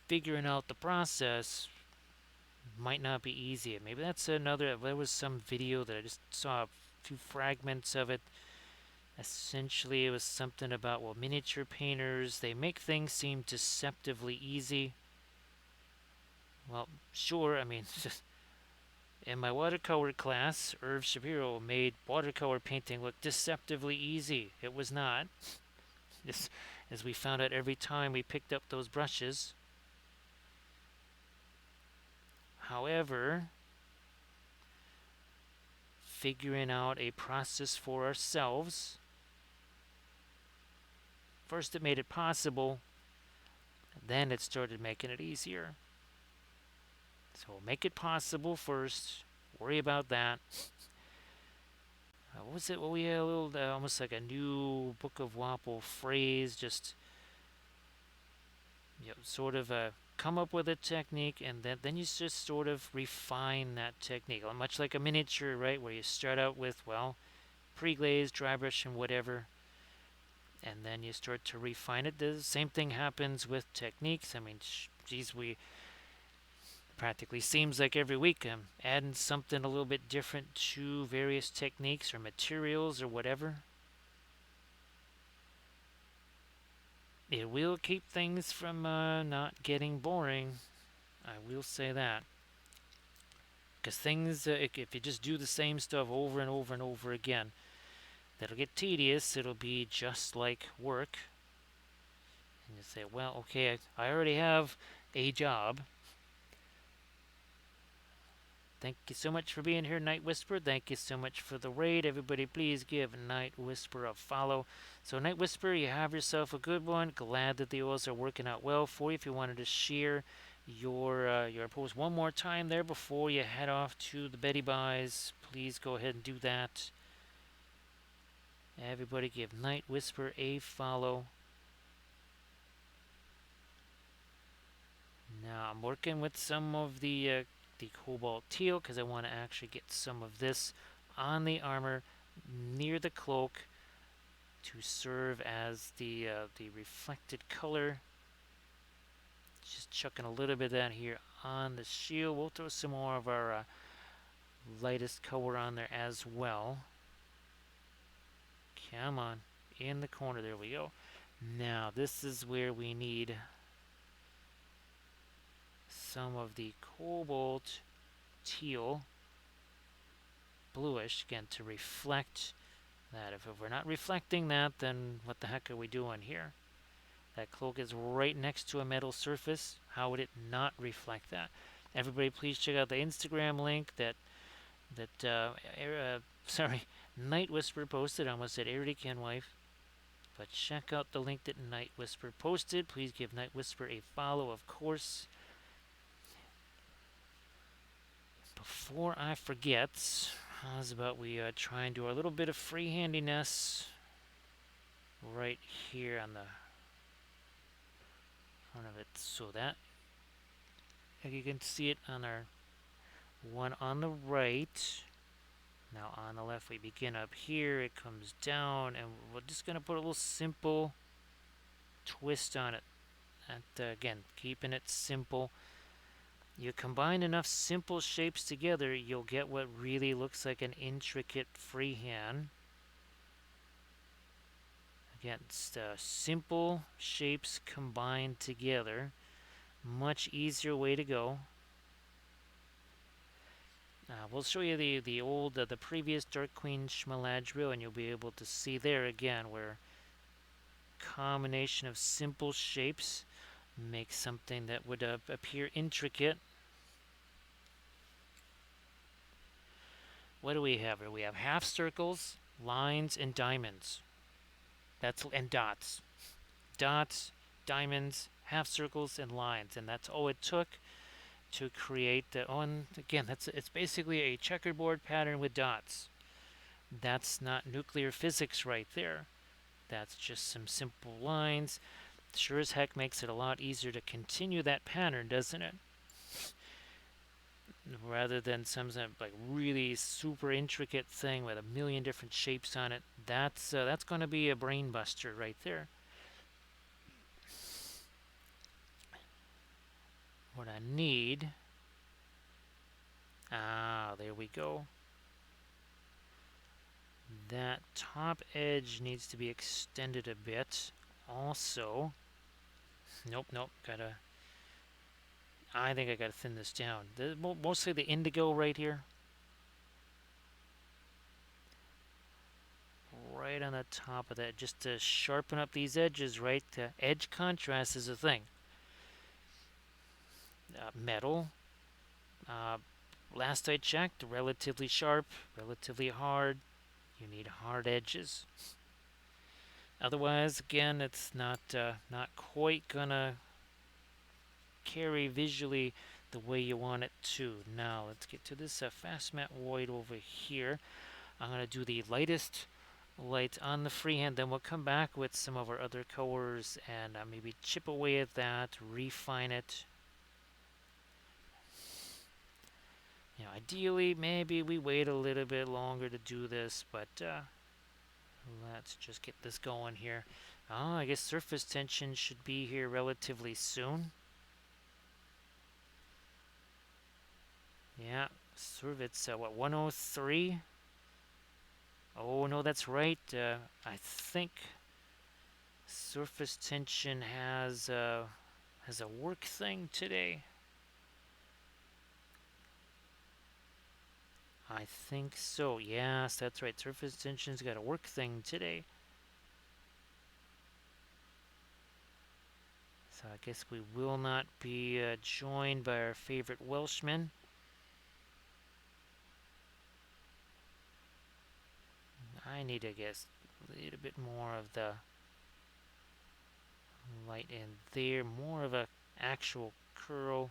Figuring out the process might not be easy. Maybe that's another. There was some video that I just saw a few fragments of it. Essentially, it was something about, well, miniature painters, they make things seem deceptively easy. Well, sure, I mean, in my watercolor class, Irv Shapiro made watercolor painting look deceptively easy. It was not. As we found out every time we picked up those brushes. However, figuring out a process for ourselves, first it made it possible, then it started making it easier. So make it possible first, worry about that. What was it? Well, we had a little, almost like a new Book of Wapple phrase, just, sort of come up with a technique, and then you just sort of refine that technique, much like a miniature, right, where you start out with, well, pre-glaze, dry brush, and whatever, and then you start to refine it. The same thing happens with techniques. I mean, geez, we practically seems like every week I'm adding something a little bit different to various techniques or materials or whatever. It will keep things from not getting boring. I will say that. Because things, if you just do the same stuff over and over and over again, that'll get tedious. It'll be just like work. And you say, well, okay, I already have a job. Thank you so much for being here, Night Whisperer. Thank you so much for the raid. Everybody, please give Night Whisperer a follow. So, Night Whisperer, you have yourself a good one. Glad that the oils are working out well for you. If you wanted to share your post one more time there before you head off to the Betty Buys, please go ahead and do that. Everybody, give Night Whisperer a follow. Now, I'm working with some of the cobalt teal because I want to actually get some of this on the armor near the cloak. to serve as the reflected color. Just chucking a little bit of that here on the shield. We'll throw some more of our lightest color on there as well. Come on, in the corner, there we go. Now this is where we need some of the cobalt teal, bluish, again, to reflect that. If we're not reflecting that, then what the heck are we doing here? That cloak is right next to a metal surface. How would it not reflect that? Everybody, please check out the Instagram link that sorry, Night Whisper posted. I almost said Eric wife, but check out the link that Night Whisper posted. Please give Night Whisper a follow, of course. Before I forget, how's about we try and do a little bit of free-handiness right here on the front of it, so that you can see it on our one on the right. Now on the left we begin up here, it comes down, and we're just going to put a little simple twist on it. And again, keeping it simple. You combine enough simple shapes together, you'll get what really looks like an intricate freehand. Again, it's simple shapes combined together. Much easier way to go. We'll show you the previous Dark Queen Galadriel, and you'll be able to see there again where combination of simple shapes makes something that would appear intricate. What do we have here? We have half circles, lines, and diamonds. And dots. Dots, diamonds, half circles, and lines, and that's all it took to create the. Oh, and again, it's basically a checkerboard pattern with dots. That's not nuclear physics right there. That's just some simple lines. Sure as heck makes it a lot easier to continue that pattern, doesn't it? Rather than some like really super intricate thing with a million different shapes on it. That's going to be a brain buster right there. What I need. There we go. That top edge needs to be extended a bit. Also, nope, gotta. I think I gotta thin this down. Mostly the indigo right here. Right on the top of that, just to sharpen up these edges, right? The edge contrast is a thing. Metal. Last I checked, relatively sharp, relatively hard. You need hard edges. Otherwise, again, it's not quite gonna carry visually the way you want it to. Now, let's get to this fast matte white over here. I'm gonna do the lightest light on the freehand, then we'll come back with some of our other colors and maybe chip away at that, refine it. You know, ideally, maybe we wait a little bit longer to do this, but let's just get this going here. I guess surface tension should be here relatively soon. Yeah, it's what, 103? Oh no, that's right. I think surface tension has a work thing today. I think so. Yes, that's right. Surface tension's got a work thing today. So I guess we will not be joined by our favorite Welshman. I need to get a little bit more of the light in there, more of a actual curl.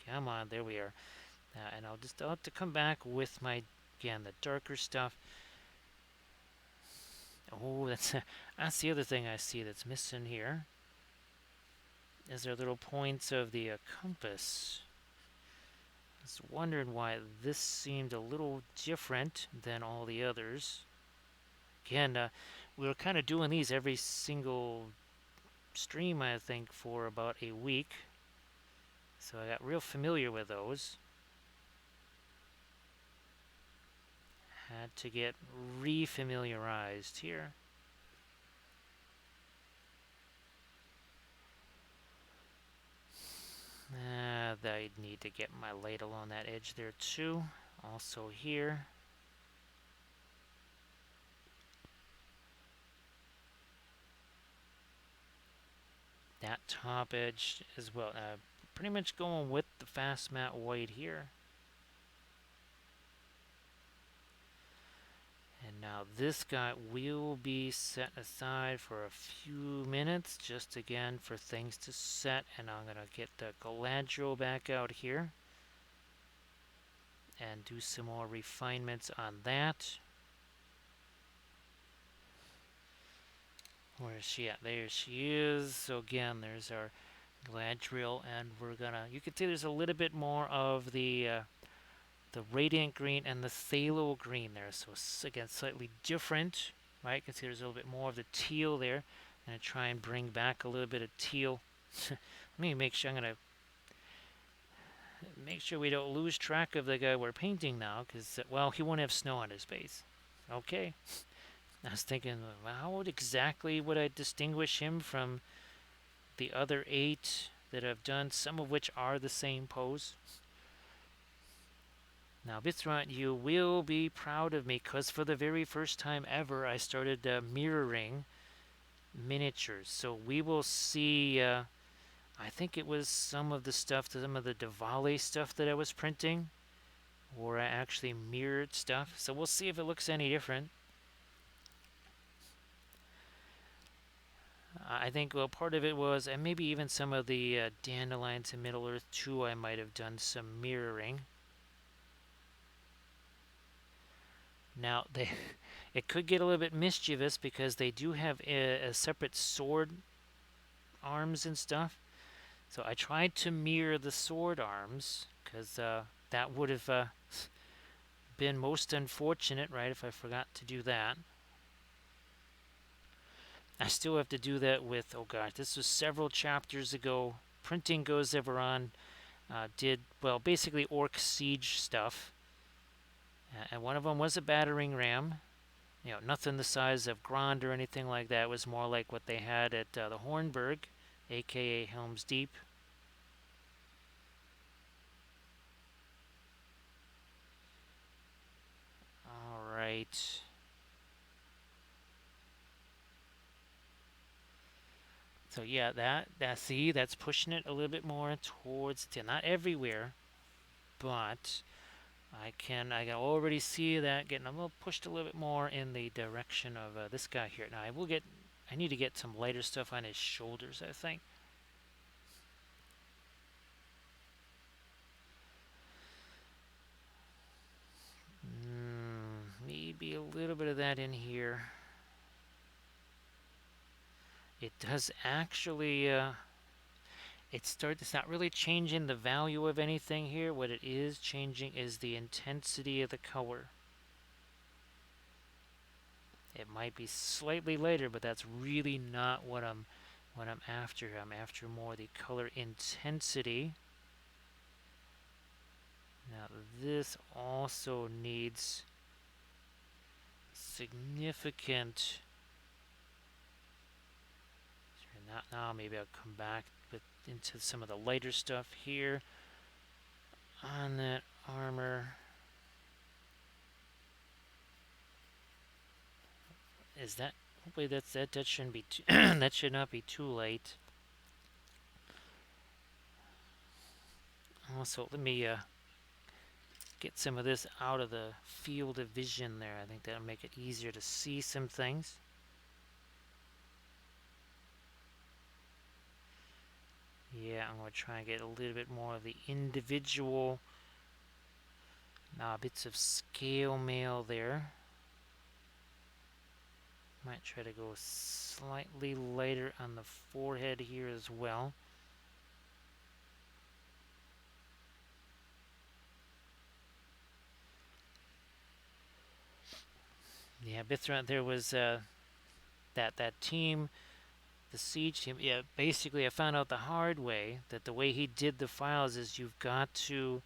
Come on, there we are. And I'll have to come back with my, again, the darker stuff. Oh, that's the other thing I see that's missing here. Is there little points of the compass? I was wondering why this seemed a little different than all the others. Again, we were kind of doing these every single stream, I think, for about a week. So I got real familiar with those. Had to get re-familiarized here. I need to get my ladle on that edge there too. Also here. That top edge as well. Pretty much going with the fast matte white here. And now this guy will be set aside for a few minutes, just again for things to set. And I'm going to get the Galadriel back out here and do some more refinements on that. Where is she at? There she is. So again, there's our Galadriel, and we're gonna. You can see there's a little bit more of the radiant green and the phthalo green there. So again, slightly different, right? You can see there's a little bit more of the teal there. I'm gonna try and bring back a little bit of teal. Let me make sure. I'm gonna make sure we don't lose track of the guy we're painting now, because well, he won't have snow on his base. Okay. I was thinking, how exactly would I distinguish him from the other 8 that I've done, some of which are the same pose? Now, Bithrat, you will be proud of me, because for the very first time ever, I started mirroring miniatures. So we will see, I think it was some of the stuff, some of the Diwali stuff that I was printing, or I actually mirrored stuff. So we'll see if it looks any different. I think, well, part of it was, and maybe even some of the Dandelions in Middle Earth too, I might have done some mirroring. Now, it could get a little bit mischievous because they do have a separate sword arms and stuff. So I tried to mirror the sword arms because that would have been most unfortunate, right, if I forgot to do that. I still have to do that with, oh gosh, this was several chapters ago. Printing Goes Ever On did, well, basically Orc Siege stuff. And one of them was a battering ram. You know, nothing the size of Grond or anything like that. It was more like what they had at the Hornburg, aka Helm's Deep. All right. So yeah, see, that's pushing it a little bit more towards, not everywhere, but I can already see that getting a little pushed a little bit more in the direction of this guy here. Now I need to get some lighter stuff on his shoulders, I think. Maybe a little bit of that in here. It does actually, it's not really changing the value of anything here. What it is changing is the intensity of the color. It might be slightly lighter, but that's really not what I'm after. I'm after more the color intensity. Now this also needs significant. Not now. Maybe I'll come back into some of the lighter stuff here on that armor. Is that? Hopefully that shouldn't be too that should not be too late. Also, let me get some of this out of the field of vision there. I think that'll make it easier to see some things. Yeah, I'm going to try and get a little bit more of the individual bits of scale mail there. Might try to go slightly lighter on the forehead here as well. Yeah, Bithrat, there was that team, the siege team. Yeah, basically, I found out the hard way that the way he did the files is you have to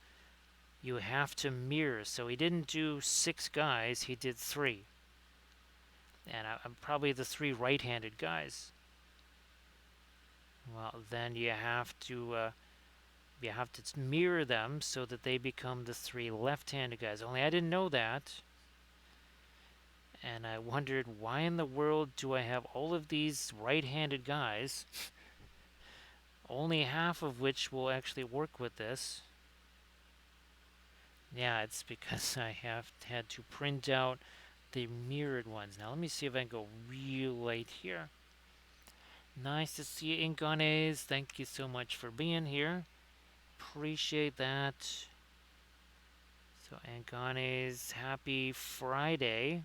mirror. So he didn't do 6 guys; he did 3, and I'm probably the 3 right-handed guys. Well, then you have to mirror them so that they become the 3 left-handed guys. Only I didn't know that. And I wondered, why in the world do I have all of these right-handed guys, only half of which will actually work with this? Yeah, it's because I have had to print out the mirrored ones. Now let me see if I can go real light here. Nice to see you, Ingones. Thank you so much for being here. Appreciate that. So Ingones, happy Friday.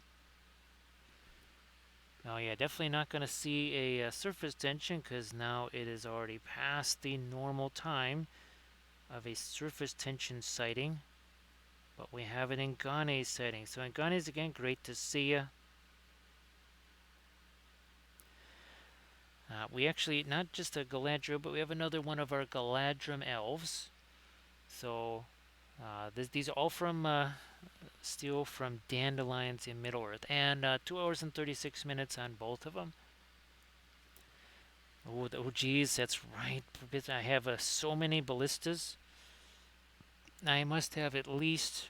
Oh yeah, definitely not going to see a surface tension because now it is already past the normal time of a surface tension sighting. But we have an Ngane sighting. So Nganes, again, great to see you. We actually, not just a Galadriel, but we have another one of our Galadrim elves. So these are all from still from Dandelions in Middle-earth. And 2 hours and 36 minutes on both of them. Oh, geez, that's right. I have so many ballistas. I must have at least...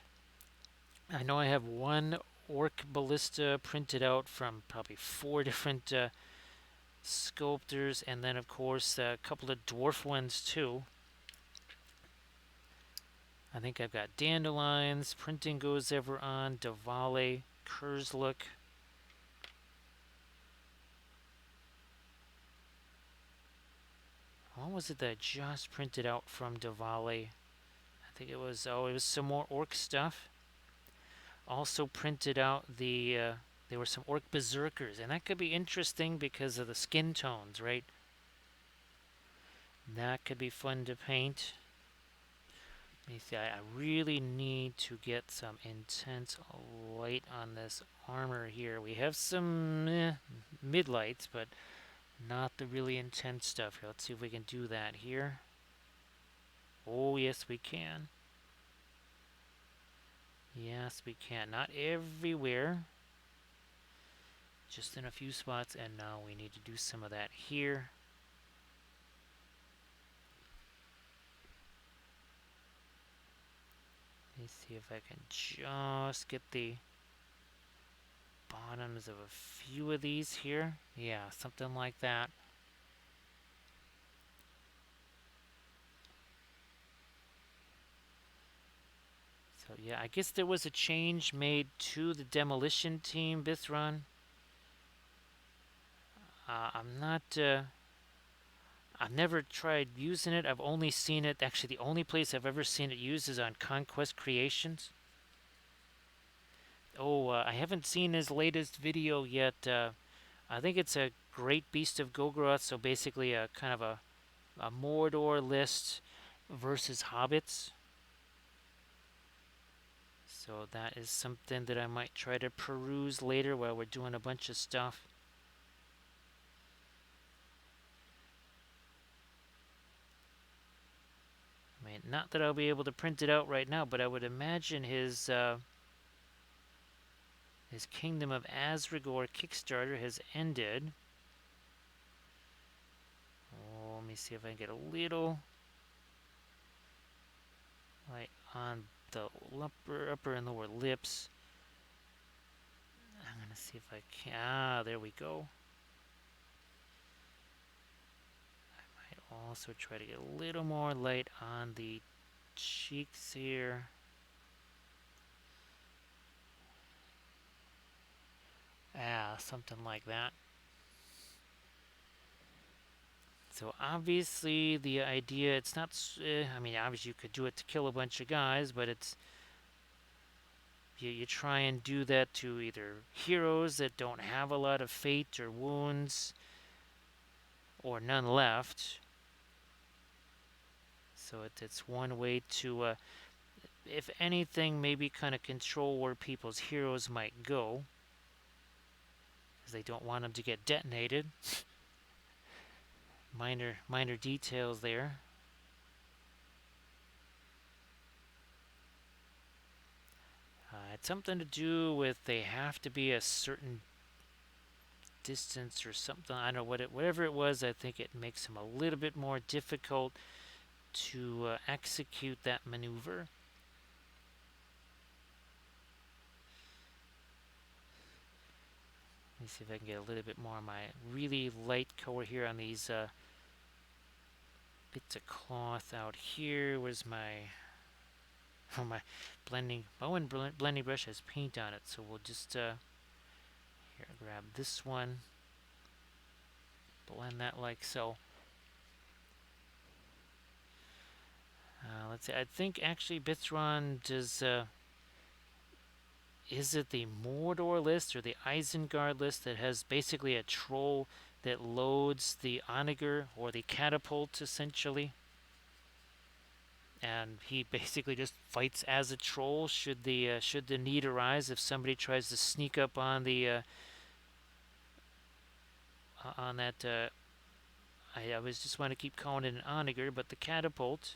I know I have 1 orc ballista printed out from probably 4 different sculptors, and then of course a couple of dwarf ones too. I think I've got Dandelions, Printing Goes Ever On, Diwali, Kurzlook. What was it that I just printed out from Diwali? I think it was some more orc stuff. Also printed out there were some orc berserkers, and that could be interesting because of the skin tones, right? That could be fun to paint. Let me see, I really need to get some intense light on this armor here. We have some mid lights, but not the really intense stuff here. Let's see if we can do that here. Oh, yes, we can. Yes, we can. Not everywhere. Just in a few spots, and now we need to do some of that here. Let's see if I can just get the bottoms of a few of these here. Yeah, something like that. So yeah, I guess there was a change made to the demolition team this run. I'm not... I've never tried using it. I've only seen it... Actually, the only place I've ever seen it used is on Conquest Creations. Oh, I haven't seen his latest video yet. I think it's a Great Beast of Golgoroth, so basically a kind of a Mordor list versus hobbits. So that is something that I might try to peruse later while we're doing a bunch of stuff. I mean, not that I'll be able to print it out right now, but I would imagine his Kingdom of Asragor Kickstarter has ended. Oh, let me see if I can get a little light on the upper and lower lips. I'm going to see if I can... Ah, there we go. I might also try to get a little more light on the cheeks here. Ah, something like that. So obviously the idea, it's not... I mean, obviously you could do it to kill a bunch of guys, but it's... You try and do that to either heroes that don't have a lot of fate or wounds, or none left. So it's one way to, if anything, maybe kind of control where people's heroes might go. because they don't want them to get detonated. Minor details there. It's something to do with they have to be a certain distance or something. I don't know whatever it was. I think it makes them a little bit more difficult to execute that maneuver. Let me see if I can get a little bit more of my really light color here on these bits of cloth out here. Where's my my blending? Blending brush has paint on it, so we'll just here grab this one, blend that like so. Let's see. I think actually Bithron does. Is it the Mordor list or the Isengard list that has basically a troll that loads the onager or the catapult essentially? And he basically just fights as a troll should the need arise if somebody tries to sneak up on the on that. I always just want to keep calling it an onager, but the catapult.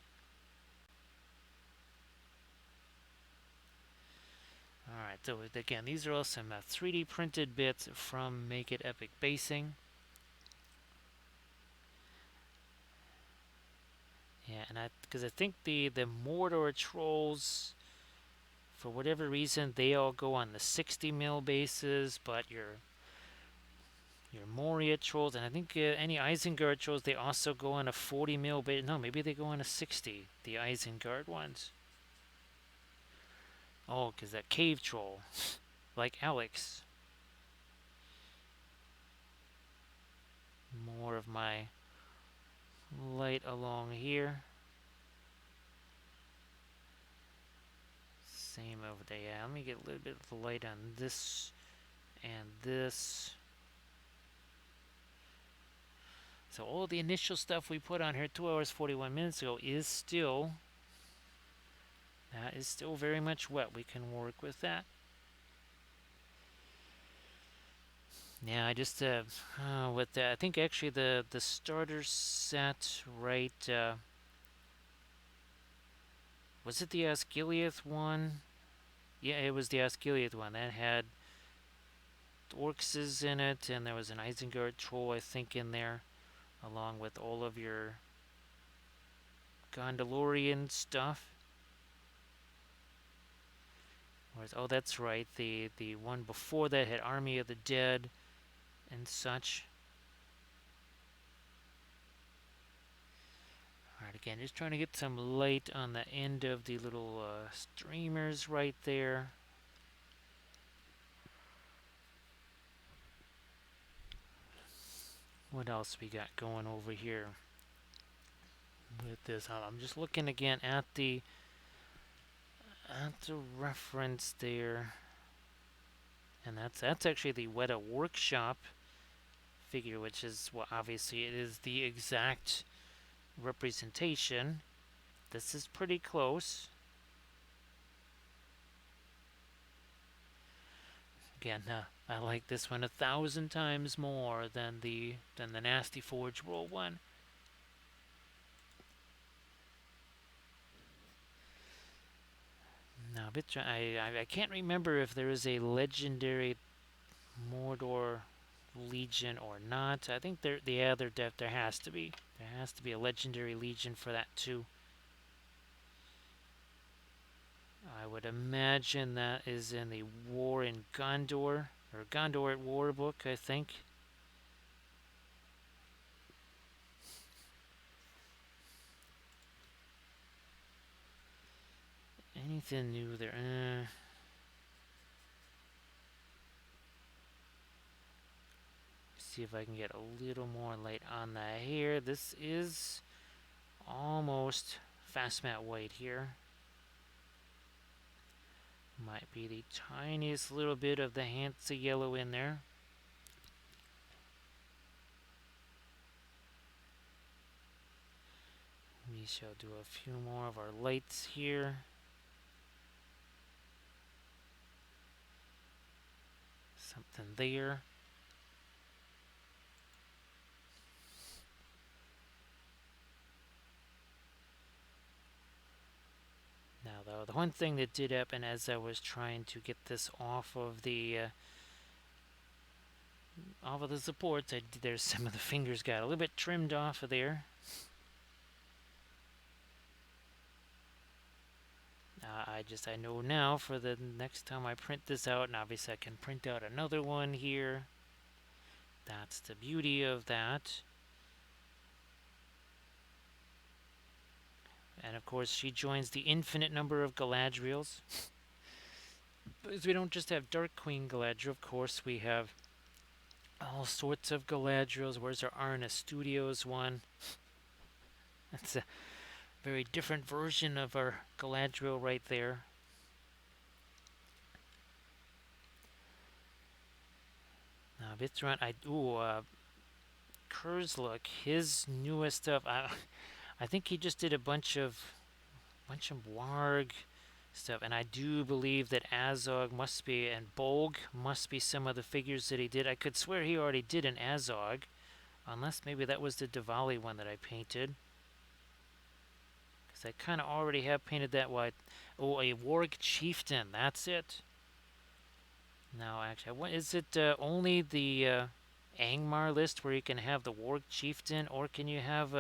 Alright, so again, these are all some 3D printed bits from Make It Epic Basing. Yeah, and because I think the Mordor trolls, for whatever reason, they all go on the 60 mil bases, but your Moria trolls, and I think any Isengard trolls, they also go on a 40 mil base. No, maybe they go on a 60, the Isengard ones. Oh, because that cave troll, like Alex. More of my light along here. Same over there. Yeah, let me get a little bit of the light on this and this. So all the initial stuff we put on here 2 hours 41 minutes ago is still very much wet. We can work with that. Yeah, I just with I think actually the starter set, right, was it the Asgiliath one? Yeah, it was the Asgiliath one. That had orcs in it, and there was an Isengard troll, I think, in there, along with all of your Dandelion stuff. Whereas, oh, that's right, the one before that had Army of the Dead and such. Alright, again, just trying to get some light on the end of the little streamers right there. What else we got going over here with this? I'm just looking again at the reference there, and that's actually the Weta Workshop figure, which is, well, obviously it is the exact representation. This is pretty close. Again, I like this one 1,000 times more than the Nasty Forge Roll one. Now, I can't remember if there is a legendary Mordor Legion or not. I think there has to be. There has to be a legendary Legion for that too. I would imagine that is in the War in Gondor, or Gondor at War book, I think. Anything new there? See if I can get a little more light on that here. This is almost fast matte white here. Might be the tiniest little bit of the Hansa yellow in there. We shall do a few more of our lights here. Something there. the one thing that did happen as I was trying to get this off of the supports, there's some of the fingers got a little bit trimmed off of there. I know now for the next time I print this out, and obviously I can print out another one here. That's the beauty of that. And of course she joins the infinite number of Galadriels. Because we don't just have Dark Queen Galadriel, of course we have all sorts of Galadriels. Where's our Arna Studios one? That's a very different version of our Galadriel right there. Now Vithran, Kurzlook, his newest stuff. I think he just did a bunch of Warg stuff, and I do believe that Azog must be, and Bolg must be some of the figures that he did. I could swear he already did an Azog, unless maybe that was the Diwali one that I painted. Because I kind of already have painted that white. Oh, a Warg Chieftain, that's it. Now, actually, what is it? Only the Angmar list where you can have the Warg Chieftain, or can you have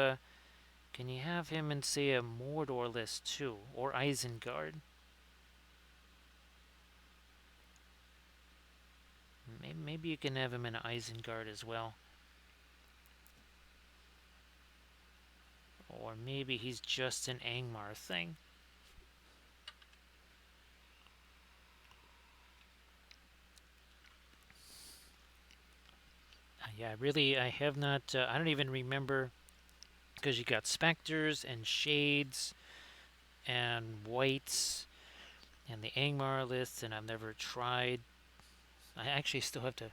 him in, say, a Mordor list too, or Isengard? Maybe you can have him in Isengard as well. Or maybe he's just an Angmar thing. Yeah, really, I have not, I don't even remember, because you got Spectres and Shades and Whites and the Angmar list, and I've never tried. I actually still have to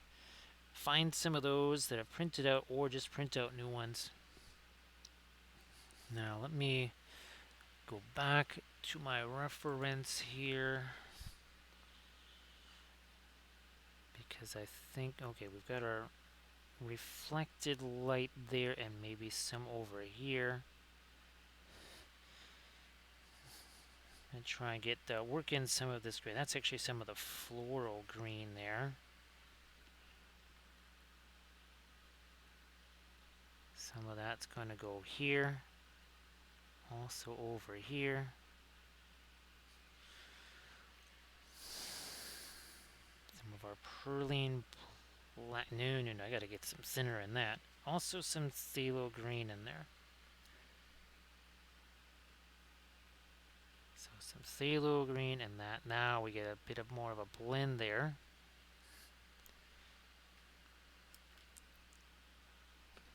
find some of those that I've printed out or just print out new ones. Now let me go back to my reference here, because I think, okay, we've got our reflected light there and maybe some over here. And try and get work in some of this green. That's actually some of the floral green there. Some of that's going to go here. Also over here. Some of our perline black. No, I gotta get some thinner in that. Also some phthalo green in there. So some phthalo green and that. Now we get a bit of more of a blend there.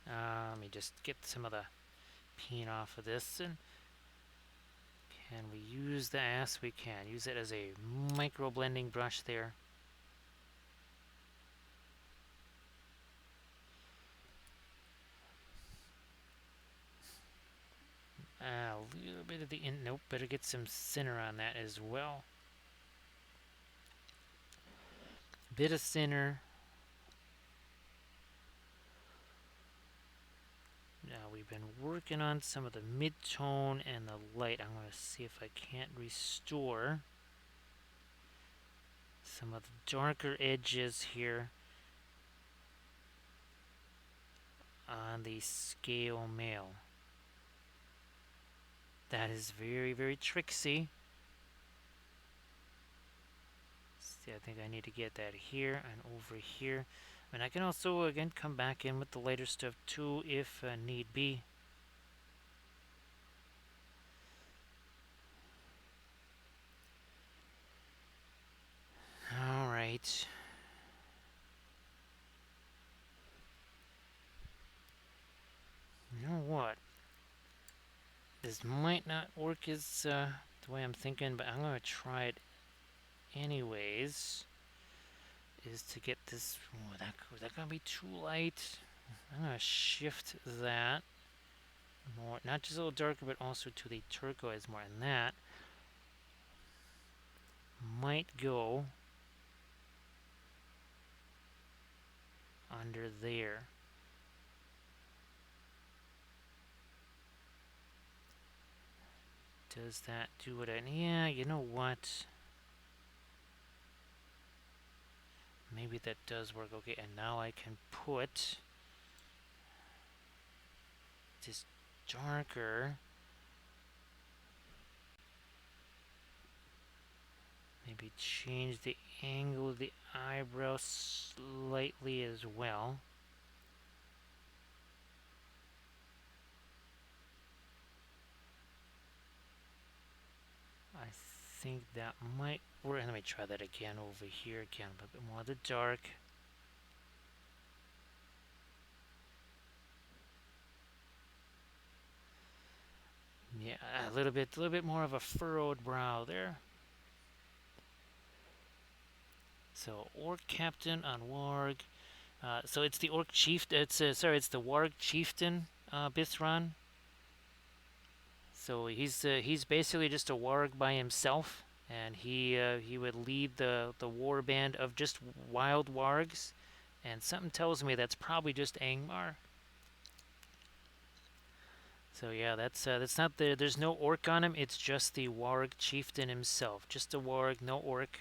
Let me just get some of the paint off of this, and can we use the yes, we can use it as a micro blending brush there. A little bit of the nope, better get some thinner on that as well. Bit of thinner. Now we've been working on some of the mid-tone and the light. I'm going to see if I can't restore some of the darker edges here on the scale mail. That is very, very tricksy. See, I think I need to get that here and over here. And I can also, again, come back in with the lighter stuff too, if need be. All right. You know what? This might not work as the way I'm thinking, but I'm going to try it anyways. Is to get this. Oh, is that going to be too light? I'm going to shift that more, not just a little darker, but also to the turquoise more. And that might go under there. Does that do what I need? Yeah, you know what? Maybe that does work. Okay, and now I can put this darker. Maybe change the angle of the eyebrow slightly as well. I think that might work. Let me try that again over here. Again, a bit more of the dark. Yeah, a little bit more of a furrowed brow there. So Orc Captain on Warg. So it's the Orc Chief. It's it's the Warg Chieftain, Bithron. So he's basically just a warg by himself, and he would lead the war band of just wild wargs, and something tells me that's probably just Angmar. So yeah, that's not there's no orc on him. It's just the warg chieftain himself, just a warg, no orc.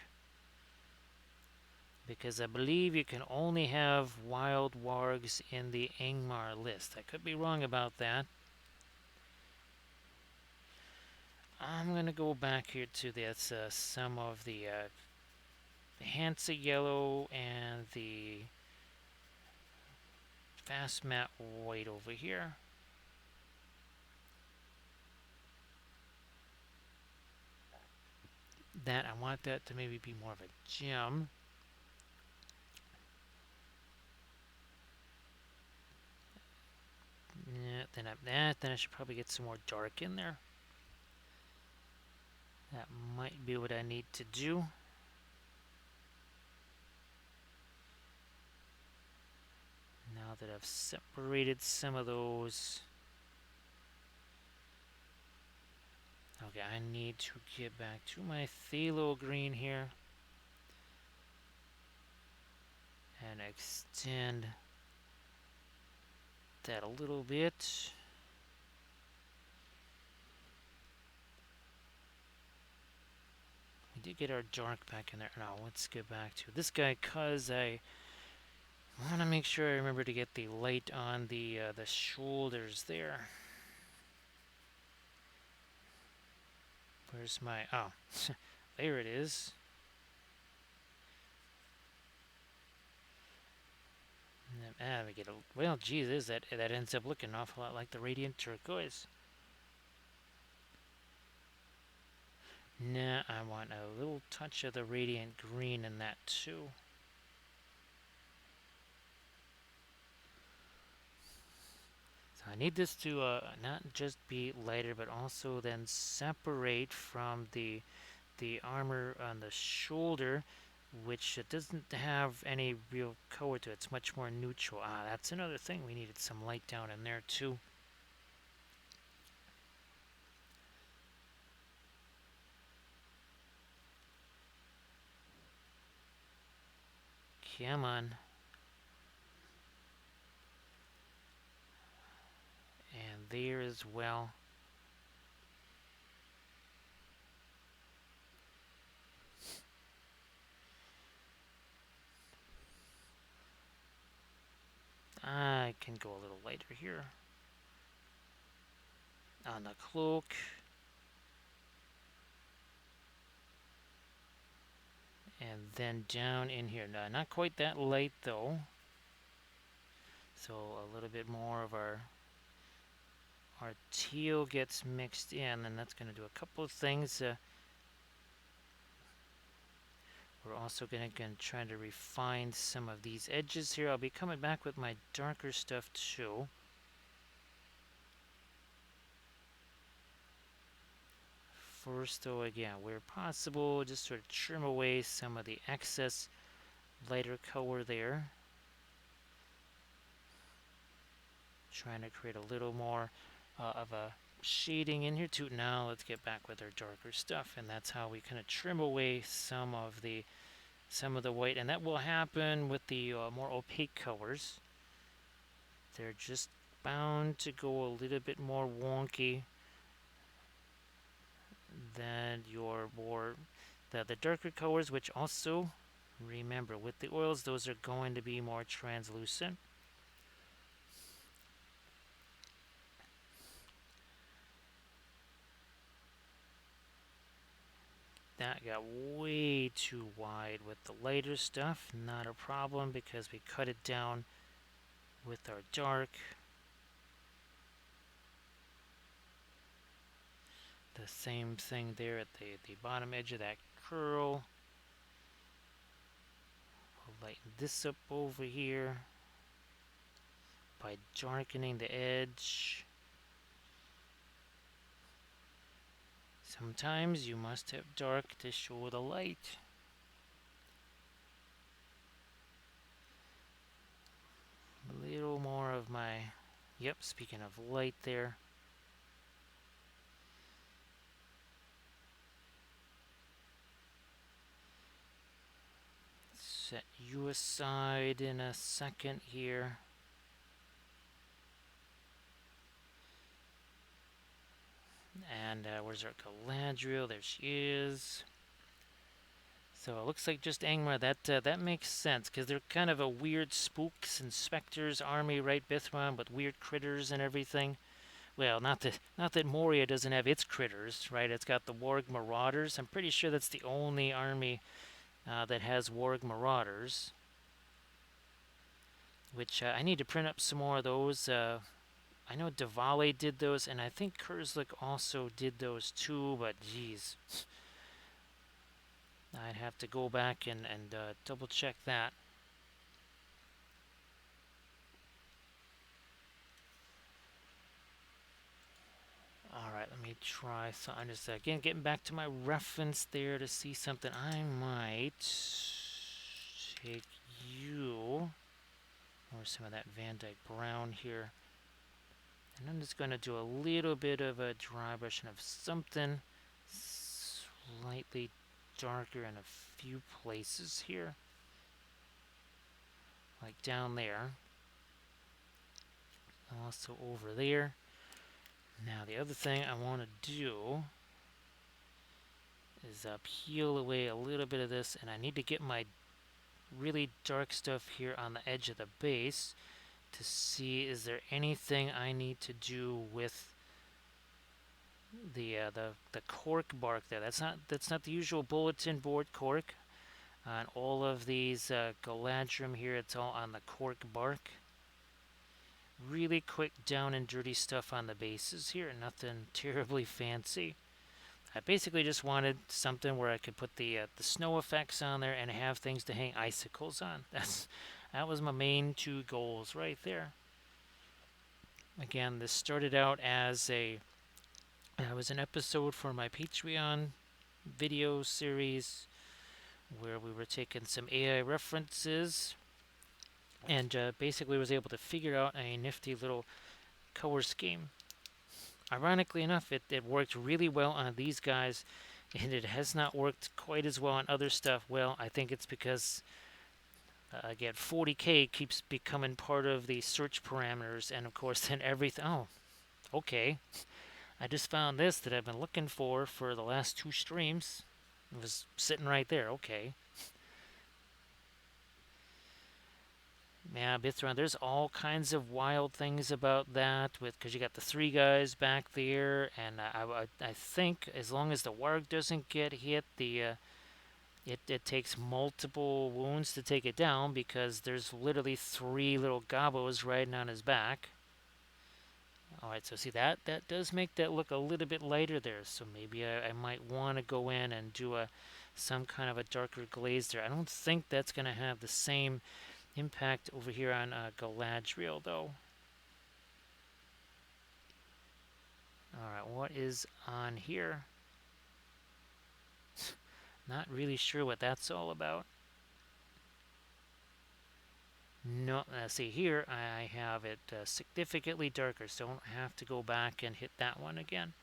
Because I believe you can only have wild wargs in the Angmar list. I could be wrong about that. I'm gonna go back here to this some of the Hansa Yellow and the Fast Matte White over here. That I want that to maybe be more of a gem. Yeah, then I should probably get some more dark in there. That might be what I need to do. Now that I've separated some of those. Okay, I need to get back to my phthalo green here. And extend that a little bit. We did get our dark back in there. Now let's get back to this guy, cause I want to make sure I remember to get the light on the shoulders there. Where's my... oh, there it is. We get a... well, Jesus, that ends up looking an awful lot like the Radiant Turquoise. Nah, I want a little touch of the Radiant Green in that too. So I need this to not just be lighter, but also then separate from the armor on the shoulder, which doesn't have any real color to it. It's much more neutral. Ah, that's another thing. We needed some light down in there too. Come on. And there as well. I can go a little lighter here. On the cloak. And then down in here. No, not quite that light though. So a little bit more of our teal gets mixed in, and that's going to do a couple of things. We're also going to try to refine some of these edges here. I'll be coming back with my darker stuff too. First though, again, where possible, just sort of trim away some of the excess lighter color there. Trying to create a little more of a shading in here too. Now let's get back with our darker stuff, and that's how we kind of trim away some of the white, and that will happen with the more opaque colors. They're just bound to go a little bit more wonky than your more the darker colors, which also remember with the oils, those are going to be more translucent. That got way too wide with the lighter stuff. Not a problem because we cut it down with our dark. The same thing there at the bottom edge of that curl. We'll lighten this up over here by darkening the edge. Sometimes you must have dark to show the light. A little more of my, yep, speaking of light there. Set you aside in a second here. And where's our Galadriel? There she is. So it looks like just Angmar. That makes sense because they're kind of a weird spooks and specters army, right, Bithron, with weird critters and everything. Well, not that Moria doesn't have its critters, right? It's got the Warg Marauders. I'm pretty sure that's the only army that has Warg Marauders. Which I need to print up some more of those. I know Diwali did those, and I think Kurzlik also did those too, but geez. I'd have to go back and double check that. Alright, let me try. So I'm just again getting back to my reference there to see something. I might take you, or some of that Van Dyke Brown here. And I'm just going to do a little bit of a dry brushing of something slightly darker in a few places here. Like down there. Also over there. Now the other thing I want to do is peel away a little bit of this, and I need to get my really dark stuff here on the edge of the base to see is there anything I need to do with the cork bark there. That's not the usual bulletin board cork. On all of these Galadriel here, it's all on the cork bark. Really quick down and dirty stuff on the bases here, nothing terribly fancy. I basically just wanted something where I could put the snow effects on there and have things to hang icicles on. That was my main two goals right there. Again, this started out as was an episode for my Patreon video series where we were taking some AI references and basically was able to figure out a nifty little color scheme. Ironically enough, it worked really well on these guys, and it has not worked quite as well on other stuff. Well, I think it's because, again, 40K keeps becoming part of the search parameters, and of course then everything, oh, okay. I just found this that I've been looking for the last 2 streams. It was sitting right there, okay. Yeah, Bithron, there's all kinds of wild things about that, because you got the 3 guys back there, and I think as long as the warg doesn't get hit, it takes multiple wounds to take it down, because there's literally 3 little gobos riding on his back. Alright, so see that does make that look a little bit lighter there, so maybe I might want to go in and do some kind of a darker glaze there. I don't think that's going to have the same impact over here on Galadriel, though. Alright, what is on here? Not really sure what that's all about. No, see here, I have it significantly darker, so I don't have to go back and hit that one again.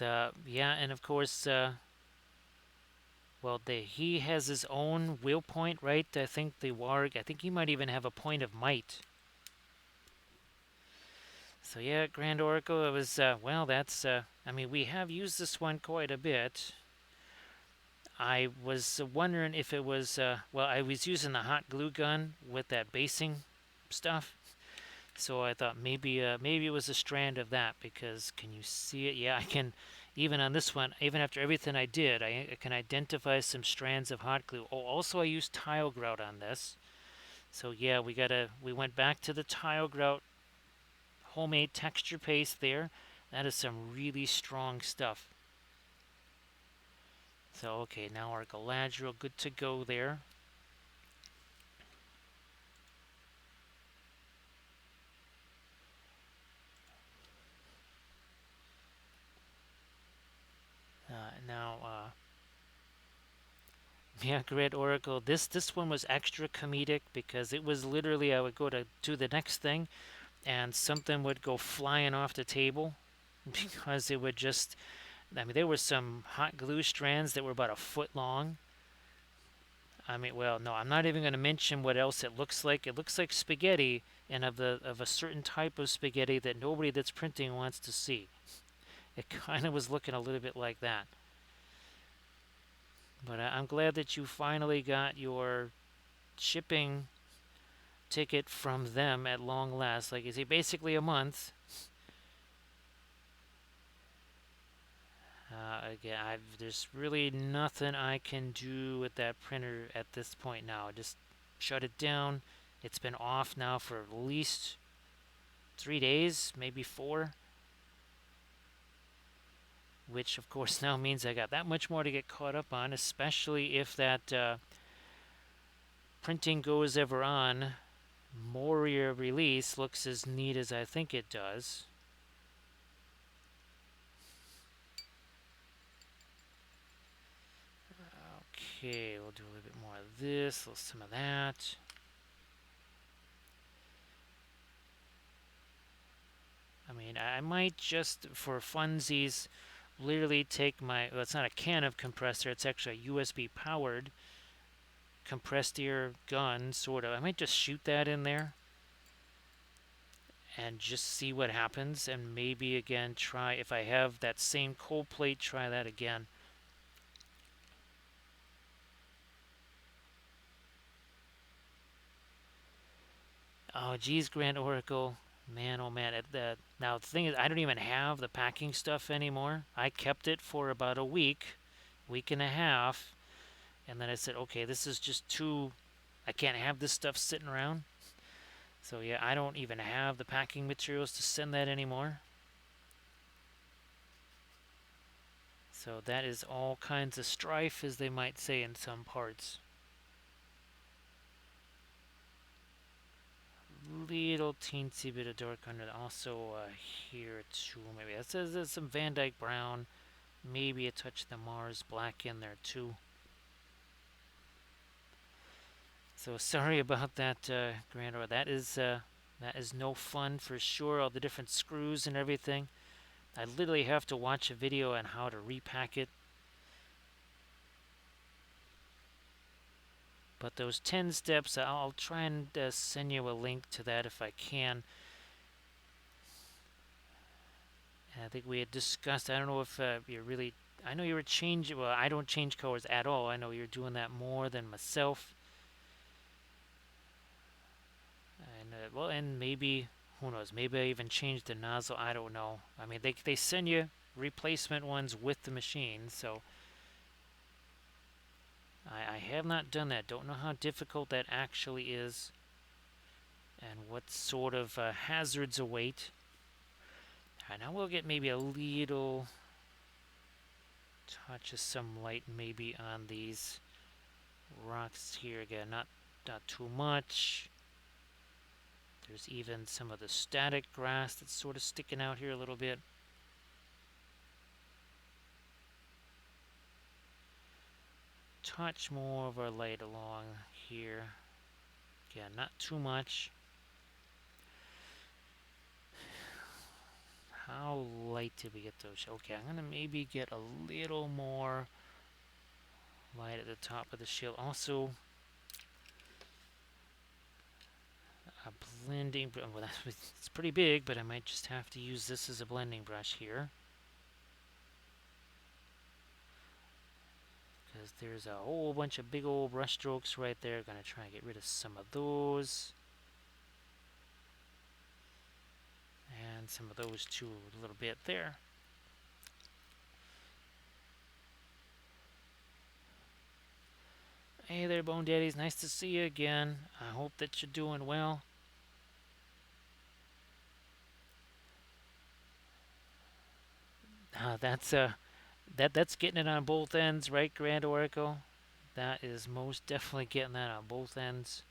Yeah, and of course, well, he has his own will point, right? I think the warg, I think he might even have a point of might. So yeah, Grand Oracle, it was, well, that's, I mean, we have used this one quite a bit. I was wondering if it was, well, I was using the hot glue gun with that basing stuff. So I thought maybe it was a strand of that because can you see it? Yeah, I can. Even on this one, even after everything I did, I can identify some strands of hot glue. Oh, also I used tile grout on this. So yeah, we went back to the tile grout homemade texture paste there. That is some really strong stuff. So okay, now our Galadriel good to go there. Now yeah, Great Oracle. This one was extra comedic because it was literally I would go to do the next thing and something would go flying off the table because it would just I mean there were some hot glue strands that were about a foot long. I mean, well, no, I'm not even going to mention what else it looks like. It looks like spaghetti and of a certain type of spaghetti that nobody that's printing wants to see. It kind of was looking a little bit like that. But I'm glad that you finally got your shipping ticket from them at long last. Like you say, basically a month. Again, there's really nothing I can do with that printer at this point now. Just shut it down. It's been off now for at least 3 days, maybe 4. Which, of course, now means I got that much more to get caught up on, especially if that printing goes ever on. Moria release looks as neat as I think it does. Okay, we'll do a little bit more of this, a little some of that. I mean, I might just, for funsies, literally take my, well, it's not a can of compressor, it's actually a USB powered compressed air gun, sort of. I might just shoot that in there and just see what happens, and maybe again try, if I have that same cold plate, try that again. Oh, geez, Grand Oracle. Man, oh man. Now, the thing is, I don't even have the packing stuff anymore. I kept it for about a week and a half, and then I said, okay, this is just too. I can't have this stuff sitting around. So, yeah, I don't even have the packing materials to send that anymore. So, that is all kinds of strife, as they might say in some parts. Little teensy bit of dark under also here too. Maybe that says there's some Van Dyke brown, maybe a touch of the Mars black in there too. So sorry about that, Grandor. That is no fun for sure. All the different screws and everything. I literally have to watch a video on how to repack it. But those 10 steps, I'll try and send you a link to that if I can. I think we had discussed, I don't know if you're really, I know you were changing, well, I don't change colors at all. I know you're doing that more than myself. And, well, and maybe, who knows, maybe I even changed the nozzle. I don't know. I mean, they send you replacement ones with the machine, so I have not done that. Don't know how difficult that actually is and what sort of hazards await. Alright, now we'll get maybe a little touch of some light maybe on these rocks here again. Not too much. There's even some of the static grass that's sort of sticking out here a little bit. Touch more of our light along here. Again, not too much. How light did we get those? Okay, I'm going to maybe get a little more light at the top of the shield. Also, a blending brush. Well, it's pretty big, but I might just have to use this as a blending brush here. Because there's a whole bunch of big old brush strokes right there. Gonna try and get rid of some of those. And some of those too, a little bit there. Hey there, Bone Daddies. Nice to see you again. I hope that you're doing well. That's getting it on both ends, right, Grand Oracle? That is most definitely getting that on both ends.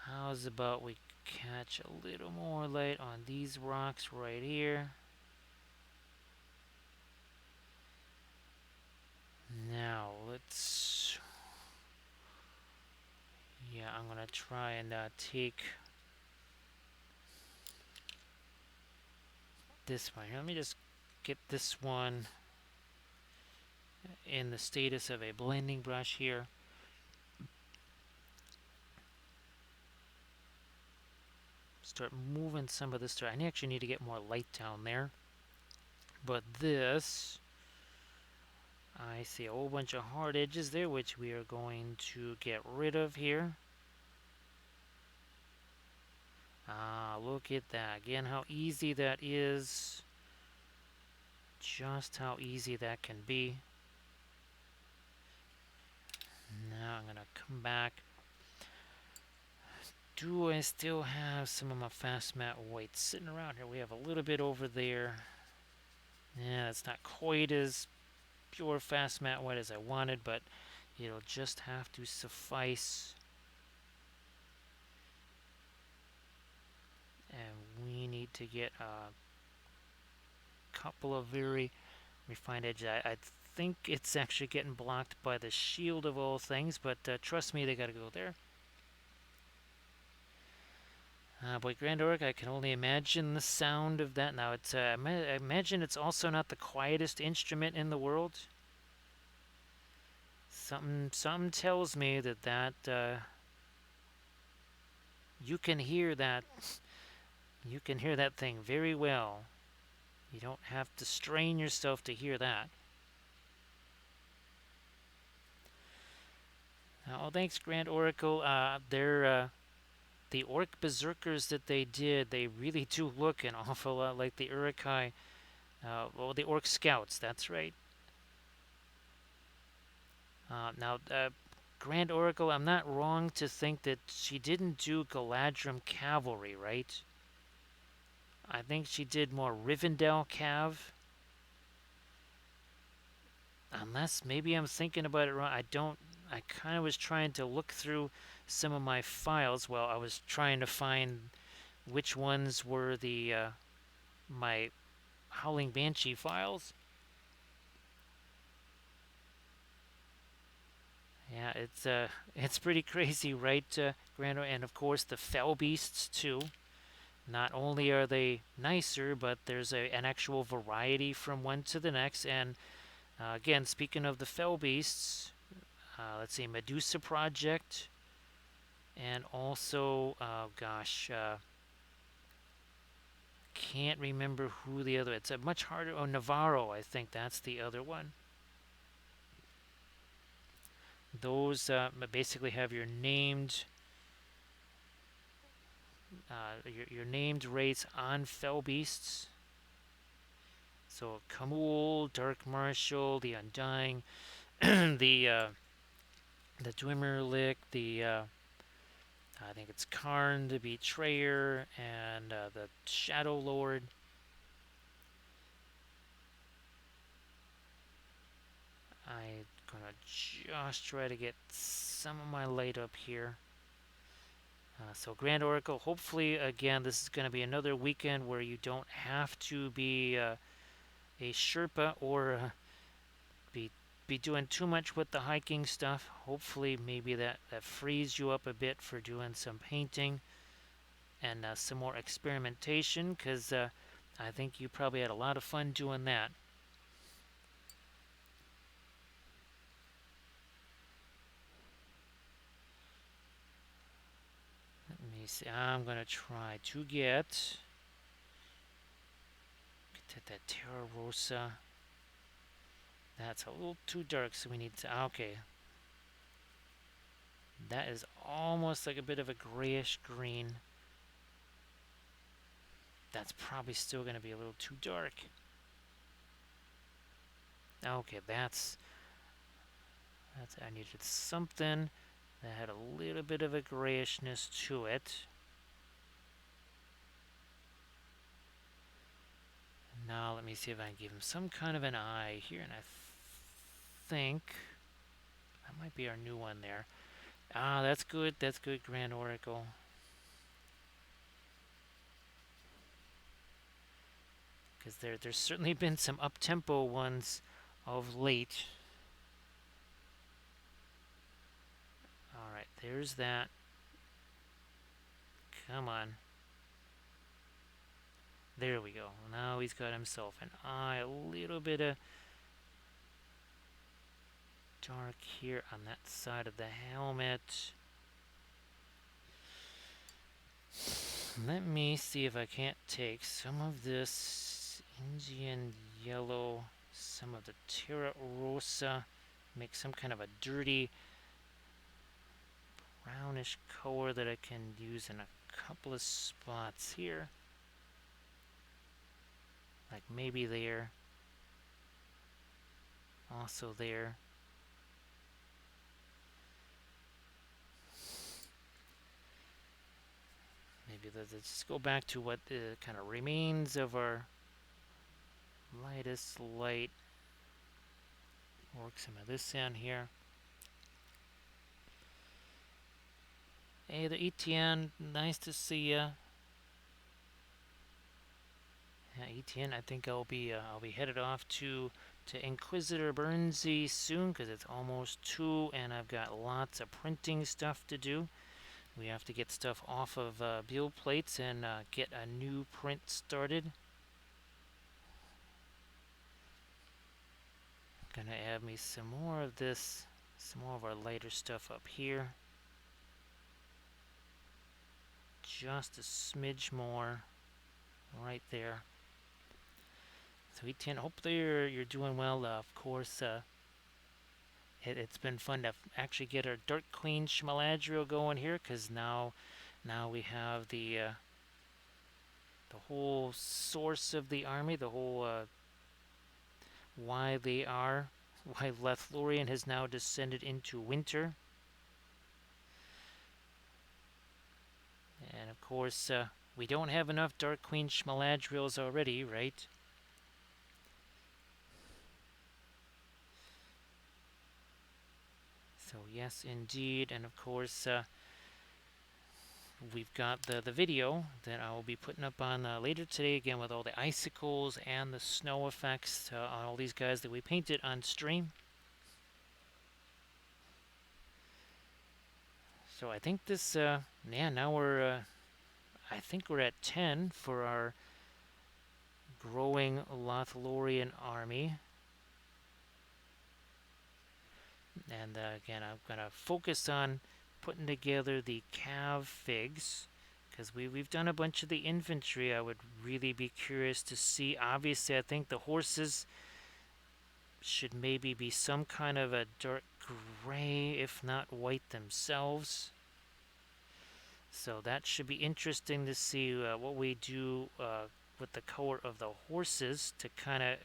How's about we catch a little more light on these rocks right here? Now, let's... Yeah, I'm going to try and take this one. Let me just get this one in the status of a blending brush here. Start moving some of this. I actually need to get more light down there. But this, I see a whole bunch of hard edges there, which we are going to get rid of here. Ah, look at that. Again, how easy that is. Just how easy that can be. Now I'm going to come back. Do I still have some of my fast matte white sitting around here? We have a little bit over there. Yeah, it's not quite as pure fast matte white as I wanted, but it'll just have to suffice. And we need to get a couple of very refined edges. I think it's actually getting blocked by the shield of all things, but trust me, they got to go there. Boy, Grand Orc, I can only imagine the sound of that. Now, it's I imagine it's also not the quietest instrument in the world. Something tells me that you can hear that. You can hear that thing very well. You don't have to strain yourself to hear that. Oh, thanks, Grand Oracle. The orc berserkers that they did, they really do look an awful lot like the Urukai. Well, the orc scouts, that's right. Now, Grand Oracle, I'm not wrong to think that she didn't do Galadriel cavalry, right? I think she did more Rivendell cav. Unless maybe I'm thinking about it wrong. I kind of was trying to look through some of my files while I was trying to find which ones were the my Howling Banshee files. Yeah, it's pretty crazy, right, Grando? And of course the fell beasts too. Not only are they nicer, but there's an actual variety from one to the next. And again, speaking of the fell beasts, let's see, Medusa Project, and also, gosh, can't remember who the other. It's a much harder. Oh, Navarro, I think that's the other one. Those basically have your named your named race on fell beasts. So Kamul, Dark Marshal, the Undying, the Dwimmerlick, I think it's Karn, the Betrayer, and the Shadow Lord. I'm gonna just try to get some of my light up here. So Grand Oracle, hopefully again this is going to be another weekend where you don't have to be a Sherpa or be doing too much with the hiking stuff. Hopefully maybe that frees you up a bit for doing some painting and some more experimentation, because I think you probably had a lot of fun doing that. me see. I'm going to try to get that Terra Rosa. That's a little too dark, so we need to... Okay. That is almost like a bit of a grayish green. That's probably still going to be a little too dark. Okay, that's... I needed something that had a little bit of a grayishness to it. Now let me see if I can give him some kind of an eye here, and I think that might be our new one there. Ah, that's good. That's good, Grand Oracle. Because there's certainly been some up-tempo ones of late. Alright, there's that. Come on. There we go. Now he's got himself an eye. A little bit of dark here on that side of the helmet. Let me see if I can't take some of this Indian yellow, some of the Terra Rosa, make some kind of a dirty brownish color that I can use in a couple of spots here. Like maybe there. Also there. Maybe let's just go back to what kind of remains of our lightest light. Work some of this in here. Hey, the ETN, nice to see ya. Yeah, ETN, I think I'll be headed off to Inquisitor Burnsy soon because it's almost 2 and I've got lots of printing stuff to do. We have to get stuff off of build plates and get a new print started. Gonna add me some more of this, some more of our lighter stuff up here. Just a smidge more right there. So E10, hopefully you're doing well. Of course, it's been fun to actually get our Dark Queen Galadriel going here, because now we have the whole source of the army, the whole why Lothlorien has now descended into winter. And of course, we don't have enough Dark Queen Galadriels already, right? So yes, indeed, and of course, we've got the video that I will be putting up on later today, again with all the icicles and the snow effects on all these guys that we painted on stream. So I think this, yeah, now we're, I think we're at 10 for our growing Lothlorien army. And again, I'm going to focus on putting together the cav figs, because we've done a bunch of the infantry. I would really be curious to see. Obviously, I think the horses should maybe be some kind of a dark gray, if not white themselves. So that should be interesting to see what we do with the color of the horses to kind of,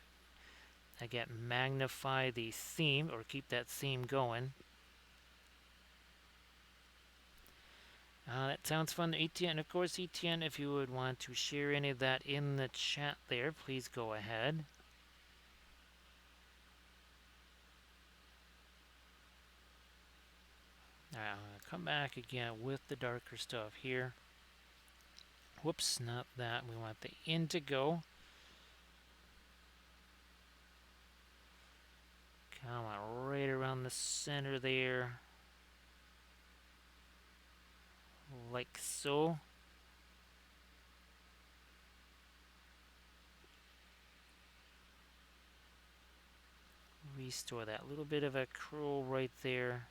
again, magnify the theme or keep that theme going. That sounds fun, ETN. Of course, ETN, if you would want to share any of that in the chat there, please go ahead. Alright, I'm going to come back again with the darker stuff here. Whoops, not that. We want the indigo. Come on, right around the center there. Like so. Restore that little bit of a curl right there.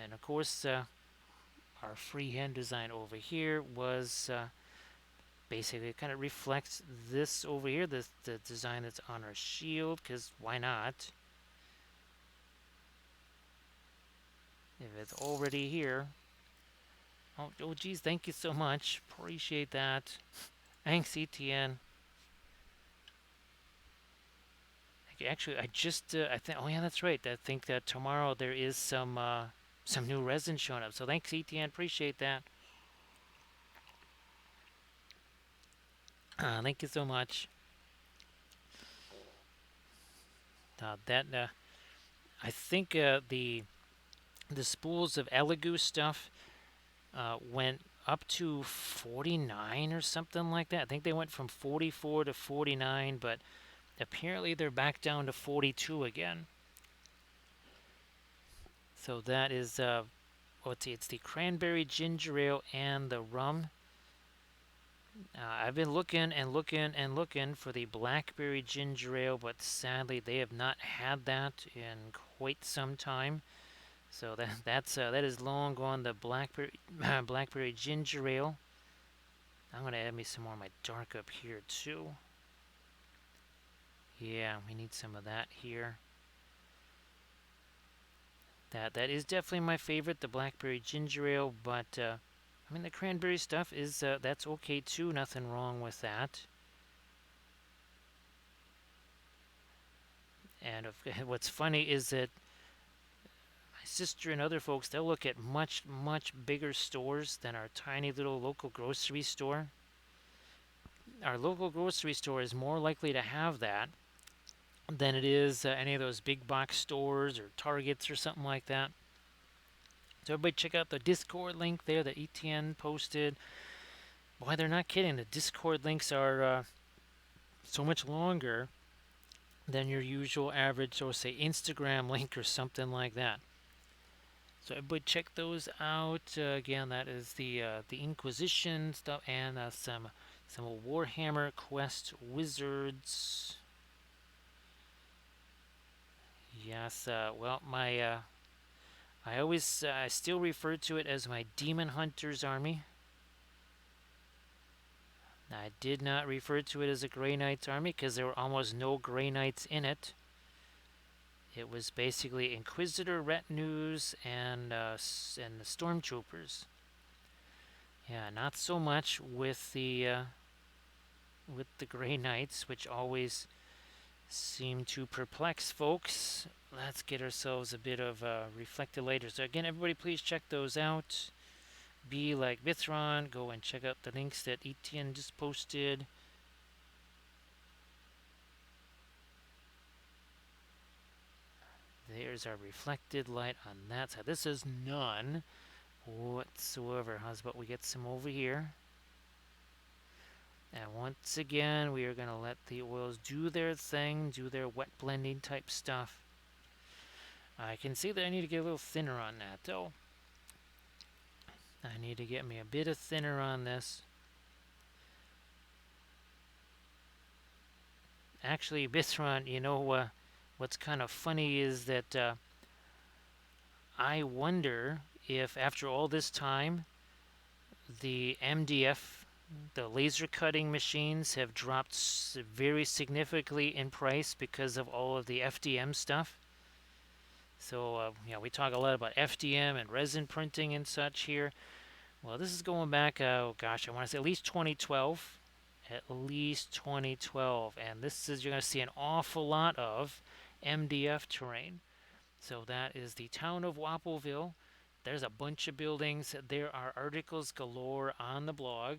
And of course, our freehand design over here was basically it kind of reflects this over here, the design that's on our shield, because why not? If it's already here. Oh, geez, thank you so much. Appreciate that. Thanks, ETN. Actually, I think, oh yeah, that's right. I think that tomorrow there is some new resin showing up. So thanks, ETN. Appreciate that. Thank you so much. That I think the spools of Elegoo stuff went up to 49 or something like that. I think they went from 44 to 49, but apparently they're back down to 42 again. So that is let's see, it's the cranberry ginger ale and the rum. I've been looking and looking and looking for the blackberry ginger ale, but sadly they have not had that in quite some time. So that is long gone. The blackberry blackberry ginger ale. I'm gonna add me some more of my dark up here too. Yeah, we need some of that here. That is definitely my favorite, the blackberry ginger ale. But I mean the cranberry stuff is that's okay too. Nothing wrong with that. And what's funny is that my sister and other folks, they'll look at much, much bigger stores than our tiny little local grocery store. Our local grocery store is more likely to have that than it is any of those big box stores or Targets or something like that. So everybody check out the Discord link there that ETN posted. Boy, they're not kidding. The Discord links are so much longer than your usual average, so say Instagram link or something like that. So everybody check those out. Again, that is the Inquisition stuff and some Warhammer Quest Wizards. Yes, well, I always still refer to it as my Demon Hunters army. I did not refer to it as a Grey Knights army because there were almost no Grey Knights in it. It was basically Inquisitor retinues and the Stormtroopers. Yeah, not so much with the Grey Knights, which always seem to perplex folks. Let's get ourselves a bit of reflected later. So again, everybody, please check those out. Be like Bithron. Go and check out the links that Etienne just posted. There's our reflected light on that side. This is none whatsoever. How's about we get some over here? And once again, we are going to let the oils do their thing, do their wet blending type stuff. I can see that I need to get a little thinner on that, though. I need to get me a bit of thinner on this. Actually, Bithron, you know, what's kind of funny is that I wonder if after all this time, the MDF, the laser cutting machines, have dropped very significantly in price because of all of the FDM stuff. So, we talk a lot about FDM and resin printing and such here. Well, this is going back, oh gosh, I want to say at least 2012. At least 2012. And this is, you're going to see an awful lot of MDF terrain. So that is the town of Wappleville. There's a bunch of buildings. There are articles galore on the blog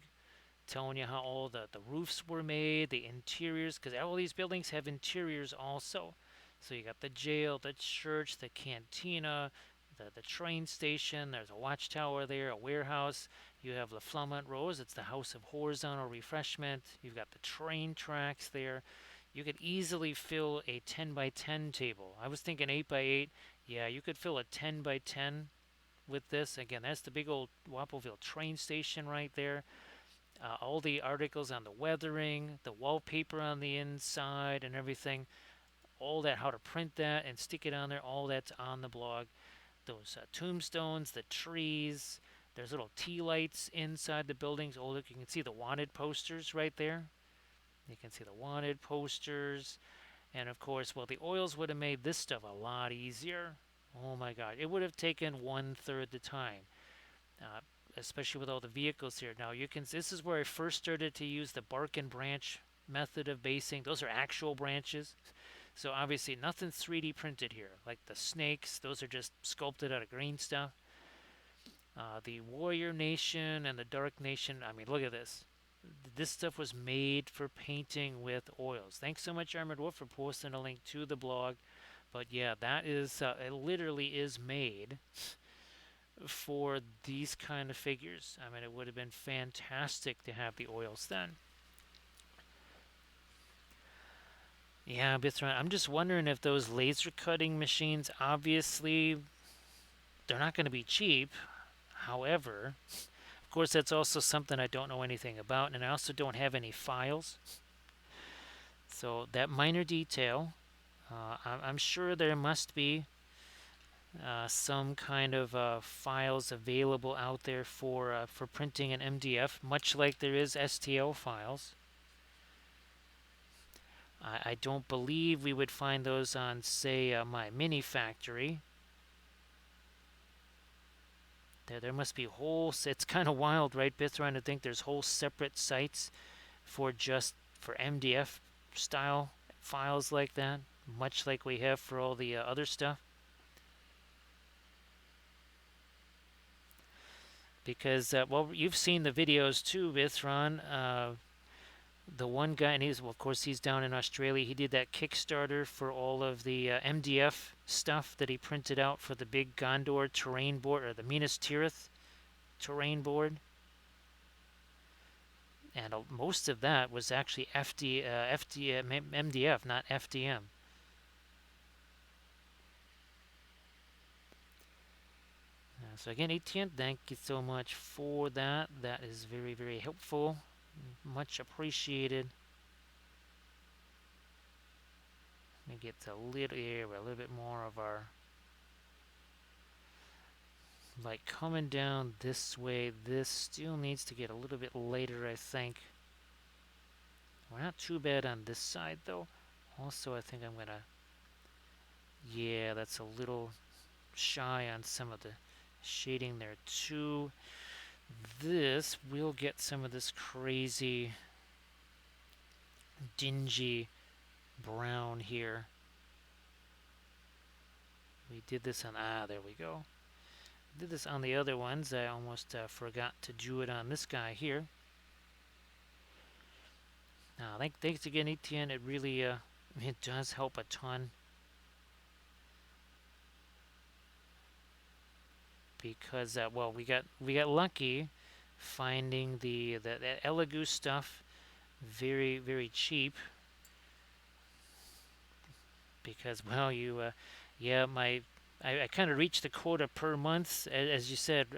telling you how all the roofs were made, the interiors, because all these buildings have interiors also. So you got the jail, the church, the cantina, the train station. There's a watchtower there, a warehouse. You have the Flamant Rose. It's the house of horizontal refreshment. You've got the train tracks there. You could easily fill a 10 by 10 table. I was thinking 8 by 8. Yeah, you could fill a 10 by 10 with this. Again, that's the big old Wappleville train station right there. All the articles on the weathering, the wallpaper on the inside and everything. All that, how to print that and stick it on there, all that's on the blog. those tombstones, the trees. There's little tea lights inside the buildings. Oh, look, you can see the wanted posters right there. You can see the wanted posters. And of course, well, the oils would have made this stuff a lot easier. Oh my God, it would have taken 1/3 the time, uh, especially with all the vehicles here. Now you can. This is where I first started to use the bark and branch method of basing. Those are actual branches. So obviously nothing's 3D printed here. Like the snakes, those are just sculpted out of green stuff. The Warrior Nation and the Dark Nation, I mean, look at this. This stuff was made for painting with oils. Thanks so much, Armored Wolf, for posting a link to the blog. But yeah, that is, it literally is made for these kind of figures. I mean, it would have been fantastic to have the oils then. Yeah, Bithran, I'm just wondering if those laser cutting machines, obviously, they're not going to be cheap. However, of course, that's also something I don't know anything about, and I also don't have any files. So that minor detail, I'm sure there must be some kind of files available out there for printing an MDF, much like there is STL files. I don't believe we would find those on, say, my mini factory. There must be whole. It's kind of wild, right, Bithran, to think there's whole separate sites for MDF style files like that, much like we have for all the other stuff. Because well, you've seen the videos too, Bithran. The one guy, and well, of course, he's down in Australia. He did that Kickstarter for all of the MDF stuff that he printed out for the big Gondor terrain board, or the Minas Tirith terrain board. And most of that was actually MDF, not FDM. So again, Etienne, thank you so much for that. That is very, very helpful. Much appreciated. Let me get a little bit more of our light coming down this way. This still needs to get a little bit later, I think. We're not too bad on this side, though. Also, I think I'm gonna... Yeah, that's a little shy on some of the shading there, too. This, we'll get some of this crazy, dingy brown here. We did this on... there we go. Did this on the other ones. I almost forgot to do it on this guy here. Now, thanks again, Etienne. It really it does help a ton. Because well, we got lucky finding the Elegoo stuff very, very cheap. Because well, yeah, I kind of reached the quota per month, as you said,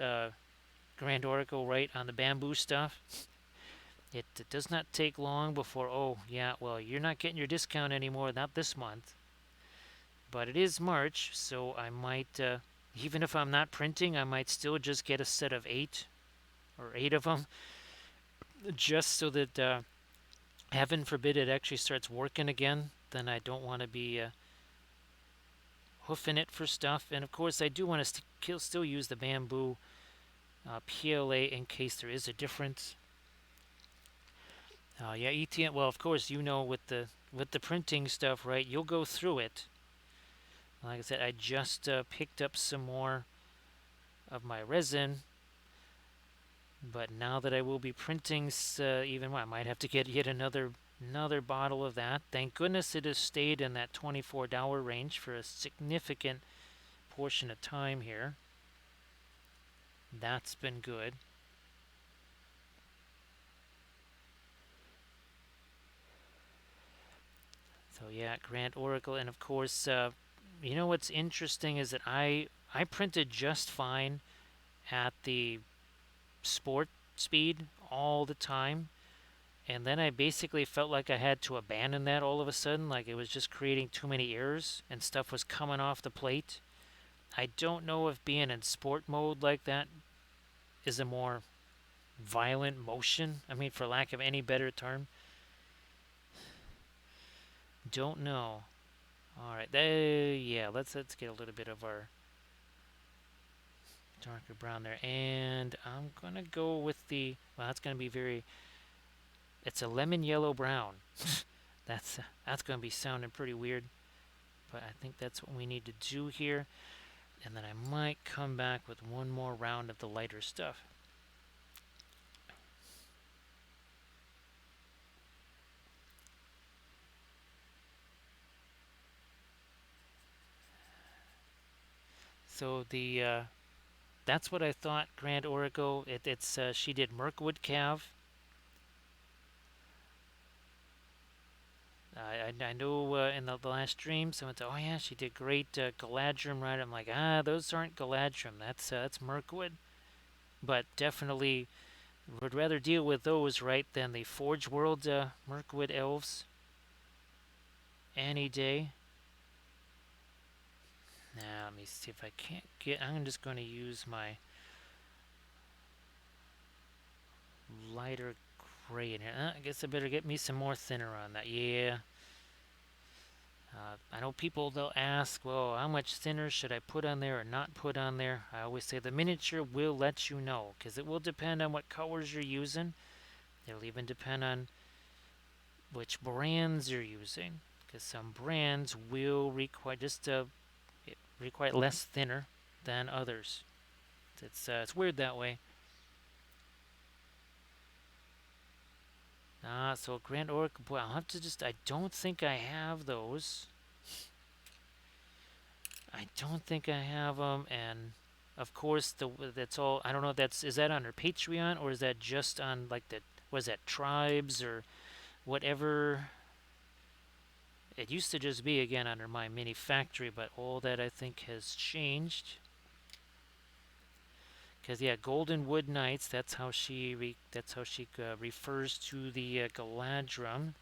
Grand Oracle, right, on the bamboo stuff. It does not take long before, oh, yeah, well, you're not getting your discount anymore, not this month. But it is March, so I might, even if I'm not printing, I might still just get a set of 8 of them, just so that, heaven forbid, it actually starts working again. Then I don't want to be hoofing it for stuff. And of course, I do want to still use the bamboo PLA in case there is a difference. Yeah, ETN. Well, of course, you know, with the printing stuff, right? You'll go through it. Like I said, I just picked up some more of my resin, but now that I will be printing even more, I might have to get yet another bottle of that. Thank goodness it has stayed in that $24 range for a significant portion of time here. That's been good. So yeah, Grand Oracle, and of course, you know what's interesting is that I printed just fine at the sport speed all the time, and then I basically felt like I had to abandon that all of a sudden, like it was just creating too many errors and stuff was coming off the plate. I don't know if being in sport mode like that is a more violent motion. I mean, for lack of any better term. Don't know. All right, yeah. Let's get a little bit of our darker brown there, and I'm gonna go with the. Well, that's gonna be very. It's a lemon yellow brown. That's gonna be sounding pretty weird, but I think that's what we need to do here. And then I might come back with one more round of the lighter stuff. So the that's what I thought. Grand Origo. It's she did Mirkwood Cav. I know in the last stream someone said, "Oh yeah, she did great Galadriel, right?" I'm like, those aren't Galadriel. That's Mirkwood. But definitely would rather deal with those, right, than the Forge World Mirkwood elves any day. Now let me see if I can't get. I'm just going to use my lighter gray in here. I guess I better get me some more thinner on that. Yeah. I know people, they'll ask, well, how much thinner should I put on there or not put on there? I always say the miniature will let you know, because it will depend on what colors you're using. It'll even depend on which brands you're using, because some brands will require require less thinner than others. It's weird that way. So Grand Orc, boy, I'll have to just. I don't think I have those. I don't think I have them, and of course that's all. I don't know if that's is that under Patreon or is that just on like the was that tribes or whatever. It used to just be again under my mini factory, but all that I think has changed. Because yeah, Golden Wood Knights. That's how she refers to the Galadrim.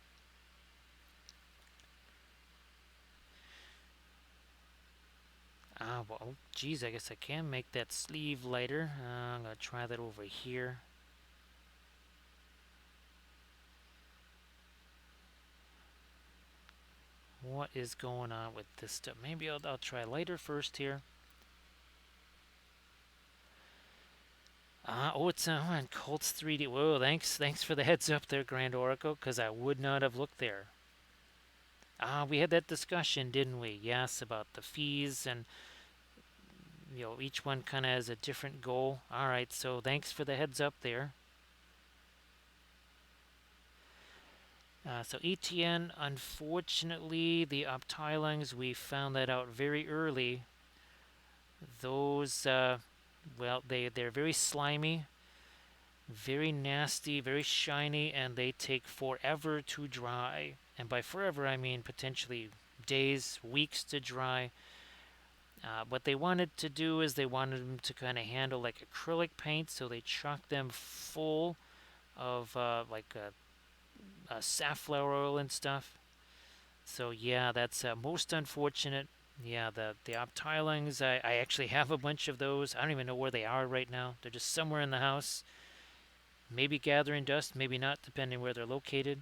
Well, geez, I guess I can make that sleeve lighter. I'm gonna try that over here. What is going on with this stuff? Maybe I'll try lighter first here. It's on Colts 3D. Whoa, thanks for the heads up there, Grand Oracle, because I would not have looked there. We had that discussion, didn't we? Yes, about the fees and each one kind of has a different goal. All right, so thanks for the heads up there. So ETN, unfortunately, the Optilings, we found that out very early. Those, well, they're very slimy, very nasty, very shiny, and they take forever to dry. And by forever, I mean potentially days, weeks to dry. What they wanted to do is they wanted them to kind of handle like acrylic paint, so they chocked them full of safflower oil and stuff. So yeah, that's most unfortunate. Yeah, the Optilings, I actually have a bunch of those. I don't even know where they are right now. They're just somewhere in the house. Maybe gathering dust, maybe not, depending where they're located.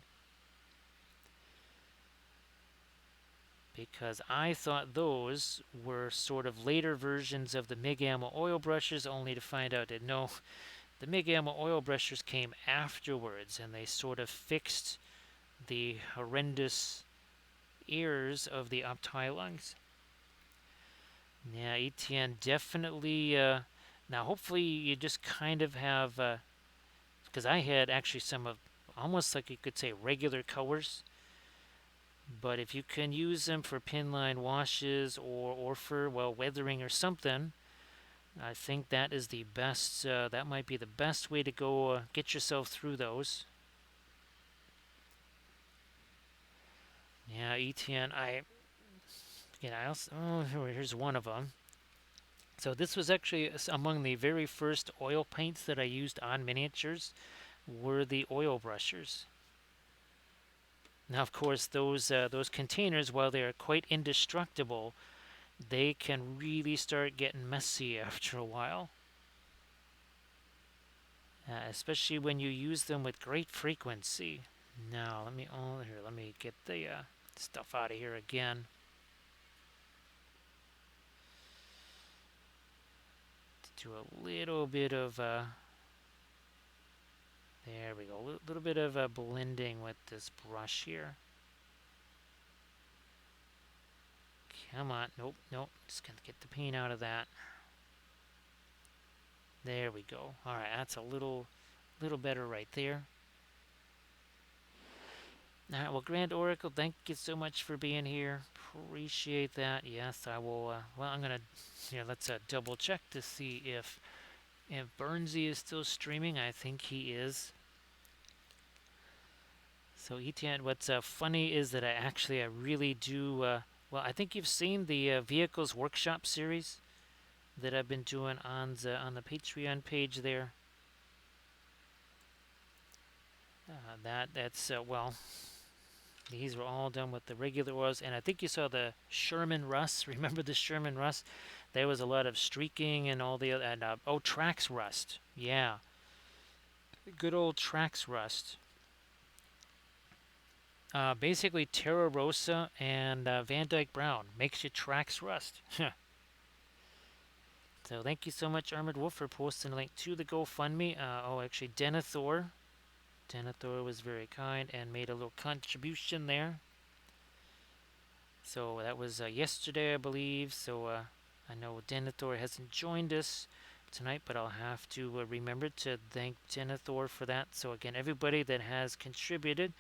Because I thought those were sort of later versions of the MIG ammo oil brushes, only to find out that no, the MIG ammo oil brushes came afterwards, and they sort of fixed the horrendous ears of the Optilings. Yeah, ETN definitely. Now, hopefully, you just kind of have. Because I had actually some of almost like you could say regular colors. But if you can use them for pin line washes or for, well, weathering or something, I think that is the best. That might be the best way to go get yourself through those. Yeah, ETN. I also. Oh, here's one of them. So this was actually among the very first oil paints that I used on miniatures were the oil brushers. Now, of course, those containers, while they are quite indestructible, they can really start getting messy after a while. Especially when you use them with great frequency. Now, let me get the stuff out of here again. Do a little bit of, there we go, a little bit of blending with this brush here. Come on, nope, nope, just gonna get the paint out of that. There we go. All right, that's a little better right there. All right, well, Grand Oracle, thank you so much for being here. Appreciate that. Yes, I will. Well, I'm gonna. Let's double check to see if Burnsy is still streaming. I think he is. So Etienne, what's funny is that I really do. Well, I think you've seen the Vehicles Workshop series that I've been doing on the Patreon page there. That's well. These were all done with the regular oils, and I think you saw the Sherman Rust. Remember the Sherman Rust? There was a lot of streaking and all the other, and Trax Rust. Yeah, good old Trax Rust. Basically, Terra Rosa and Van Dyke Brown makes you Trax Rust. So thank you so much, Armored Wolf, for posting a link to the GoFundMe. Actually, Denethor was very kind and made a little contribution there. So that was yesterday, I believe. So I know Denethor hasn't joined us tonight, but I'll have to remember to thank Denethor for that. So again, everybody that has contributed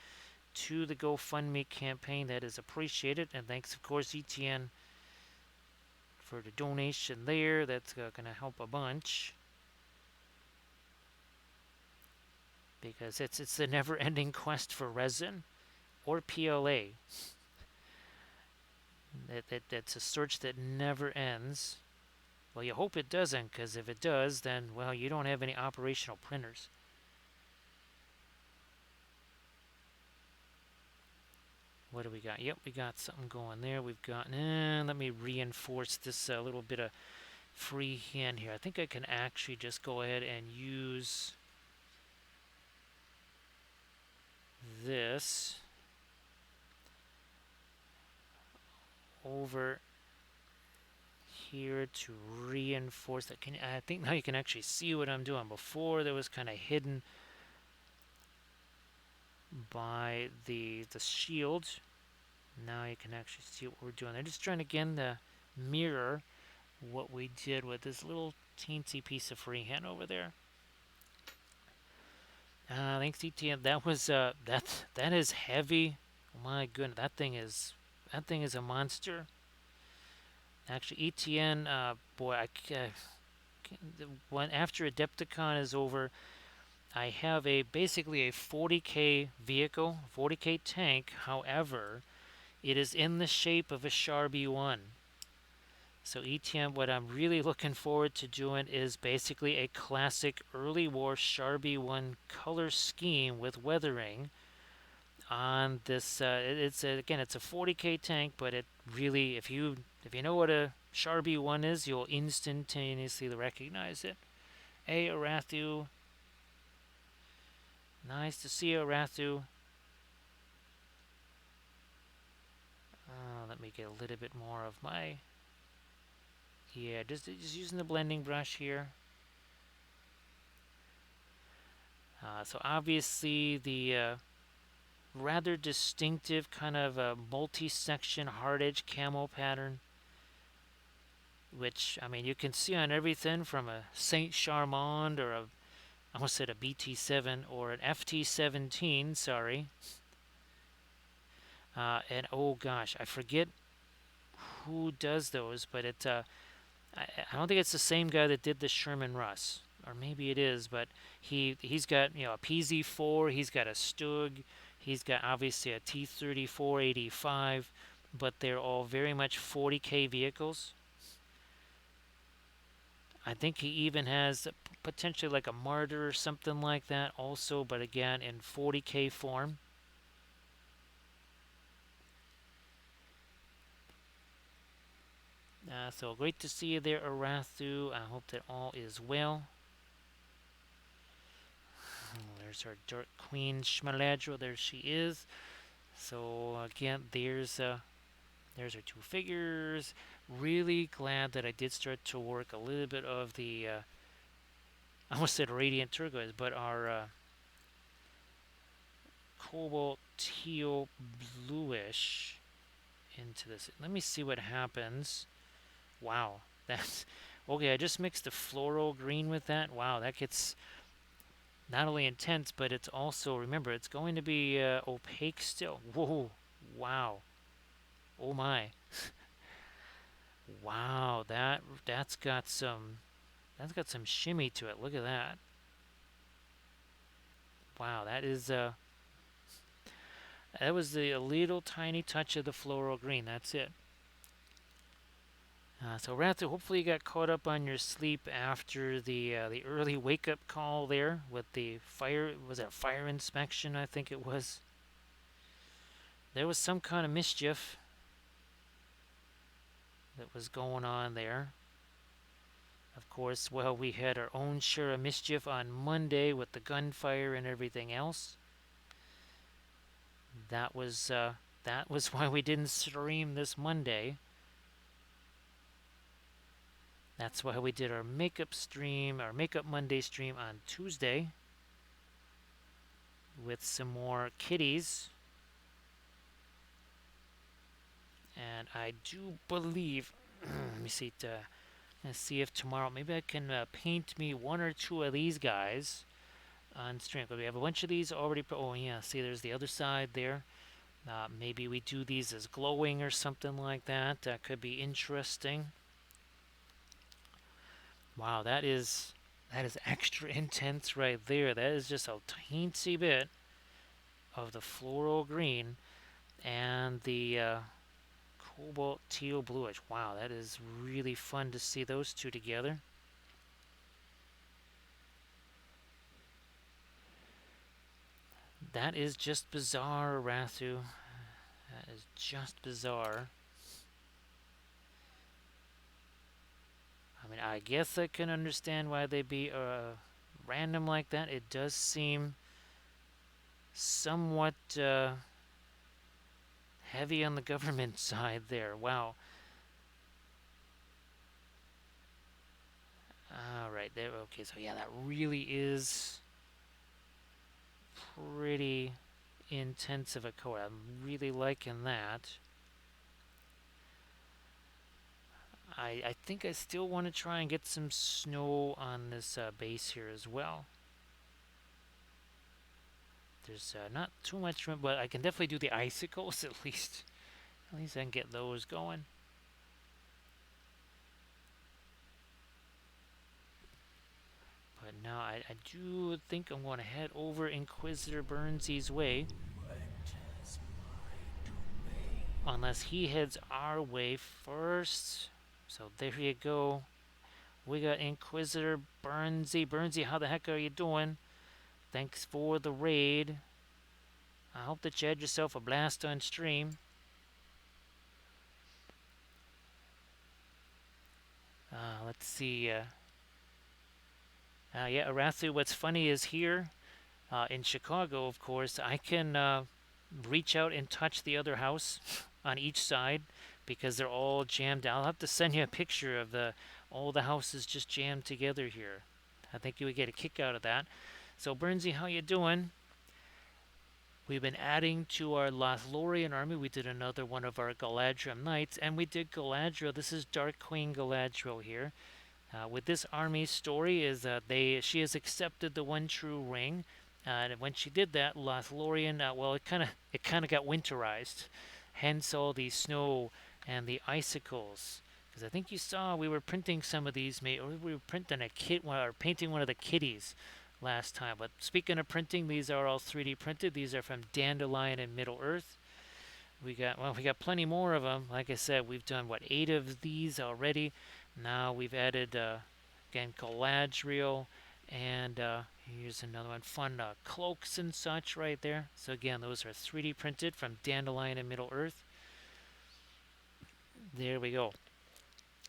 to the GoFundMe campaign, that is appreciated. And thanks, of course, Etienne, for the donation there. That's going to help a bunch. Because it's the never-ending quest for resin or PLA. That's a search that never ends. Well, you hope it doesn't, because if it does, then, well, you don't have any operational printers. What do we got? Yep, we got something going there. We've got, let me reinforce this little bit of freehand here. I think I can actually just go ahead and use this over here to reinforce that. I think now you can actually see what I'm doing. Before, there was kind of hidden by the shield. Now you can actually see what we're doing. I'm just trying again to mirror what we did with this little teensy piece of freehand over there. Thanks, ETN. That was that is heavy. Oh my goodness, that thing is a monster. Actually, ETN, boy, when after Adepticon is over, I have basically a 40k vehicle, 40k tank. However, it is in the shape of a Sharby 1. So ETM, what I'm really looking forward to doing is basically a classic early war Sharby 1 color scheme with weathering on this. Again, it's a 40k tank, but it really, if you know what a Sharby 1 is, you'll instantaneously recognize it. Hey, Arathu. Nice to see you, Arathu. Let me get a little bit more of my... Yeah, just using the blending brush here. So obviously the rather distinctive kind of multi-section hard edge camo pattern, which, I mean, you can see on everything from a Saint Charmand or I almost said a BT7 or an FT17, sorry. And oh gosh, I forget who does those, but it's I don't think it's the same guy that did the Sherman Russ, or maybe it is, but he's got a PZ4, he's got a Stug, he's got obviously a T3485, but they're all very much 40k vehicles. I think he even has potentially like a Martyr or something like that also, but again in 40k form. So great to see you there, Arathu. I hope that all is well. There's our Dark Queen Galadriel. There she is. So again, there's our two figures. Really glad that I did start to work a little bit of the I almost said radiant turquoise, but our cobalt teal bluish into this. Let me see what happens. Wow, that's okay. I just mixed the floral green with that. Wow, that gets not only intense, but it's also, remember, it's going to be opaque still. Whoa, wow, oh my, wow, that's got some shimmy to it. Look at that. Wow, that was the little tiny touch of the floral green. That's it. So Rathu, hopefully you got caught up on your sleep after the early wake up call there with the fire. Was it fire inspection? I think it was. There was some kind of mischief that was going on there. Of course, well, we had our own share of mischief on Monday with the gunfire and everything else. That was why we didn't stream this Monday. That's why we did our makeup stream, our Makeup Monday stream on Tuesday with some more kitties. And I do believe, let me see, let's see if tomorrow, maybe I can paint me one or two of these guys on stream. But we have a bunch of these already. Oh yeah, see, there's the other side there. Maybe we do these as glowing or something like that. That could be interesting. Wow, that is extra intense right there. That is just a teensy bit of the floral green and the cobalt teal bluish. Wow, that is really fun to see those two together. That is just bizarre, Rathu. That is just bizarre. I mean, I guess I can understand why they'd be random like that. It does seem somewhat heavy on the government side there. Wow. All right, there. Okay, so yeah, that really is pretty intense of a color. I'm really liking that. I think I still want to try and get some snow on this base here as well. There's not too much room, but I can definitely do the icicles at least. At least I can get those going. But now I do think I'm going to head over Inquisitor Burnsy's way. Unless he heads our way first. So there you go. We got Inquisitor Burnsy. Burnsy, how the heck are you doing? Thanks for the raid. I hope that you had yourself a blast on stream. Let's see. Yeah, Arathu, what's funny is here in Chicago, of course, I can reach out and touch the other house on each side because they're all jammed. I'll have to send you a picture of all the houses just jammed together here. I think you would get a kick out of that. So, Burnsy, how you doing? We've been adding to our Lothlorien army. We did another one of our Galadriel Knights, and we did Galadriel. This is Dark Queen Galadriel here. With this army story is that she has accepted the one true ring, and when she did that, Lothlorien, well, it kind of got winterized, hence all the snow and the icicles. Because I think you saw we were printing some of these, or we were printing or painting one of the kitties last time. But speaking of printing, these are all 3D printed. These are from Dandelion and Middle Earth. We got plenty more of them. Like I said, we've done 8 of these already. Now we've added again Galadriel, and here's another one. Fun cloaks and such right there. So again, those are 3D printed from Dandelion and Middle Earth. There we go.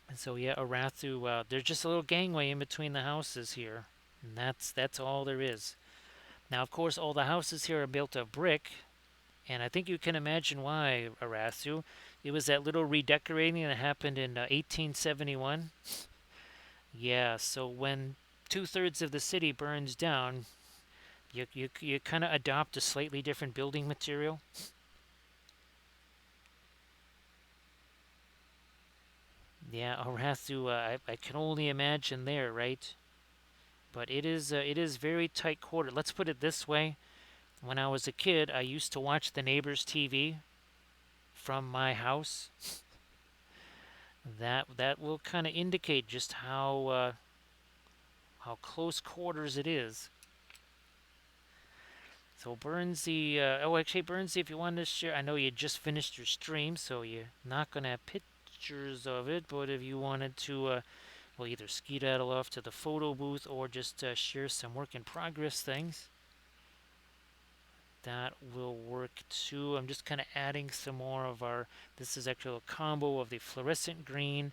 And so yeah, Arathu, there's just a little gangway in between the houses here, and that's all there is. Now, of course, all the houses here are built of brick, and I think you can imagine why, Arathu. It was that little redecorating that happened in 1871. Yeah, so when two-thirds of the city burns down, you kind of adopt a slightly different building material. Yeah, Arathu, I can only imagine there, right? But it is very tight quartered. Let's put it this way: when I was a kid, I used to watch the neighbor's TV from my house. That will kind of indicate just how close quarters it is. So Burnsy, oh actually Burnsy, if you wanted to share, I know you just finished your stream, so you're not gonna have pictures of it. But if you wanted to, well, either skedaddle off to the photo booth or just share some work in progress things, that will work too. I'm just kind of adding some more of our. This is actually a combo of the fluorescent green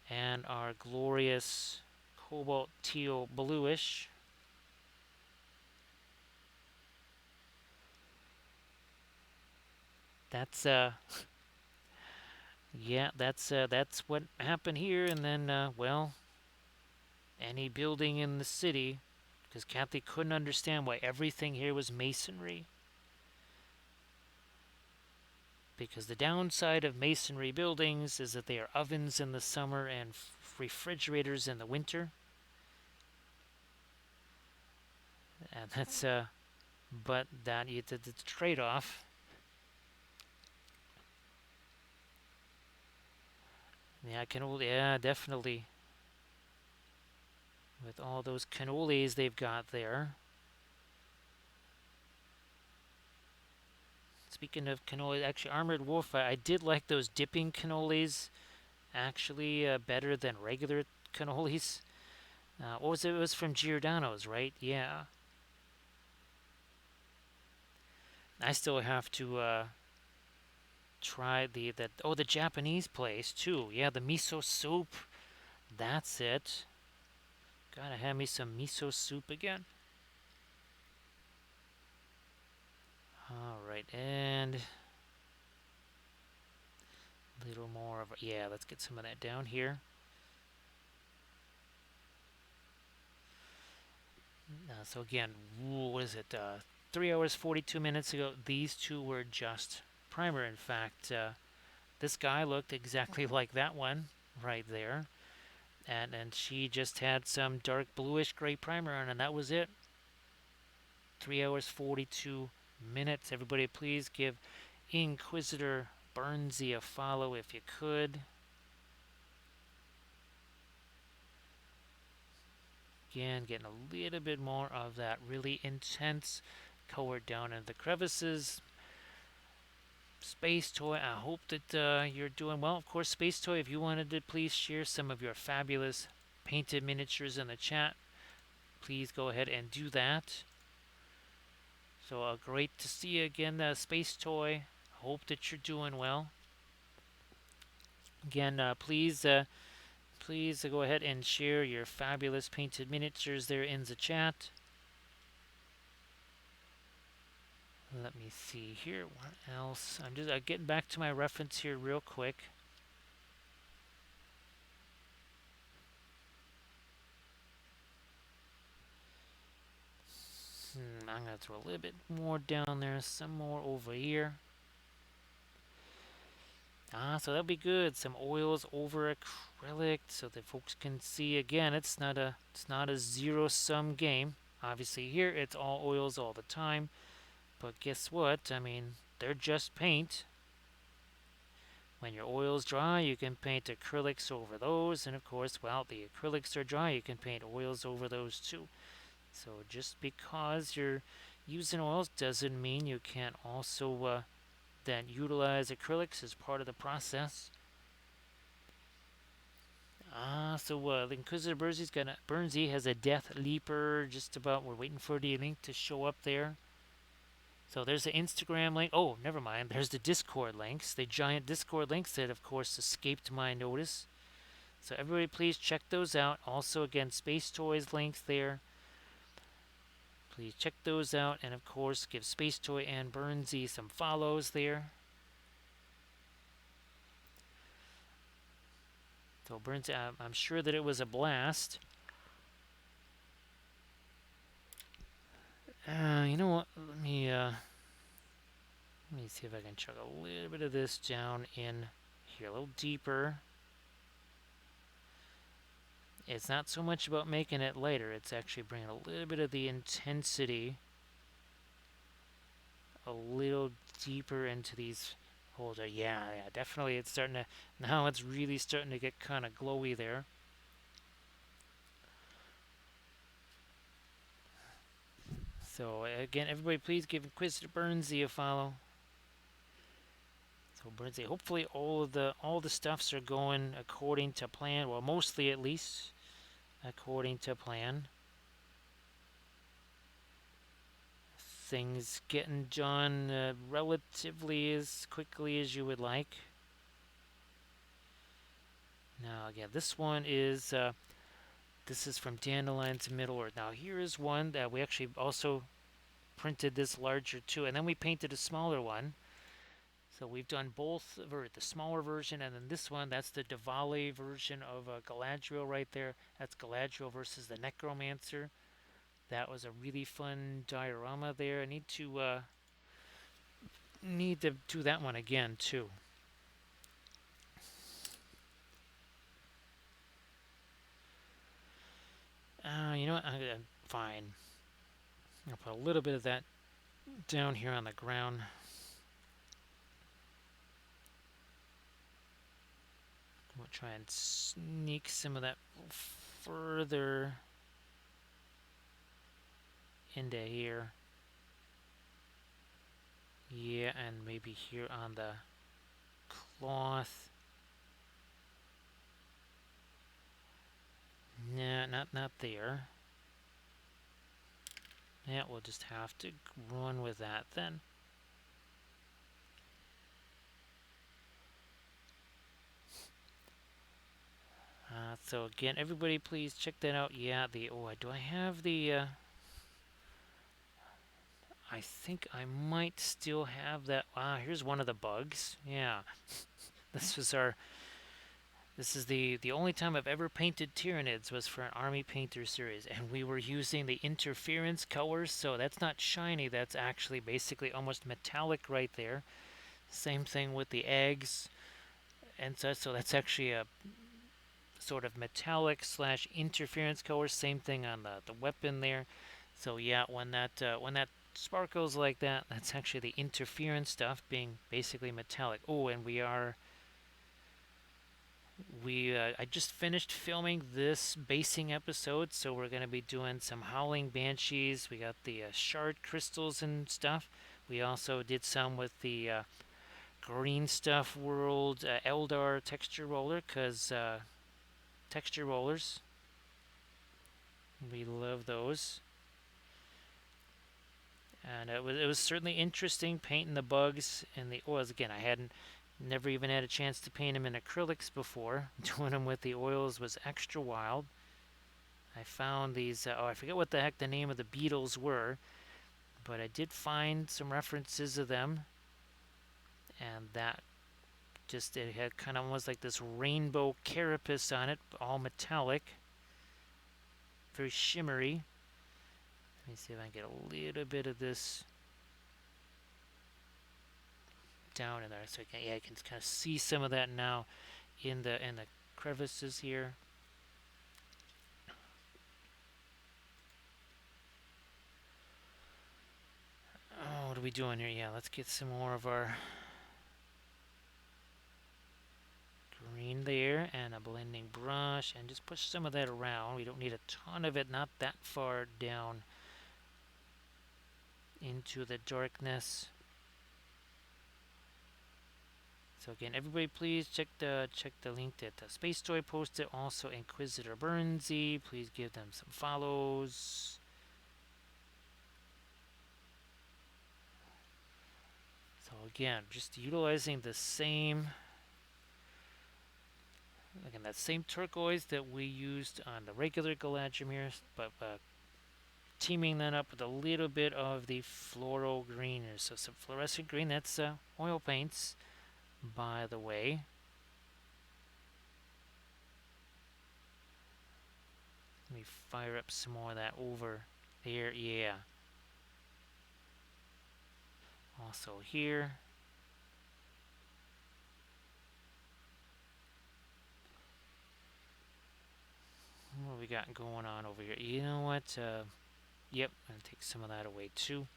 and our glorious cobalt teal bluish. That's yeah, that's what happened here. And then well, any building in the city, because Kathy couldn't understand why everything here was masonry. Because the downside of masonry buildings is that they are ovens in the summer and refrigerators in the winter. And that's but that the trade-off. Yeah, cannoli. Yeah, definitely. With all those cannolis they've got there. Speaking of cannolis, actually, Armored Wolf, I did like those dipping cannolis. Actually, better than regular cannolis. What was it? It was from Giordano's, right? Yeah. I still have to try the Japanese place too. Yeah, the miso soup. That's it. Gotta have me some miso soup again. All right, and a little more of, yeah, let's get some of that down here. So again, what is it? 3 hours 42 minutes ago, these two were just primer. In fact, this guy looked exactly like that one right there, and she just had some dark bluish gray primer on, and that was it. 3 hours 42 minutes. Everybody, please give Inquisitor Burnsy a follow if you could. Again, getting a little bit more of that really intense color down in the crevices. Space Toy, I hope that you're doing well. Of course, Space Toy, if you wanted to please share some of your fabulous painted miniatures in the chat, please go ahead and do that. So great to see you again, Space Toy. Hope that you're doing well. Again, please go ahead and share your fabulous painted miniatures there in the chat. Let me see here. What else? I'm just getting back to my reference here real quick. I'm going to throw a little bit more down there, some more over here. So that'll be good. Some oils over acrylic so that folks can see. Again, it's not a zero-sum game. Obviously here it's all oils all the time. But guess what? I mean, they're just paint. When your oils dry, you can paint acrylics over those. And of course, while the acrylics are dry, you can paint oils over those too. So just because you're using oils doesn't mean you can't also then utilize acrylics as part of the process. So the Inquisitor Burnsy has a Death Leaper just about. We're waiting for the link to show up there. So there's the Instagram link. Oh, never mind. There's the Discord links, the giant Discord links that, of course, escaped my notice. So everybody please check those out. Also, again, Space Toys links there. Please check those out. And of course, give Space Toy and Burnsy some follows there. So Burnsy, I'm sure that it was a blast. You know what? Let me see if I can chug a little bit of this down in here, a little deeper. It's not so much about making it lighter, it's actually bringing a little bit of the intensity a little deeper into these holes. Yeah, definitely it's starting to, now it's really starting to get kind of glowy there. So again, everybody please give Inquisitor Burnsy a follow. So Burnsy, hopefully all the stuffs are going according to plan, well mostly at least according to plan. Things getting done relatively as quickly as you would like. Now, again, this one is this is from Dandelion to Middle Earth. Now, here is one that we actually also printed this larger too, and then we painted a smaller one. So we've done both, the smaller version, and then this one. That's the Diwali version of Galadriel right there. That's Galadriel versus the Necromancer. That was a really fun diorama there. I need to do that one again too. You know what? I'm fine. I'll put a little bit of that down here on the ground. We'll try and sneak some of that further into here. Yeah, and maybe here on the cloth. Nah, not there. Yeah, we'll just have to run with that then. So again, everybody please check that out. Yeah, do I have the, I think I might still have that. Here's one of the bugs. Yeah, this is the only time I've ever painted Tyranids was for an Army Painter series, and we were using the interference colors, so that's not shiny, that's actually basically almost metallic right there. Same thing with the eggs, and so that's actually a sort of metallic slash interference color. Same thing on the weapon there. So yeah, when that sparkles like that, that's actually the interference stuff being basically metallic. Oh, and I just finished filming this basing episode, so we're going to be doing some Howling Banshees. We got the shard crystals and stuff. We also did some with the green stuff world Eldar texture roller, because texture rollers, we love those. And it was certainly interesting painting the bugs and the oils. Again, I hadn't never even had a chance to paint them in acrylics before. Doing them with the oils was extra wild. I found these, I forget what the heck the name of the beetles were, but I did find some references of them, and that just, it had kind of almost like this rainbow carapace on it, all metallic, very shimmery. Let me see if I can get a little bit of this down in there, so I can kind of see some of that now in the crevices here. Oh, what are we doing here? Yeah, let's get some more of our green there and a blending brush and just push some of that around. We don't need a ton of it, not that far down into the darkness. So again, everybody please check the link that the Space Toy posted. Also Inquisitor Burnsy, please give them some follows. So again, just utilizing the same Again, that same turquoise that we used on the regular Galadriel, but teaming that up with a little bit of the floral green. So some fluorescent green, that's oil paints, by the way. Let me fire up some more of that over there. Yeah. Also here. What we got going on over here? You know what? Yep, I'm gonna take some of that away too.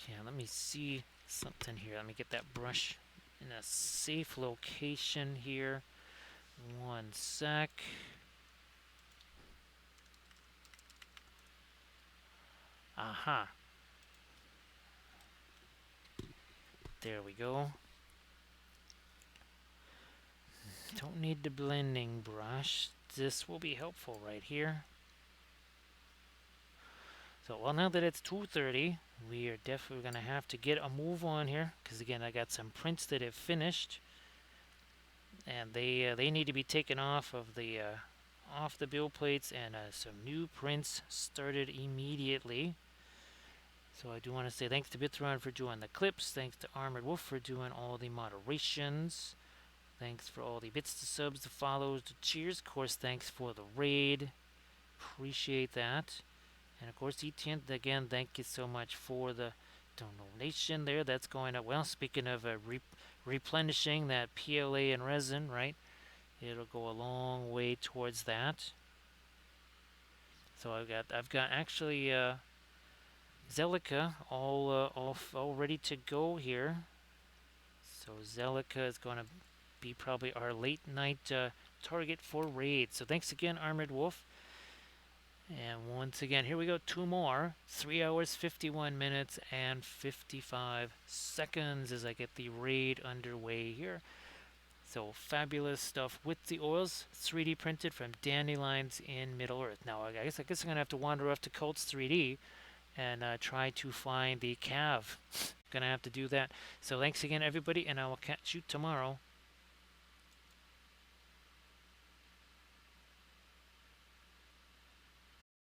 Yeah, let me see something here. Let me get that brush in a safe location here. One sec. Aha. There we go. Don't need the blending brush. This will be helpful right here. So, well, now that it's 2:30, we are definitely going to have to get a move on here. Because, again, I got some prints that have finished. And they need to be taken off of the build plates. And some new prints started immediately. So I do want to say thanks to Bithron for doing the clips. Thanks to Armored Wolf for doing all the moderations. Thanks for all the bits, the subs, the follows, the cheers. Of course, thanks for the raid. Appreciate that. And of course, Etienne, again, thank you so much for the donation there. That's going up. Well, speaking of replenishing that PLA and resin, right? It'll go a long way towards that. So I've got actually Zelica all ready to go here. So Zelica is going to be probably our late night target for raid. So thanks again, Armored Wolf. And once again, here we go. Two more. 3 hours, 51 minutes, and 55 seconds as I get the raid underway here. So fabulous stuff with the oils. 3D printed from Dandelions in Middle Earth. Now, I guess I'm going to have to wander off to Cults 3D and try to find the Cav. Gonna have to do that. So thanks again, everybody, and I will catch you tomorrow.